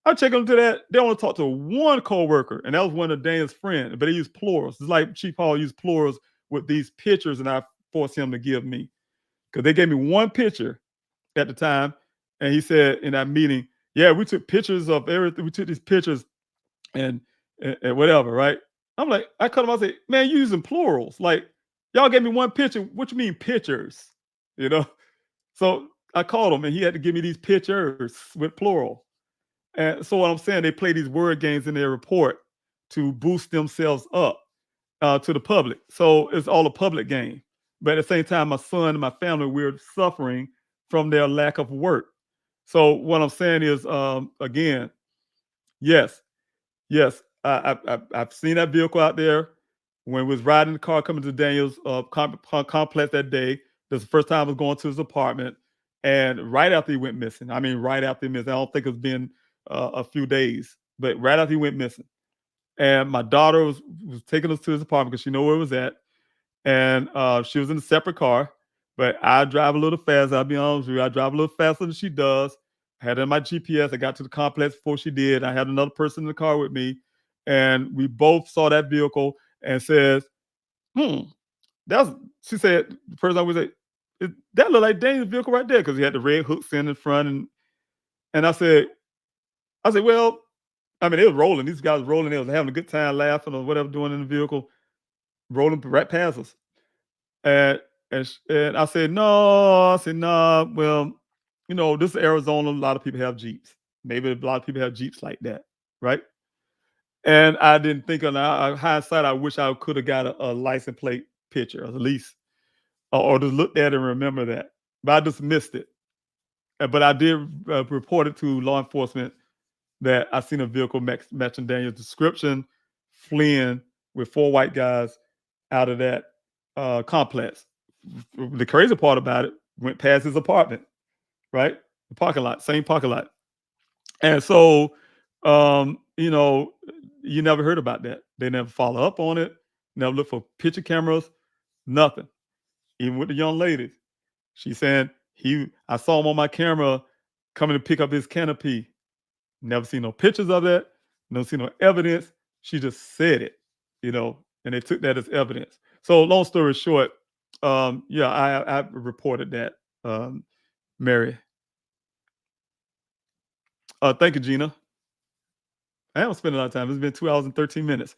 I check into that. They only talked to one co-worker, and that was one of Dan's friends, but they used plurals. It's like Chief Hall used plurals with these pictures, and I forced him to give me, because they gave me one picture at the time, and he said in that meeting, yeah, we took pictures of everything. We took these pictures and whatever, right? I'm like, I cut him. I say, man, you using plurals. Like, y'all gave me one picture. What you mean pictures? You know? So I called him, and he had to give me these pictures with plural. And so what I'm saying, they play these word games in their report to boost themselves up to the public. So it's all a public game. But at the same time, my son and my family, we're suffering from their lack of work. So what I'm saying is, again, yes, I've seen that vehicle out there when we was riding the car coming to Daniel's complex that day. This is the first time I was going to his apartment, and right after he went missing. I mean, right after he missed. I don't think it's been a few days, but right after he went missing. And my daughter was taking us to his apartment because she knew where it was at, and she was in a separate car. But I drive a little fast. I'll be honest with you. I drive a little faster than she does. I had it in my GPS. I got to the complex before she did. I had another person in the car with me, and we both saw that vehicle and says, she said, the person I was like, that looked like Daniel's vehicle right there, because he had the red hooks in front. And I said, well, I mean, they was rolling. These guys were rolling. They was having a good time, laughing or whatever, doing in the vehicle, rolling right past us. And I said, no. I said, nah, well, this is Arizona. A lot of people have Jeeps. Maybe a lot of people have Jeeps like that, right? And I didn't think on hindsight, I wish I could have got a license plate picture, at least, or just looked at it and remember that. But I just missed it. But I did report it to law enforcement that I seen a vehicle matching Daniel's description, fleeing with 4 white guys out of that complex. The crazy part about it, went past his apartment, right? The parking lot, same parking lot. And so, you never heard about that. They never follow up on it, never look for picture cameras, nothing. Even with the young lady, she's saying, I saw him on my camera coming to pick up his canopy. Never seen no pictures of that. Never seen no evidence. She just said it, and they took that as evidence. So long story short, I reported that, Mary. Thank you, Gina. I haven't spent a lot of time. It's been 2 hours and 13 minutes.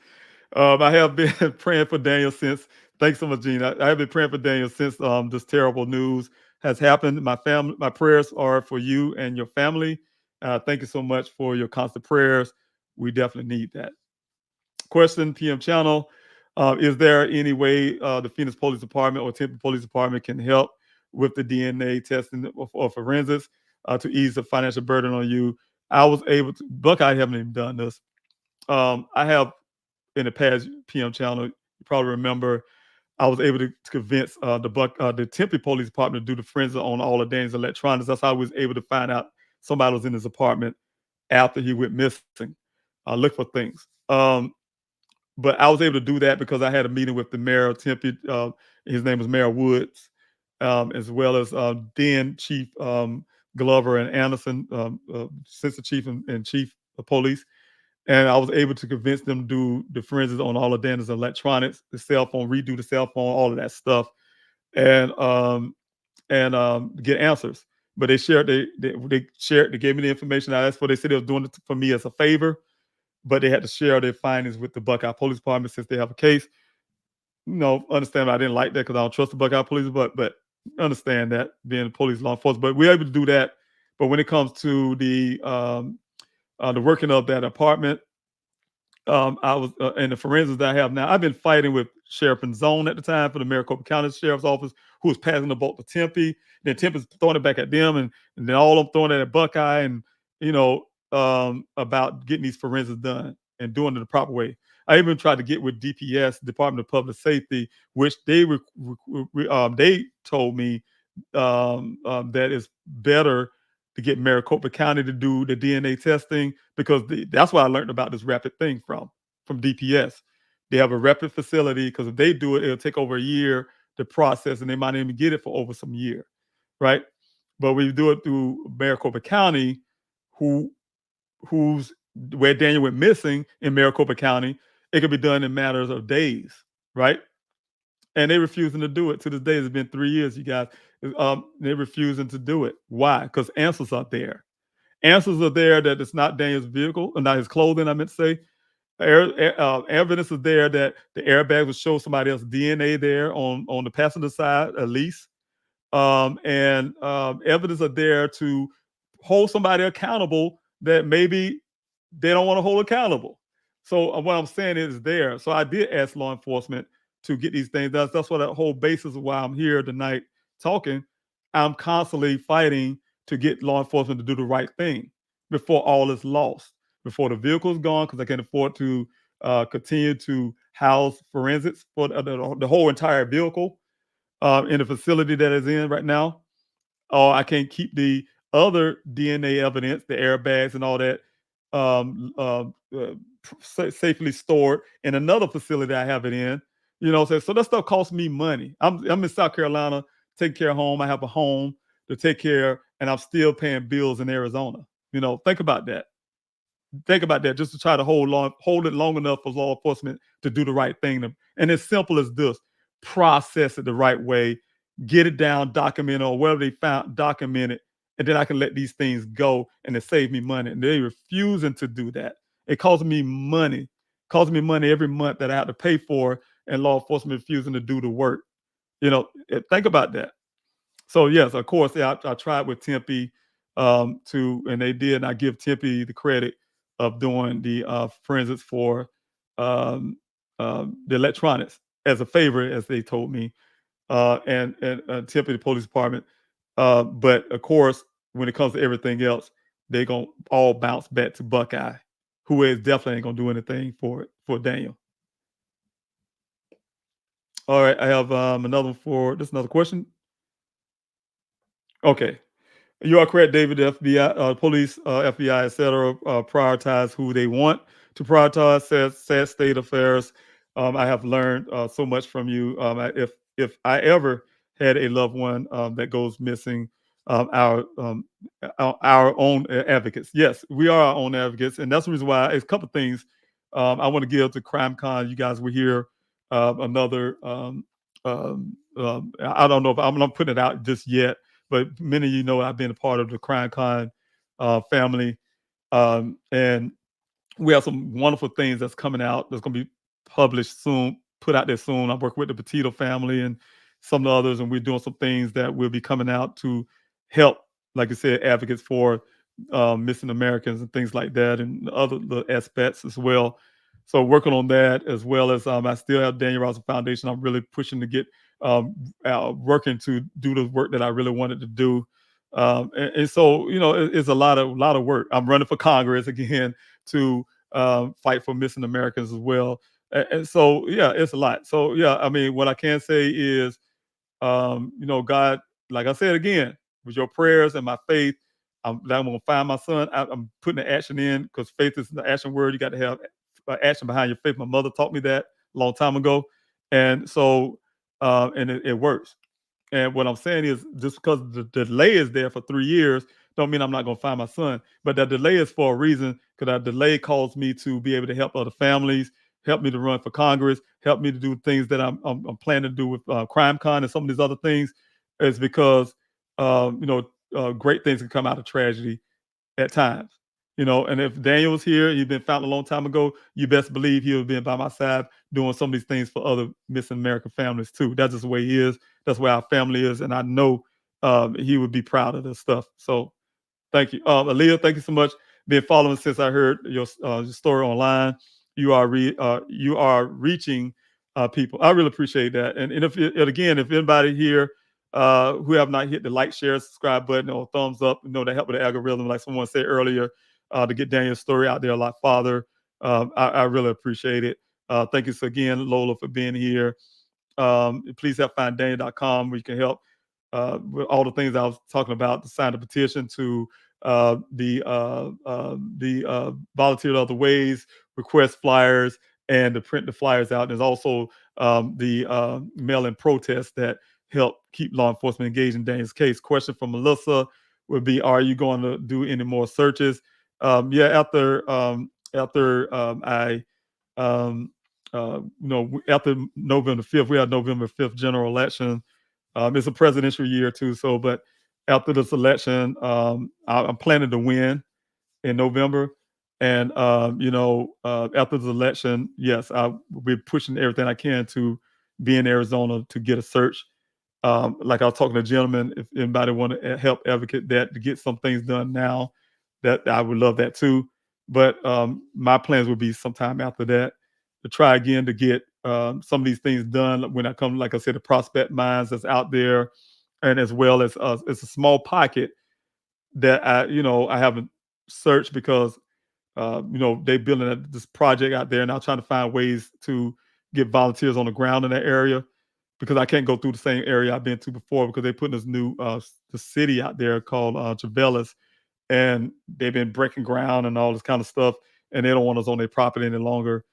I have been praying for Daniel since. Thanks so much, Gina. I have been praying for Daniel since this terrible news has happened. My prayers are for you and your family. Thank you so much for your constant prayers. We definitely need that. Question, PM channel. Is there any way the Phoenix Police Department or Tempe Police Department can help with the DNA testing or forensics to ease the financial burden on you? I was able to, Buckeye haven't even done this. I have in the past, PM channel, you probably remember, I was able to convince the Tempe Police Department to do the forensics on all of Dan's electronics. That's how I was able to find out somebody was in his apartment after he went missing. Look for things. But I was able to do that because I had a meeting with the mayor of Tempe. His name was Mayor Woods, as well as then Chief Glover and Anderson, Assistant Chief and Chief of Police. And I was able to convince them to do the forensics on all of Daniel's electronics, the cell phone, redo the cell phone, all of that stuff, and get answers. But they shared, they gave me the information I asked for. They said they were doing it for me as a favor, but they had to share their findings with the Buckeye Police Department since they have a case. Understand I didn't like that because I don't trust the Buckeye Police, but understand that being police law enforcement. But we're able to do that. But when it comes to the working of that apartment, I was in the forensics that I have now. I've been fighting with Sheriff Zone at the time for the Maricopa County Sheriff's Office, who was passing the boat to Tempe. Then Tempe's throwing it back at them, and then all of them throwing it at Buckeye, and about getting these forensics done and doing it the proper way. I even tried to get with DPS, Department of Public Safety, which they told me that it's better to get Maricopa County to do the DNA testing because that's what I learned about this rapid thing from DPS. They have a rapid facility because if they do it, it'll take over a year to process, and they might even get it for over some year, right? But when you do it through Maricopa County, who's where Daniel went missing in Maricopa County, it could be done in matters of days, right? And they're refusing to do it. To this day, it's been 3 years, you guys. They're refusing to do it. Why? Because answers are there. Answers are there that it's not Daniel's vehicle, or not his clothing, I meant to say. Evidence is there that the airbag would show somebody else's DNA there on the passenger side, at least. Evidence are there to hold somebody accountable that maybe they don't want to hold accountable. So what I'm saying is there. So I did ask law enforcement to get these things. That's what that whole basis of why I'm here tonight talking. I'm constantly fighting to get law enforcement to do the right thing before all is lost, before the vehicle is gone, because I can't afford to continue to house forensics for the whole entire vehicle in the facility that it's in right now. Or I can't keep the other DNA evidence, the airbags and all that, safely stored in another facility I have it in. So that stuff costs me money. I'm in South Carolina, taking care of home. I have a home to take care, and I'm still paying bills in Arizona. Think about that. Think about that, just to try to hold it long enough for law enforcement to do the right thing. And as simple as this, process it the right way, get it down, document it, or whatever they found, document it, and then I can let these things go, and it save me money. And they're refusing to do that. It costs me money every month that I have to pay for, and law enforcement refusing to do the work. Think about that. So yes, of course, I tried with Tempe and they did, and I give Tempe the credit of doing the forensics for the electronics as a favor, as they told me, and Tempe, the police department. But of course, when it comes to everything else, they're going to all bounce back to Buckeye, who is definitely ain't going to do anything for Daniel. All right, I have another question. Okay. You are correct, David. The FBI, police, FBI, etc., prioritize who they want to prioritize. Sad state affairs. I have learned so much from you. If I ever had a loved one that goes missing, our own advocates. Yes, we are our own advocates, and that's the reason why. It's a couple of things I want to give to CrimeCon. You guys were here. Another. I don't know if I'm not putting it out just yet. But many of you know I've been a part of the CrimeCon family. And we have some wonderful things that's coming out that's going to be published soon, put out there soon. I work with the Petito family and some of the others, and we're doing some things that will be coming out to help, like I said, advocates for missing Americans and things like that, and other aspects as well. So working on that, as well as I still have Daniel Rosen Foundation. I'm really pushing to get working to do the work that I really wanted to do. And so, it's a lot of work. I'm running for Congress again to fight for missing Americans as well. And so, yeah, it's a lot. So, yeah, I mean, what I can say is, God, like I said again, with your prayers and my faith, I'm going to find my son. I'm putting the action in, because faith is the action word. You got to have action behind your faith. My mother taught me that a long time ago, and so and it works. And what I'm saying is, just because the delay is there for 3 years, don't mean I'm not going to find my son. But that delay is for a reason, because that delay calls me to be able to help other families, help me to run for Congress, help me to do things that I'm planning to do with CrimeCon and some of these other things. Is because great things can come out of tragedy at times. And if Daniel was here, he'd been found a long time ago, you best believe he would have been by my side doing some of these things for other missing American families too. That's just the way he is. That's where our family is. And I know he would be proud of this stuff. So thank you. Aaliyah, thank you so much. Been following since I heard your story online. You are reaching people. I really appreciate that. And if anybody here who have not hit the like, share, subscribe button or thumbs up, to help with the algorithm, like someone said earlier, to get Daniel's story out there a lot farther. I really appreciate it. Thank you so again, Lola, for being here. Please help find Daniel.com where you can help with all the things I was talking about, to sign the petition, to the volunteer other ways, request flyers, and to print the flyers out. There's also the mail-in protest that help keep law enforcement engaged in Daniel's case. Question from Melissa would be, are you going to do any more searches? After after November 5th, we had November 5th general election. It's a presidential year too. So, but after this election, I'm planning to win in November. And, after the election, yes, I will be pushing everything I can to be in Arizona to get a search. Like I was talking to a gentleman, if anybody want to help advocate that to get some things done now, that I would love that too. But my plans would be sometime after that to try again to get some of these things done when I come, like I said, the prospect mines that's out there, and as well as it's a small pocket that I haven't searched because they building this project out there, and I'm trying to find ways to get volunteers on the ground in that area, because I can't go through the same area I've been to before, because they putting this new the city out there called Travelis, and they've been breaking ground and all this kind of stuff, and they don't want us on their property any longer.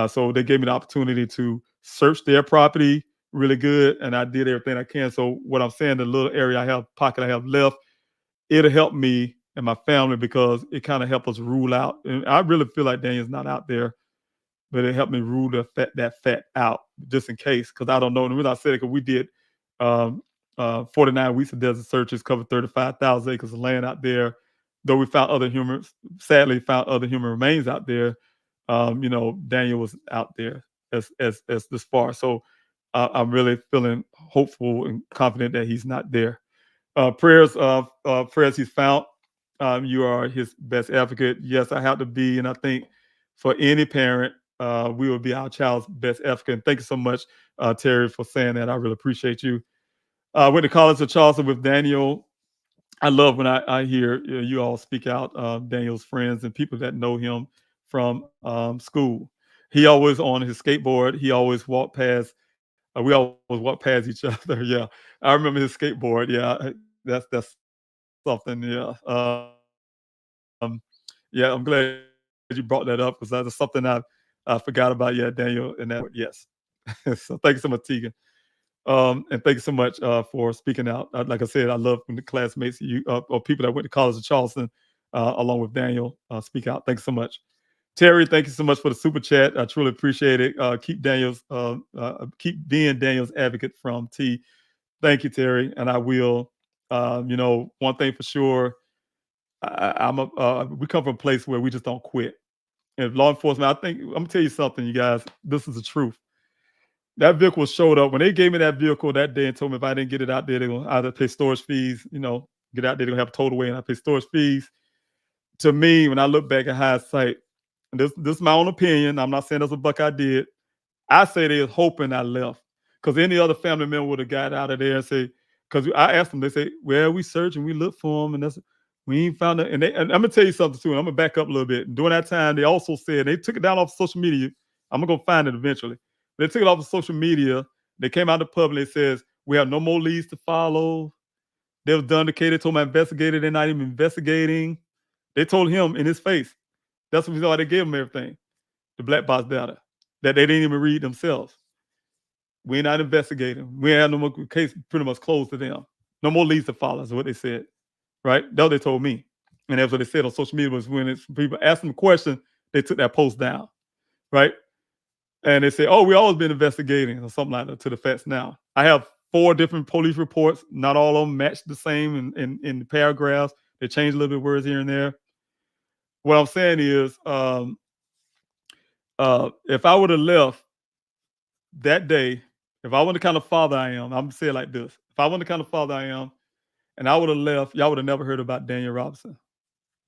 So they gave me the opportunity to search their property really good, and I did everything I can. So what I'm saying, the little area pocket I have left, it'll help me and my family, because it kind of helps us rule out. And I really feel like Daniel's not out there, but it helped me rule that fact out, just in case, because I don't know. And the reason I said it, because we did 49 weeks of desert searches, covered 35,000 acres of land out there. Though we found sadly found other human remains out there, Daniel was out there as this far. So I'm really feeling hopeful and confident that he's not there. Prayers he's found. You are his best advocate. Yes, I have to be, and I think for any parent, we will be our child's best advocate. And thank you so much, Terry, for saying that. I really appreciate you. Went to College of Charleston with Daniel. I love when I hear you all speak out, Daniel's friends and people that know him from school. He always on his skateboard. He always walked past. We always walk past each other. Yeah, I remember his skateboard. Yeah, that's something. Yeah, yeah. I'm glad you brought that up, because that's something I forgot about. Yeah, Daniel, and that. Yes. So thank you so much, Tegan. And thank you so much for speaking out. Like I said, I love when the classmates or people that went to College of Charleston, along with Daniel, speak out. Thanks so much. Terry, thank you so much for the super chat. I truly appreciate it. Keep being Daniel's advocate from T. Thank you, Terry. And I will. One thing for sure, we come from a place where we just don't quit. And law enforcement, I think I'm gonna tell you something, you guys. This is the truth. That vehicle showed up when they gave me that vehicle that day and told me if I didn't get it out there, they're gonna either pay storage fees, get out there, they're gonna have a total away and I pay storage fees. To me, when I look back at hindsight, and this is my own opinion, I'm not saying that's what Buckeye did. I say they was hoping I left, because any other family member would have got out of there and say, because I asked them, they say, well, we search and we look for them, and we ain't found it. And I'm gonna tell you something too, and I'm gonna back up a little bit. And during that time, they also said they took it down off social media. I'm gonna go find it eventually. They took it off of social media. They came out to public and says, we have no more leads to follow. They was done. They told my investigator they're not even investigating. They told him in his face. That's why they gave him everything. the black box data that they didn't even read themselves. We're not investigating. We have no more case pretty much closed to them. No more leads to follow is what they said, right? That's what they told me. And that's what they said on social media was when it's people asked them a question, they took that post down, right? And they say, oh, we always been investigating or something like that to the facts now. I have 4 different police reports. Not all of them match the same in the paragraphs. They change a little bit of words here and there. What I'm saying is, if I would have left that day, if I wasn't the kind of father I am, I'm going to say it like this. If I wasn't the kind of father I am, and I would have left, y'all would have never heard about Daniel Robinson.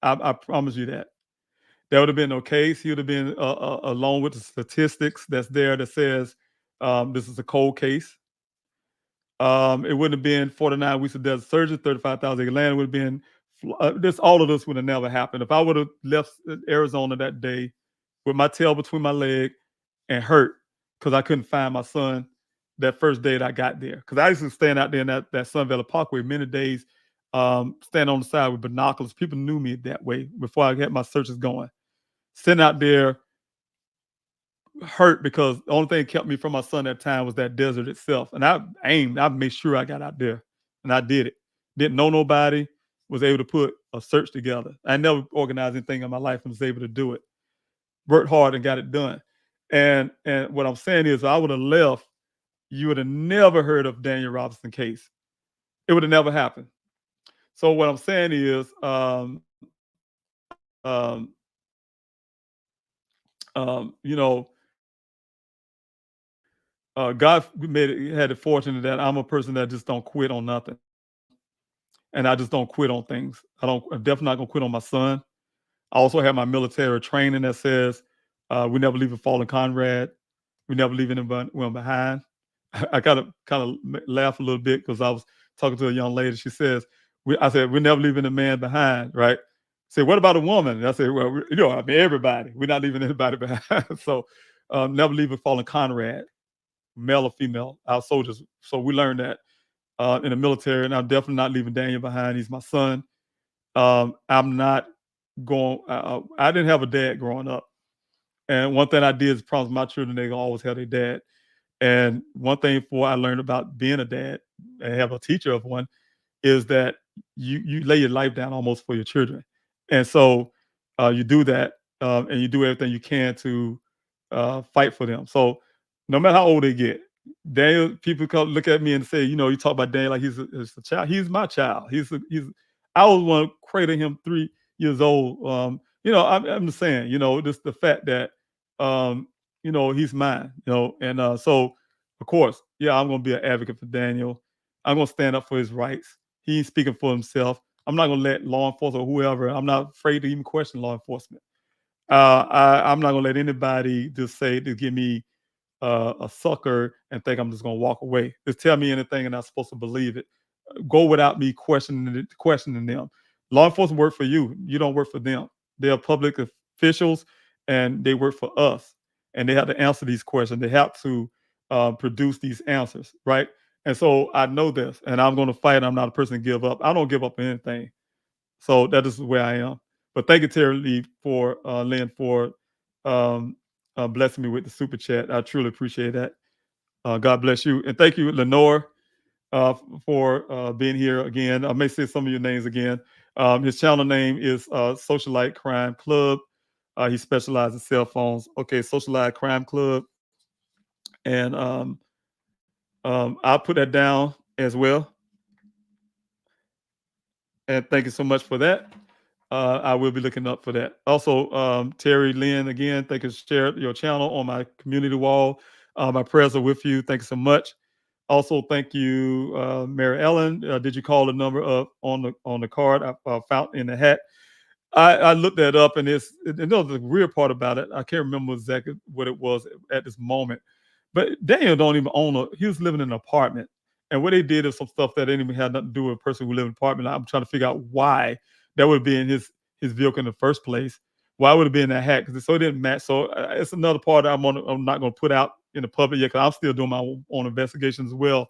I promise you that. There would have been no case. He would have been along with the statistics that's there that says this is a cold case. It wouldn't have been 49 weeks of desert surgery, 35,000 acre land. It would have been all of this would have never happened. If I would have left Arizona that day with my tail between my leg and hurt because I couldn't find my son that first day that I got there. Because I used to stand out there in that Sun Valley Parkway many days, stand on the side with binoculars. People knew me that way before I had my searches going. Sitting out there hurt because the only thing that kept me from my son at that time was that desert itself. And I made sure I got out there. And I did it. Didn't know nobody, was able to put a search together. I never organized anything in my life and was able to do it. Worked hard and got it done. And what I'm saying is, I would have left, you would have never heard of Daniel Robinson case. It would have never happened. So what I'm saying is, you know, God had the fortune that I'm a person that just don't quit on nothing, and I just don't quit on things. I'm definitely not gonna quit on my son. I also have my military training that says we never leave a fallen comrade. We never leave anyone behind. I kind of laugh a little bit because I was talking to a young lady. She says, I said, we're never leaving a man behind, right? I said, what about a woman? And I said, well, I mean, everybody. We're not leaving anybody behind. So never leave a fallen comrade, male or female, our soldiers. So we learned that in the military, and I'm definitely not leaving Daniel behind. He's my son. I'm not going, I didn't have a dad growing up. And one thing I did is promise my children they're going to always have their dad. And one thing I learned about being a dad and have a teacher of one is that you lay your life down almost for your children. And so you do that and you do everything you can to fight for them. So no matter how old they get, Daniel, people look at me and say, you talk about Daniel like he's a child. He's my child. I was one to cradle him 3 years old. I'm just saying, just the fact that, he's mine, and so of course, yeah, I'm going to be an advocate for Daniel. I'm going to stand up for his rights. He's speaking for himself. I'm not going to let law enforcement or whoever, I'm not afraid to even question law enforcement. I'm not going to let anybody just give me a sucker and think I'm just going to walk away. Just tell me anything and I'm supposed to believe it. Go without me questioning them. Law enforcement work for you. You don't work for them. They are public officials and they work for us. And they have to answer these questions. They have to produce these answers, right? And so I know this, and I'm going to fight. I'm not a person to give up. I don't give up on anything. So that is where I am. But thank you, Terry Lee, for Lynn, for blessing me with the super chat. I truly appreciate that. God bless you. And thank you, Lenore, for being here again. I may say some of your names again. His channel name is Socialite Crime Club. He specializes in cell phones. Okay, Socialite Crime Club. And I'll put that down as well. And thank you so much for that. I will be looking up for that. Also, Terry Lynn, again, thank you for sharing your channel on my community wall. My prayers are with you. Thank you so much. Also, thank you, Mary Ellen. Did you call the number up on the card I found in the hat? I looked that up, and the weird part about it, I can't remember exactly what it was at this moment. But Daniel don't even own he was living in an apartment. And what they did is some stuff that didn't even have nothing to do with a person who lived in an apartment. I'm trying to figure out why that would be in his vehicle in the first place. Why would it be in that hat? Because it didn't match. So it's another part I'm not going to put out in the public yet, because I'm still doing my own investigations as well.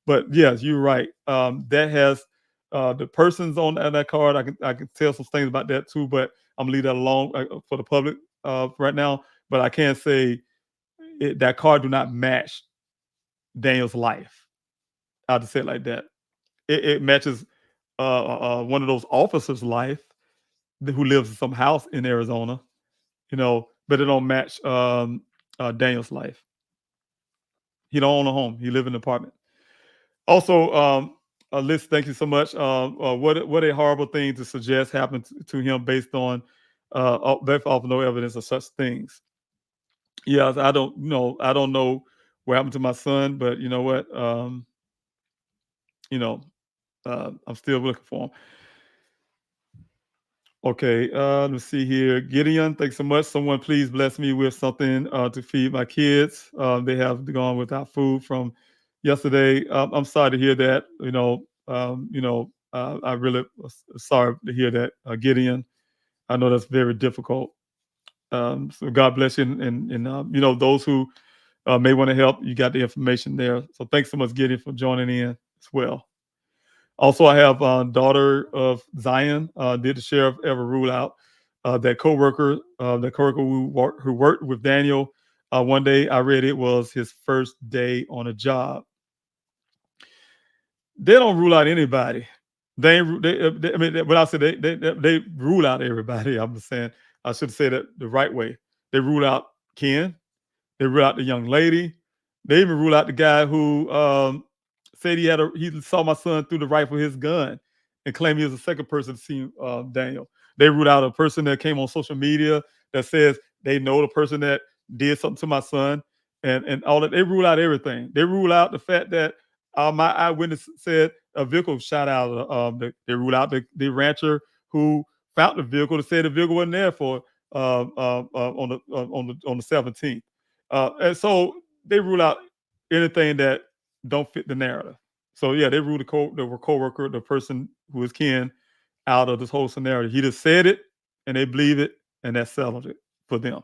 But yes, you're right. That has the persons on that card. I can tell some things about that too, but I'm gonna leave that alone for the public right now. but I can say that car do not match Daniel's life. I'll just say it like that. It matches one of those officers' life who lives in some house in Arizona, but it don't match Daniel's life. He don't own a home. He live in an apartment. Also, Liz, thank you so much. What a horrible thing to suggest happened to him based on no evidence of such things. Yes, I don't know what happened to my son, but you know what? I'm still looking for him. Okay, let's see here. Gideon, thanks so much. Someone please bless me with something to feed my kids. They have gone without food from yesterday. I'm sorry to hear that. I really was sorry to hear that, Gideon. I know that's very difficult. So God bless you, and those who may want to help, you got the information there. So thanks so much, Gideon, for joining in as well. Also, I have daughter of Zion. Did the sheriff ever rule out that coworker who worked with Daniel? One day I read it was his first day on a job. They don't rule out anybody. I mean, when I said they rule out everybody, I'm just saying I should say that the right way. They rule out Ken. They rule out the young lady. They even rule out the guy who said he saw my son through the rifle his gun and claimed he was the second person to see Daniel. They ruled out a person that came on social media that says they know the person that did something to my son and all that. They rule out everything. They rule out the fact that my eyewitness said a vehicle shot out. They ruled out the rancher who found the vehicle to say the vehicle wasn't there for on the 17th. And so they rule out anything that don't fit the narrative. So yeah, they ruled the co-worker, the person who is Ken, out of this whole scenario. He just said it, and they believe it, and that settled it for them.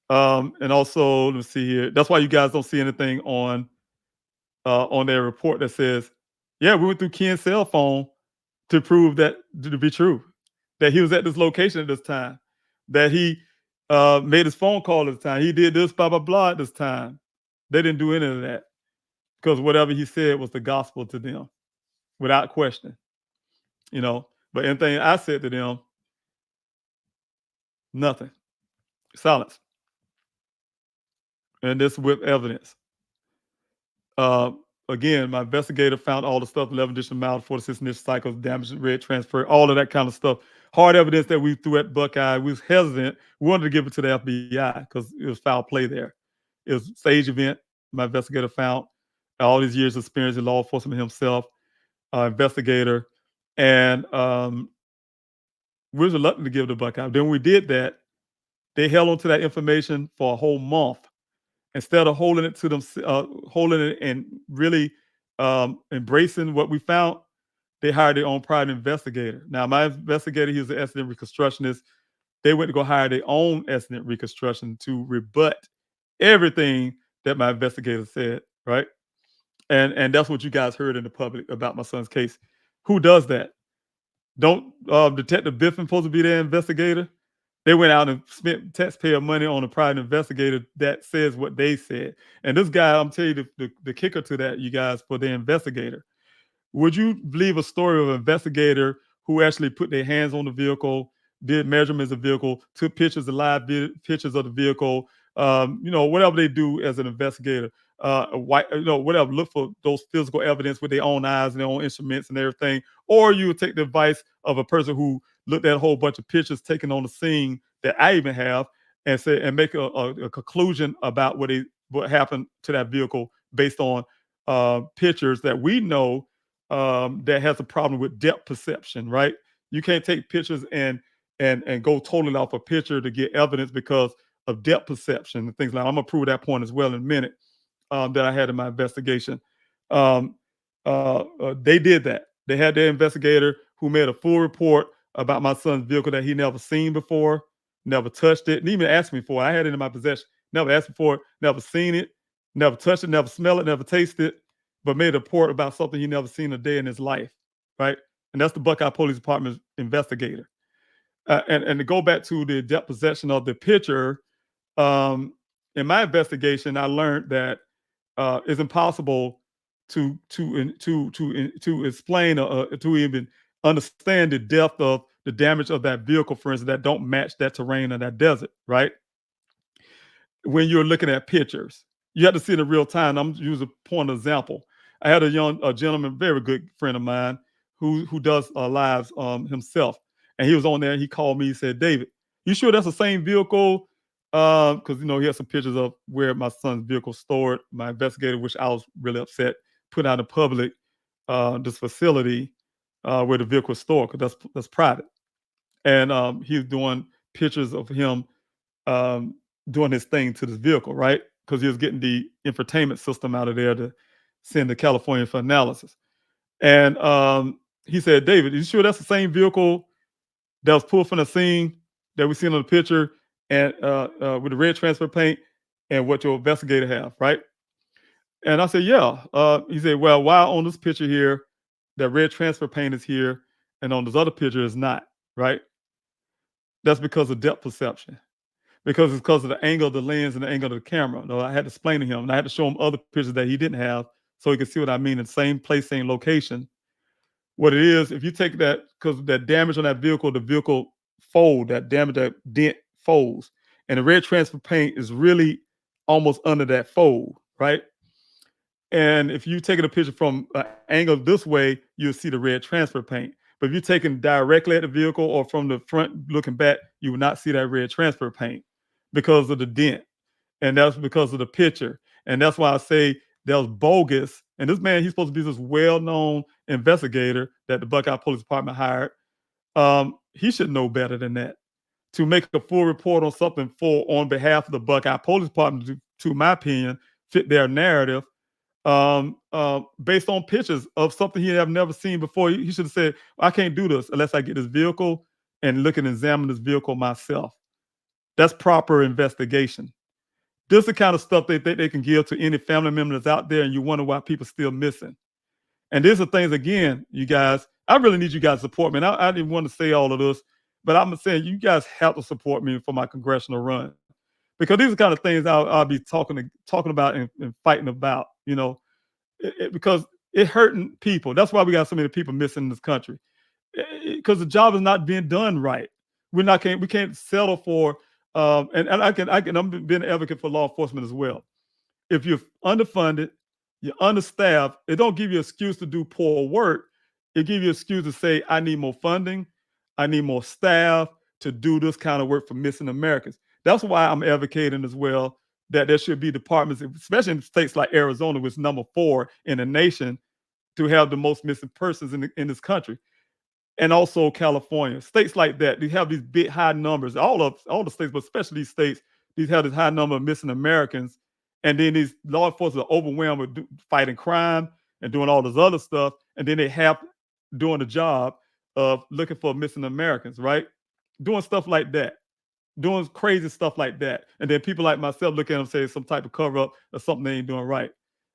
And also, let me see here. That's why you guys don't see anything on their report that says, yeah, we went through Ken's cell phone to prove that to be true, that he was at this location at this time, that he made his phone call at the time, he did this, blah, blah, blah at this time. They didn't do any of that because whatever he said was the gospel to them without question, But anything I said to them, nothing. Silence. And this with evidence. Again, my investigator found all the stuff, 11 additional miles, 46 initial cycles, damage, red transfer, all of that kind of stuff. Hard evidence that we threw at Buckeye. We was hesitant. We wanted to give it to the FBI because it was foul play there. It was a stage event. My investigator found all these years of experience in law enforcement himself, investigator. And we was reluctant to give it to Buckeye. Then when we did that, they held on to that information for a whole month. Instead of holding it to them, holding it and really embracing what we found, they hired their own private investigator. Now, my investigator, he was an accident reconstructionist. They went to go hire their own accident reconstruction to rebut everything that my investigator said, right? And that's what you guys heard in the public about my son's case. Who does that? Don't Detective Biffin supposed to be their investigator? They went out and spent taxpayer money on a private investigator that says what they said. And this guy, I'm telling you, the kicker to that, you guys, for the investigator. Would you believe a story of an investigator who actually put their hands on the vehicle, did measurements of the vehicle, took pictures of pictures of the vehicle, whatever they do as an investigator, whatever, look for those physical evidence with their own eyes and their own instruments and everything. Or you would take the advice of a person who looked at a whole bunch of pictures taken on the scene that I even have and say and make a conclusion about what happened to that vehicle based on pictures that we know that has a problem with depth perception, right? You can't take pictures and go totally off a picture to get evidence because of depth perception and things like that. I'm gonna prove that point as well in a minute that I had in my investigation. They did that. They had their investigator who made a full report about my son's vehicle that he never seen before, never touched it, and even asked me for it. I had it in my possession, never asked me for it, never seen it, never touched it, never smelled it, never tasted it, but made a report about something he never seen a day in his life, right? And that's the Buckeye Police Department investigator. And to go back to the depth possession of the picture, in my investigation, I learned that it's impossible to explain to even understand the depth of the damage of that vehicle, for instance, that don't match that terrain in that desert, right? When you're looking at pictures, you have to see it in real time. I'm using a point of example. I had a gentleman, very good friend of mine, who does lives himself, and he was on there. He called me. He said, "David, you sure that's the same vehicle?" Because he had some pictures of where my son's vehicle stored. My investigator, which I was really upset, put out in public this facility where the vehicle is stored, because that's private. And he was doing pictures of him doing his thing to this vehicle, right? Because he was getting the infotainment system out of there to send to California for analysis. And he said, "David, you sure that's the same vehicle that was pulled from the scene that we seen on the picture, and with the red transfer paint and what your investigator have, right?" And I said, "Yeah." He said, "Well, why on this picture here, that red transfer paint is here, and on this other picture is not, right?" That's because of depth perception. Because it's because of the angle of the lens and the angle of the camera. No, I had to explain to him, and I had to show him other pictures that he didn't have, so he could see what I mean in the same place, same location. What it is, if you take that, because that damage on that vehicle, the vehicle fold, that damage, that dent folds, and the red transfer paint is really almost under that fold, right? And if you take a picture from an angle this way, you'll see the red transfer paint. But if you're taking directly at the vehicle or from the front looking back, you will not see that red transfer paint because of the dent. And that's because of the picture. And that's why I say that was bogus. And this man, he's supposed to be this well-known investigator that the Buckeye Police Department hired. He should know better than that. To make a full report on something on behalf of the Buckeye Police Department, to my opinion, fit their narrative, based on pictures of something he have never seen before. He should have said, "I can't do this unless I get this vehicle and look and examine this vehicle myself." That's proper investigation. This is the kind of stuff they think they can give to any family member that's out there, and you wonder why people still missing. And these are things, again, you guys, I really need you guys to support me. And I didn't want to say all of this, but I'm saying you guys have to support me for my congressional run. Because these are the kind of things I'll be talking about and fighting about, because it hurting people. That's why we got so many people missing in this country, because the job is not being done right. We can't settle for, and I'm being an advocate for law enforcement as well. If you're underfunded, you're understaffed, it don't give you an excuse to do poor work. It gives you an excuse to say, "I need more funding, I need more staff to do this kind of work for missing Americans." That's why I'm advocating as well that there should be departments, especially in states like Arizona, which is number 4 in the nation, to have the most missing persons in this country. And also California, states like that, they have these big high numbers. All the states, but especially these states, these have this high number of missing Americans, and then these law enforcement are overwhelmed with fighting crime and doing all this other stuff, and then they have doing the job of looking for missing Americans, right? Doing stuff like that. Doing crazy stuff like that. And then people like myself look at them and say some type of cover up or something they ain't doing right.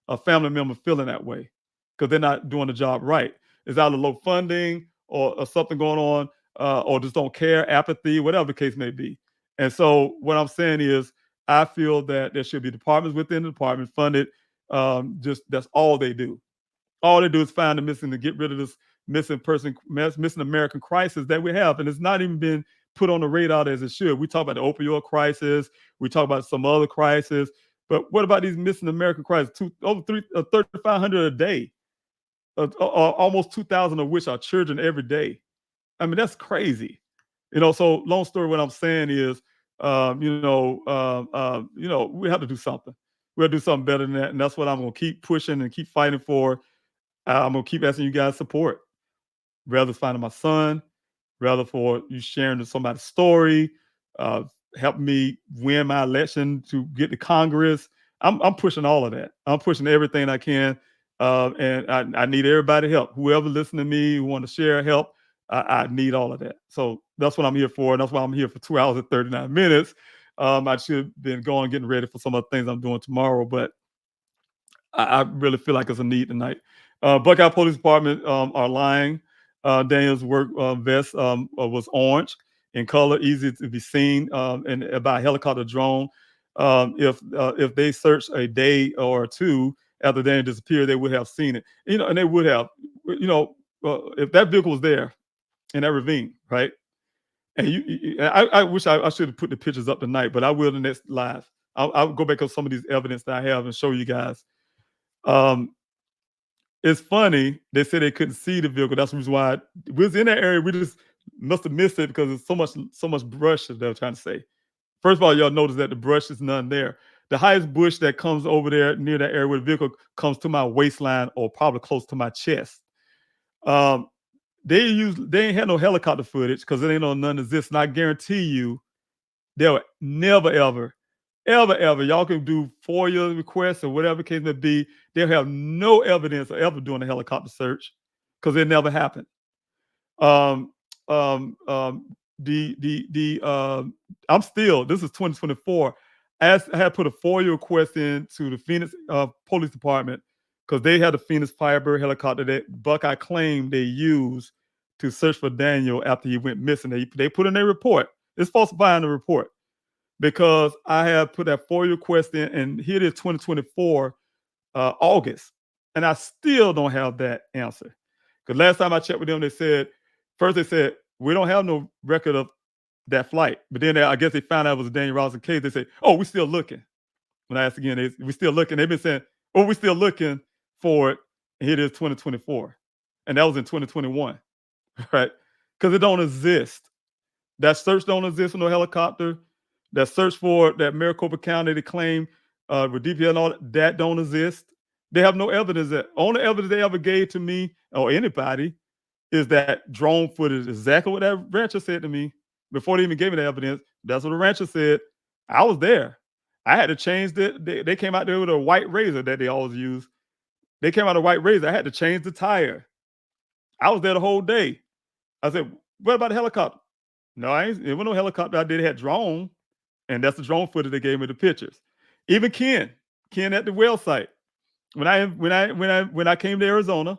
A family member feeling that way because they're not doing the job right. It's either low funding or something going on, or just don't care, apathy, whatever the case may be. And so what I'm saying is I feel that there should be departments within the department funded. Just that's all they do. All they do is find the missing to get rid of this missing American crisis that we have. And it's not even been put on the radar as it should. We talk about the opioid crisis. We talk about some other crisis. But what about these missing American crises? Over 3,500 a day, almost 2,000 of which are children every day. I mean, that's crazy. So long story, what I'm saying is, we have to do something. We have to do something better than that. And that's what I'm going to keep pushing and keep fighting for. I'm going to keep asking you guys support. Rather finding my son, rather for you sharing somebody's story, help me win my election to get to Congress. I'm pushing all of that. I'm pushing everything I can. And I need everybody help. Whoever listen to me, who want to share help, I need all of that. So that's what I'm here for. And that's why I'm here for 2 hours and 39 minutes. I should have been going, getting ready for some of the things I'm doing tomorrow, but I really feel like it's a need tonight. Buckeye Police Department are lying. Daniel's work vest was orange in color, easy to be seen, and by a helicopter drone. If they searched a day or two after Daniel disappeared, they would have seen it. And they would have, if that vehicle was there in that ravine, right? And I wish I should have put the pictures up tonight, but I will the next live. I'll go back on some of these evidence that I have and show you guys. It's funny. They said they couldn't see the vehicle. That's the reason why we was in that area. We just must have missed it because there's so much brush, as they were trying to say. First of all, y'all notice that the brush is none there. The highest bush that comes over there near that area where the vehicle comes to my waistline or probably close to my chest. They ain't had no helicopter footage because it ain't no none exists. And I guarantee you, they'll never, ever, y'all can do FOIA requests or whatever the case may be. They'll have no evidence of ever doing a helicopter search because it never happened. I'm still, this is 2024. I had put a FOIA request in to the Phoenix Police Department because they had a Phoenix Firebird helicopter that Buckeye claimed they used to search for Daniel after he went missing. They put in their report. It's falsifying the report because I have put that FOIA request in, and here it is 2024, August, and I still don't have that answer. Because last time I checked with them, they said we don't have no record of that flight. But then I guess they found out it was a Daniel Robinson case. They said, "Oh, we're still looking." When I asked again, we're still looking. They've been saying, "Oh, we're still looking for it." And here it is 2024, and that was in 2021, right? Because it don't exist. That search don't exist for no helicopter. That search for that Maricopa County they claim with DPL and all that don't exist. They have no evidence. That only evidence they ever gave to me or anybody is that drone footage. Exactly what that rancher said to me before they even gave me the evidence. That's what the rancher said. I was there. I had to change they came out there with a white Razor that they always use. They came out a white Razor. I had to change the tire. I was there the whole day. I said, "What about the helicopter?" No, there was no helicopter. I did had drone, and that's the drone footage they gave me the pictures. Even Ken at the well site. When I came to Arizona,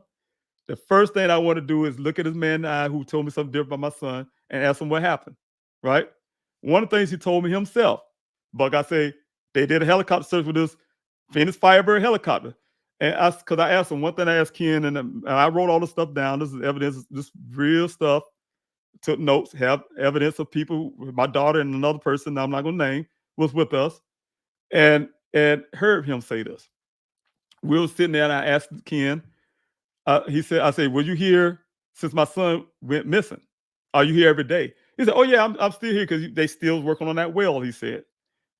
the first thing I want to do is look at this man in the eye who told me something different about my son and ask him what happened. Right? One of the things he told me himself, Buck, I say they did a helicopter search with this Phoenix Firebird helicopter. And because I asked him one thing, I asked Ken, and I wrote all the stuff down. This is evidence, this real stuff. Took notes, have evidence of people, my daughter and another person I'm not going to name was with us, and heard him say this. We were sitting there, and I asked Ken. I said, "Were you here since my son went missing? Are you here every day?" He said, "Oh yeah, I'm still here because they still working on that well." He said,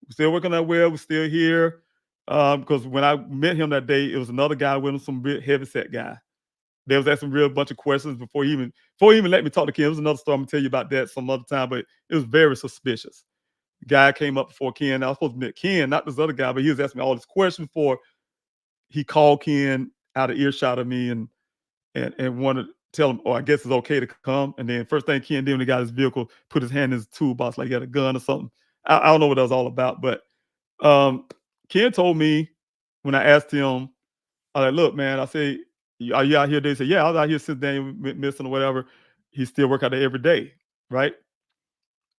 "We're still working on that well. We're still here." Because when I met him that day, it was another guy with him, some real heavy set guy. They was asking real bunch of questions before he even let me talk to Ken. It was another story. I'm gonna tell you about that some other time, but it was very suspicious. The guy came up before Ken. I was supposed to meet Ken, not this other guy, but he was asking me all these questions before he called Ken out of earshot of me and wanted to tell him, "Oh, I guess it's okay to come." And then first thing Ken did when he got his vehicle, put his hand in his toolbox like he had a gun or something. I don't know what that was all about, but Ken told me when I asked him, I was like, "Look, man," I say, "Are you out here?" They said, "Yeah, I was out here since Daniel went missing or whatever." He still work out there every day, right?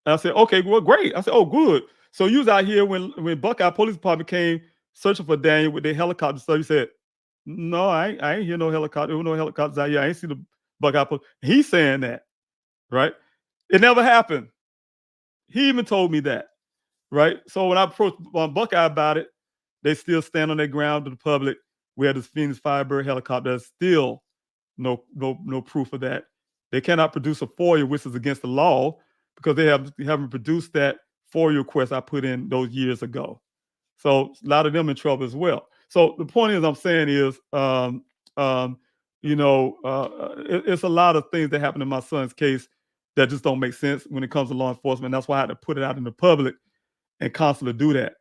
And I said, "Okay, well, great." I said, "Oh, good. So you was out here when Buckeye Police Department came searching for Daniel with their helicopter stuff." He said, "No, I ain't hear no helicopter. There were no helicopters out here. I ain't see the Buckeye Police." He's saying that, right? It never happened. He even told me that, right? So when I approached Buckeye about it, they still stand on their ground to the public. We had this Phoenix Firebird helicopter. There's still no proof of that. They cannot produce a FOIA, which is against the law, because they haven't produced that FOIA request I put in those years ago. So a lot of them in trouble as well. So the point is, I'm saying is, it's a lot of things that happen in my son's case that just don't make sense when it comes to law enforcement. That's why I had to put it out in the public and constantly do that,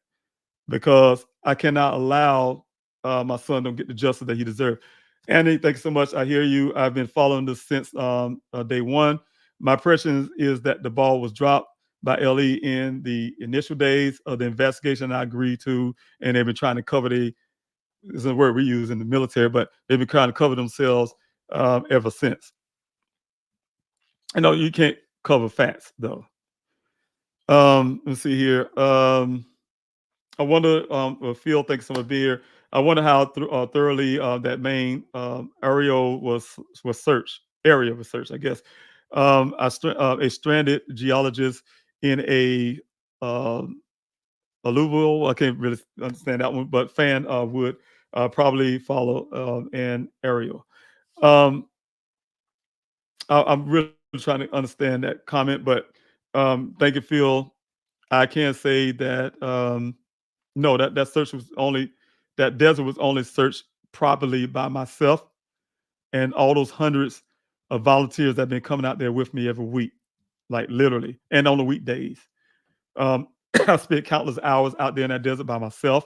because I cannot allow my son to get the justice that he deserves. Andy, thank you so much. I hear you. I've been following this since day one. My impression is that the ball was dropped by LE in the initial days of the investigation. I agree to, and they've been trying to cover this is a word we use in the military, but they've been trying to cover themselves ever since. I know you can't cover facts though. Let's see here. I wonder, Phil, thanks so much for being here. I wonder how thoroughly that main area was searched. Area was searched, I guess. A stranded geologist in alluvial. I can't really understand that one, but fan would probably follow an aerial. Um, I'm really trying to understand that comment, but thank you, Phil. I can't say that. No, that search was only that desert was only searched properly by myself and all those hundreds of volunteers that have been coming out there with me every week, like literally, and on the weekdays. Um, I spent countless hours out there in that desert by myself.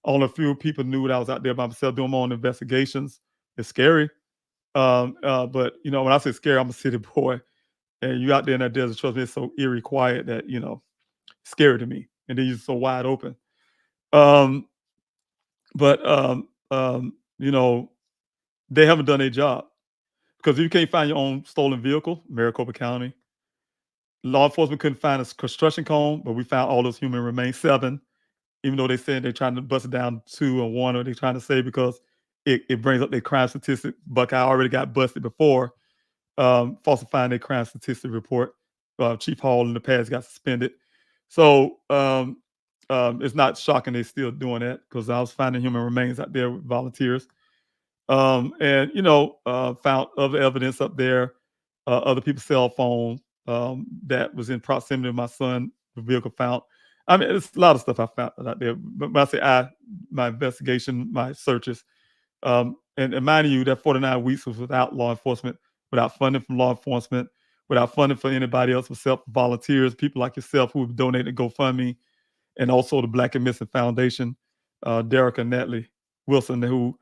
Only a few people knew that I was out there by myself doing my own investigations. It's scary, but when I say scary, I'm a city boy, and you out there in that desert. Trust me, it's so eerie, quiet that scary to me, and then you're so wide open. Um, but they haven't done their job because if you can't find your own stolen vehicle, Maricopa County, law enforcement couldn't find a construction cone, but we found all those human remains, 7, even though they said they're trying to bust it down 2 or 1, or they're trying to say because it brings up their crime statistic. Buckeye already got busted before falsifying their crime statistic report. Chief Hall in the past got suspended. So it's not shocking they're still doing that because I was finding human remains out there with volunteers. And found other evidence up there, other people's cell phone that was in proximity to my son, the vehicle found. I mean, it's a lot of stuff I found out there. But when I say my investigation, my searches, and mind you, that 49 weeks was without law enforcement, without funding from law enforcement, without funding for anybody else except volunteers, people like yourself who have donated to GoFundMe, and also the Black and Missing Foundation, Derek and Natalie Wilson, who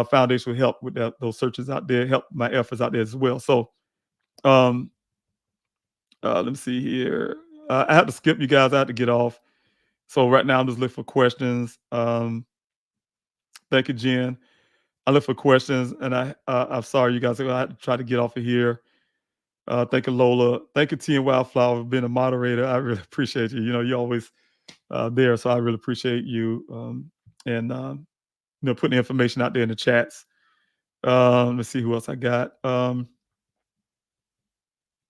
foundation will help with those searches out there, help my efforts out there as well. So let me see here. I have to skip you guys. I have to get off. So right now I'm just looking for questions. Thank you, Jen. I look for questions, and I'm sorry, you guys. I have to try to get off of here. Thank you, Lola. Thank you, T and Wildflower, for being a moderator. I really appreciate you. You're always there, so I really appreciate you. And putting the information out there in the chats. Let's see who else I got. I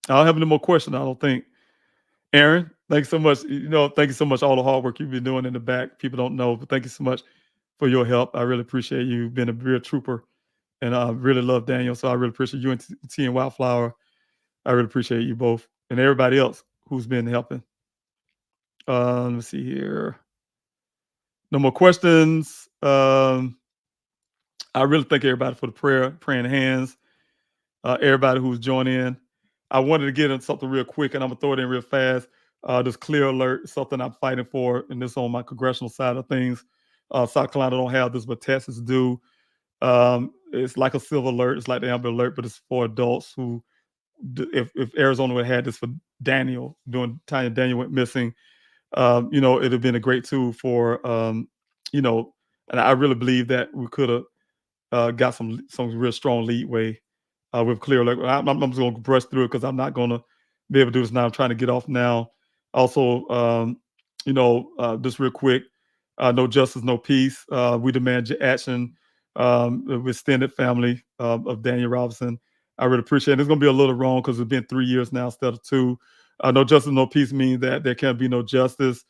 don't have any more questions, I don't think. Aaron, thanks so much. Thank you so much. All the hard work you've been doing in the back. People don't know, but thank you so much for your help. I really appreciate you. You've been a real trooper, and I really love Daniel. So I really appreciate you and T and Wildflower. I really appreciate you both and everybody else who's been helping. Let's see here. No more questions. I really thank everybody for the praying hands. Everybody who's joined in. I wanted to get into something real quick, and I'm gonna throw it in real fast. This clear alert, something I'm fighting for, and this on my congressional side of things. South Carolina don't have this, but Texas do. It's like a silver alert. It's like the Amber Alert, but it's for adults who, if Arizona would have had this for Daniel, during the time Daniel went missing, it'd have been a great tool for, and I really believe that we could have got some real strong leadway with clear alert. I'm just going to brush through it because I'm not going to be able to do this now. I'm trying to get off now. Also, just real quick, no justice, no peace. We demand action with extended family of Daniel Robinson. I really appreciate it. It's going to be a little wrong because it's been 3 years now instead of 2. No justice, no peace means that there can't be no justice.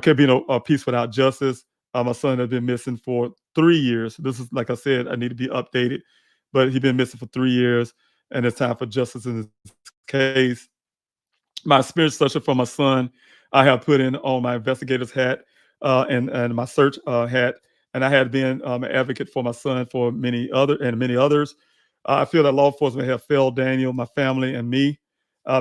Can't be no peace without justice. My son has been missing for 3 years. This is, like I said, I need to be updated, but he's been missing for 3 years, and it's time for justice in this case. My spirit searcher for my son, I have put in on my investigator's hat and my search hat, and I had been an advocate for my son for many others. I feel that law enforcement have failed Daniel, my family, and me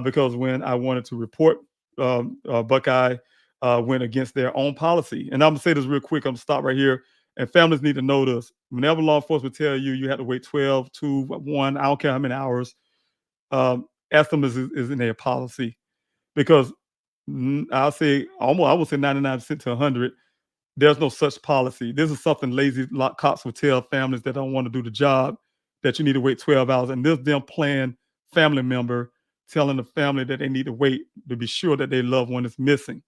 because when I wanted to report Buckeye, went against their own policy. And I'm gonna say this real quick. I'm gonna stop right here. And families need to know this. Whenever law enforcement tell you have to wait 12, 2, 1, I don't care how many hours, ask them is in their policy. Because I would say 99% to 100, there's no such policy. This is something lazy cops will tell families that don't want to do the job, that you need to wait 12 hours. And this them playing family member telling the family that they need to wait to be sure that their loved one is missing.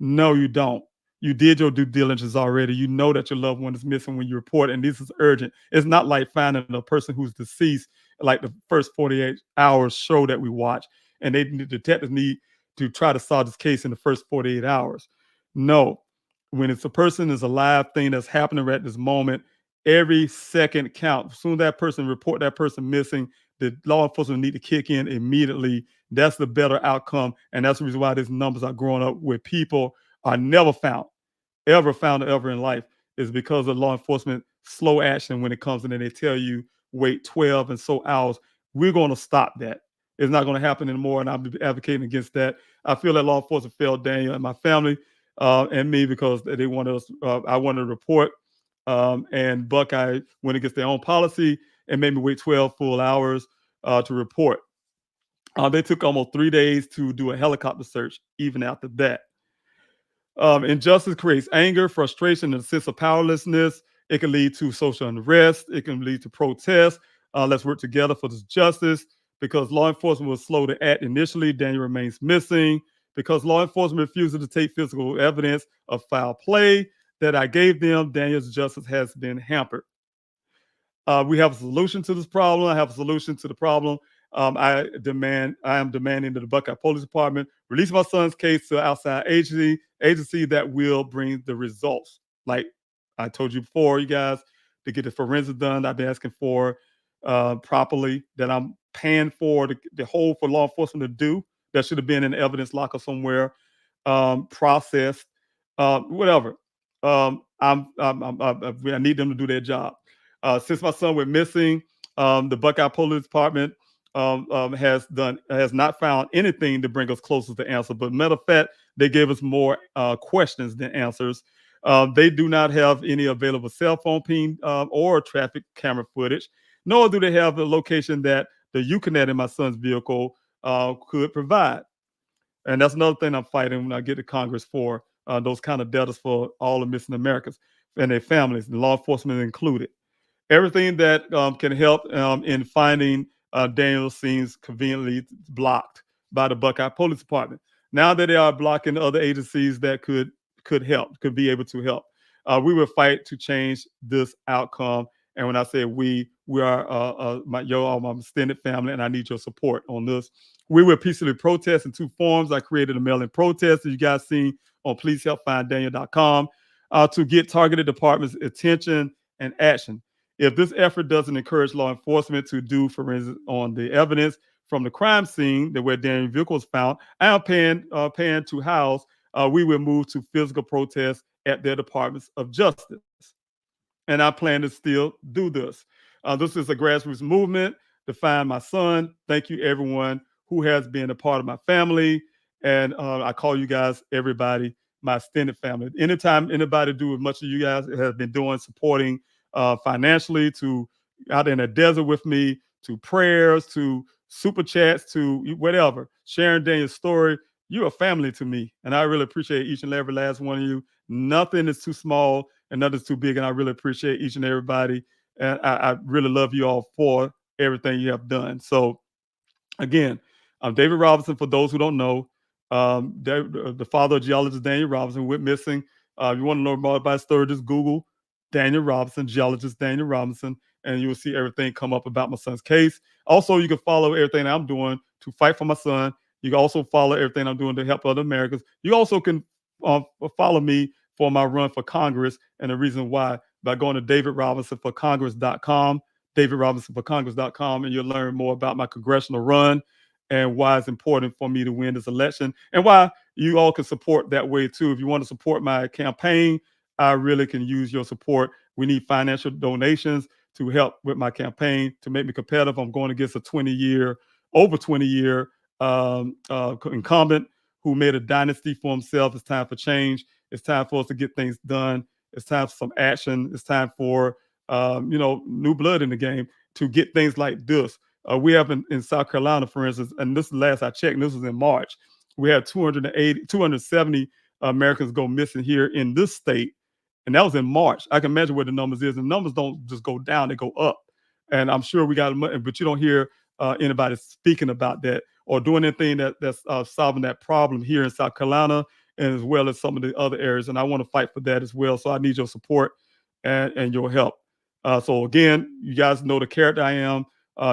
No, you don't. You did your due diligence already. You know that your loved one is missing when you report, and this is urgent. It's not like finding a person who's deceased, like the first 48 hours show that we watch, and the detectives need to try to solve this case in the first 48 hours. No, when it's a person is a live thing that's happening at this moment, every second counts. As soon as that person report that person missing, the law enforcement need to kick in immediately. That's the better outcome, and that's the reason why these numbers are growing up where people are never found ever in life, is because of law enforcement slow action when it comes in and they tell you wait 12 and so hours. We're going to stop that. It's not going to happen anymore, and I'll be advocating against that. I feel that law enforcement failed Daniel and my family and me because they wanted us. I wanted to report, and Buckeye went against their own policy and made me wait 12 full hours to report. They took almost 3 days to do a helicopter search, even after that. Injustice creates anger, frustration, and a sense of powerlessness. It can lead to social unrest. It can lead to protests. Let's work together for this justice. Because law enforcement was slow to act initially, Daniel remains missing. Because law enforcement refuses to take physical evidence of foul play that I gave them, Daniel's justice has been hampered. We have a solution to this problem. I have a solution to the problem. I am demanding that the Buckeye Police Department release my son's case to outside agency that will bring the results. Like I told you before, you guys, to get the forensics done, I've been asking for properly, that I'm paying for the whole for law enforcement to do. That should have been in the evidence locker somewhere, processed, whatever. I need them to do their job. Since my son went missing, the Buckeye Police Department has not found anything to bring us closer to answer. But matter of fact, they gave us more questions than answers. They do not have any available cell phone ping or traffic camera footage, nor do they have the location that the Uconnect in my son's vehicle could provide. And that's another thing I'm fighting when I get to Congress for, those kind of debtors for all the missing Americans and their families, and law enforcement included. Everything that can help in finding Daniel seems conveniently blocked by the Buckeye Police Department. Now that they are blocking other agencies that could be able to help, we will fight to change this outcome. And when I say we are my extended family, and I need your support on this. We will peacefully protest in two forms. I created a mail-in protest that you guys seen on pleasehelpfinddaniel.com to get targeted departments' attention and action. If this effort doesn't encourage law enforcement to do forensics on the evidence from the crime scene that where Daniel's vehicle was found, I am paying to house. We will move to physical protests at their departments of justice. And I plan to still do this. This is a grassroots movement to find my son. Thank you, everyone who has been a part of my family. And I call you guys, everybody, my extended family. Anytime anybody do as much as you guys have been doing, supporting financially, to out in the desert with me, to prayers, to super chats, to whatever, sharing Daniel's story, you're a family to me. And I really appreciate each and every last one of you. Nothing is too small and nothing's too big. And I really appreciate each and everybody. And I really love you all for everything you have done. So again, I'm David Robinson, for those who don't know. The father of geologist Daniel Robinson went missing. If you want to know more about his story, just Google Daniel Robinson, geologist Daniel Robinson, and you will see everything come up about my son's case. Also, you can follow everything I'm doing to fight for my son. You can also follow everything I'm doing to help other Americans. You also can follow me for my run for Congress, and the reason why, by going to davidrobinsonforcongress.com, davidrobinsonforcongress.com, and you'll learn more about my congressional run and why it's important for me to win this election, and why you all can support that way too. If you want to support my campaign, I really can use your support. We need financial donations to help with my campaign, to make me competitive. I'm going against over 20 year incumbent who made a dynasty for himself. It's time for change. It's time for us to get things done. It's time for some action. It's time for new blood in the game to get things like this. We have in South Carolina, for instance, and this is last I checked, and this was in March, we had 270 Americans go missing here in this state. And that was in March. I can imagine where the numbers is. The numbers don't just go down, they go up. And I'm sure we got, but you don't hear anybody speaking about that or doing anything that's solving that problem here in South Carolina and as well as some of the other areas. And I want to fight for that as well. So I need your support and your help. So again, you guys know the character I am.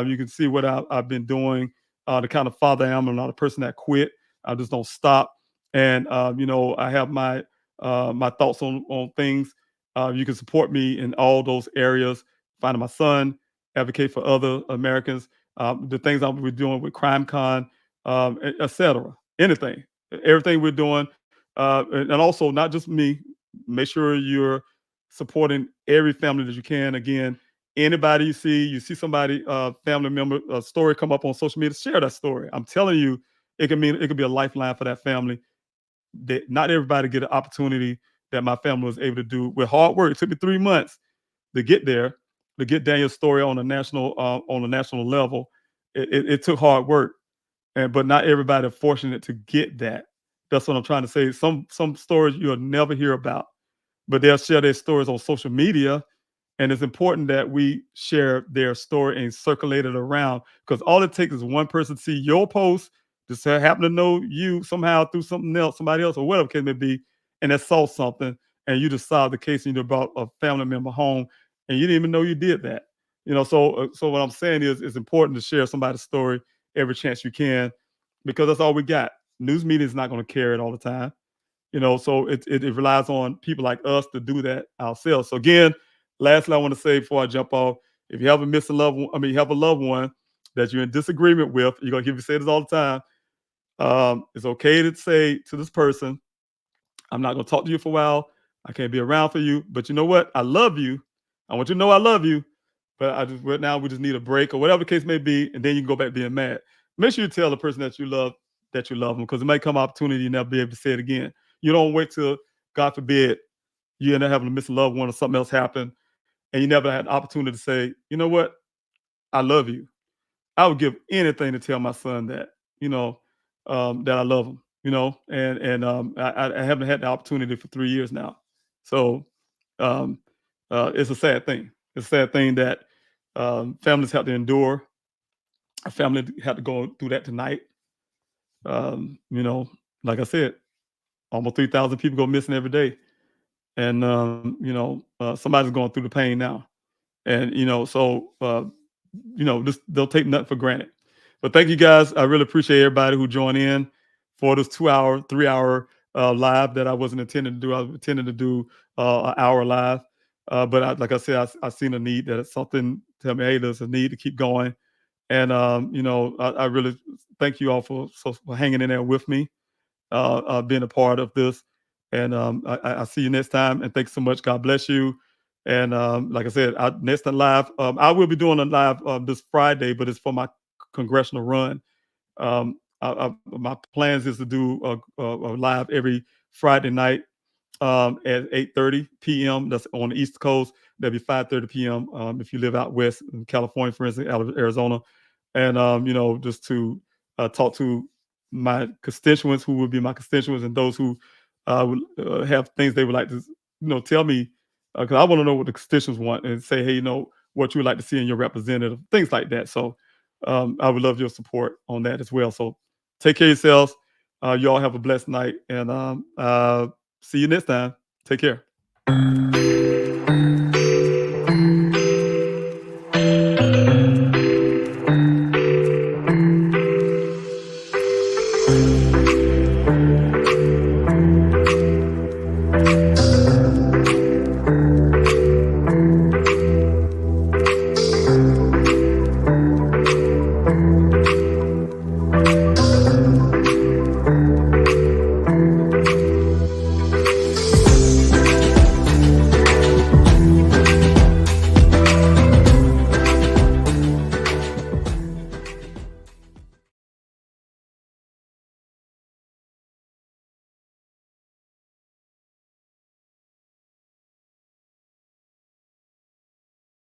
You can see what I've been doing, the kind of father I am. I'm not a person that quit. I just don't stop. And I have my thoughts on things. You can support me in all those areas. Finding my son, advocate for other Americans, the things I'm doing with CrimeCon, etc. Anything, everything we're doing, and also not just me. Make sure you're supporting every family that you can. Again, anybody you see somebody, family member, a story come up on social media, share that story. I'm telling you, it could be a lifeline for that family. That not everybody get an opportunity that my family was able to do with hard work. It took me 3 months to get there, to get Daniel's story on a national level. It took hard work, but not everybody is fortunate to get that. That's what I'm trying to say. Some stories you'll never hear about, but they'll share their stories on social media, and it's important that we share their story and circulate it around, because all it takes is one person to see your post, just happen to know you somehow through something else, somebody else, or whatever case may be, and that saw something, and you just solved the case, and you brought a family member home, and you didn't even know you did that. So what I'm saying is, it's important to share somebody's story every chance you can, because that's all we got. News media is not going to carry it all the time. So it relies on people like us to do that ourselves. So again, lastly, I want to say before I jump off, if you have a missing loved one, you have a loved one that you're in disagreement with, you're gonna say this all the time. It's okay to say to this person, I'm not gonna talk to you for a while. I can't be around for you, but you know what? I love you. I want you to know I love you, but right now we just need a break or whatever the case may be, and then you can go back being mad. Make sure you tell the person that you love them, because it might come an opportunity you never be able to say it again. You don't wait till, God forbid, you end up having to miss a loved one or something else happen, and you never had the opportunity to say, you know what, I love you. I would give anything to tell my son that, that I love him, I haven't had the opportunity for 3 years now. So um, it's a sad thing. It's a sad thing that families have to endure. A family had to go through that tonight. Like I said, almost 3,000 people go missing every day. And, somebody's going through the pain now. And, just they'll take nothing for granted. But thank you guys. I really appreciate everybody who joined in for this 3 hour live that I wasn't intending to do. I was intending to do an hour live. But like I said, I seen a need, that it's something, tell me, hey, there's a need to keep going. And, I really thank you all for hanging in there with me, being a part of this. And I see you next time. And thanks so much. God bless you. And like I said, next time live, I will be doing a live this Friday, but it's for my congressional run. My plans is to do a live every Friday night at 8:30 p.m. That's on the East Coast. That'll be 5:30 p.m. If you live out west in California, for instance, out of Arizona. And just to talk to my constituents, who would be my constituents, and those who would have things they would like to tell me, because I want to know what the constituents want, and say, hey, what you would like to see in your representative, things like that. So I would love your support on that as well. So take care of yourselves. You all have a blessed night, and see you next time. Take care.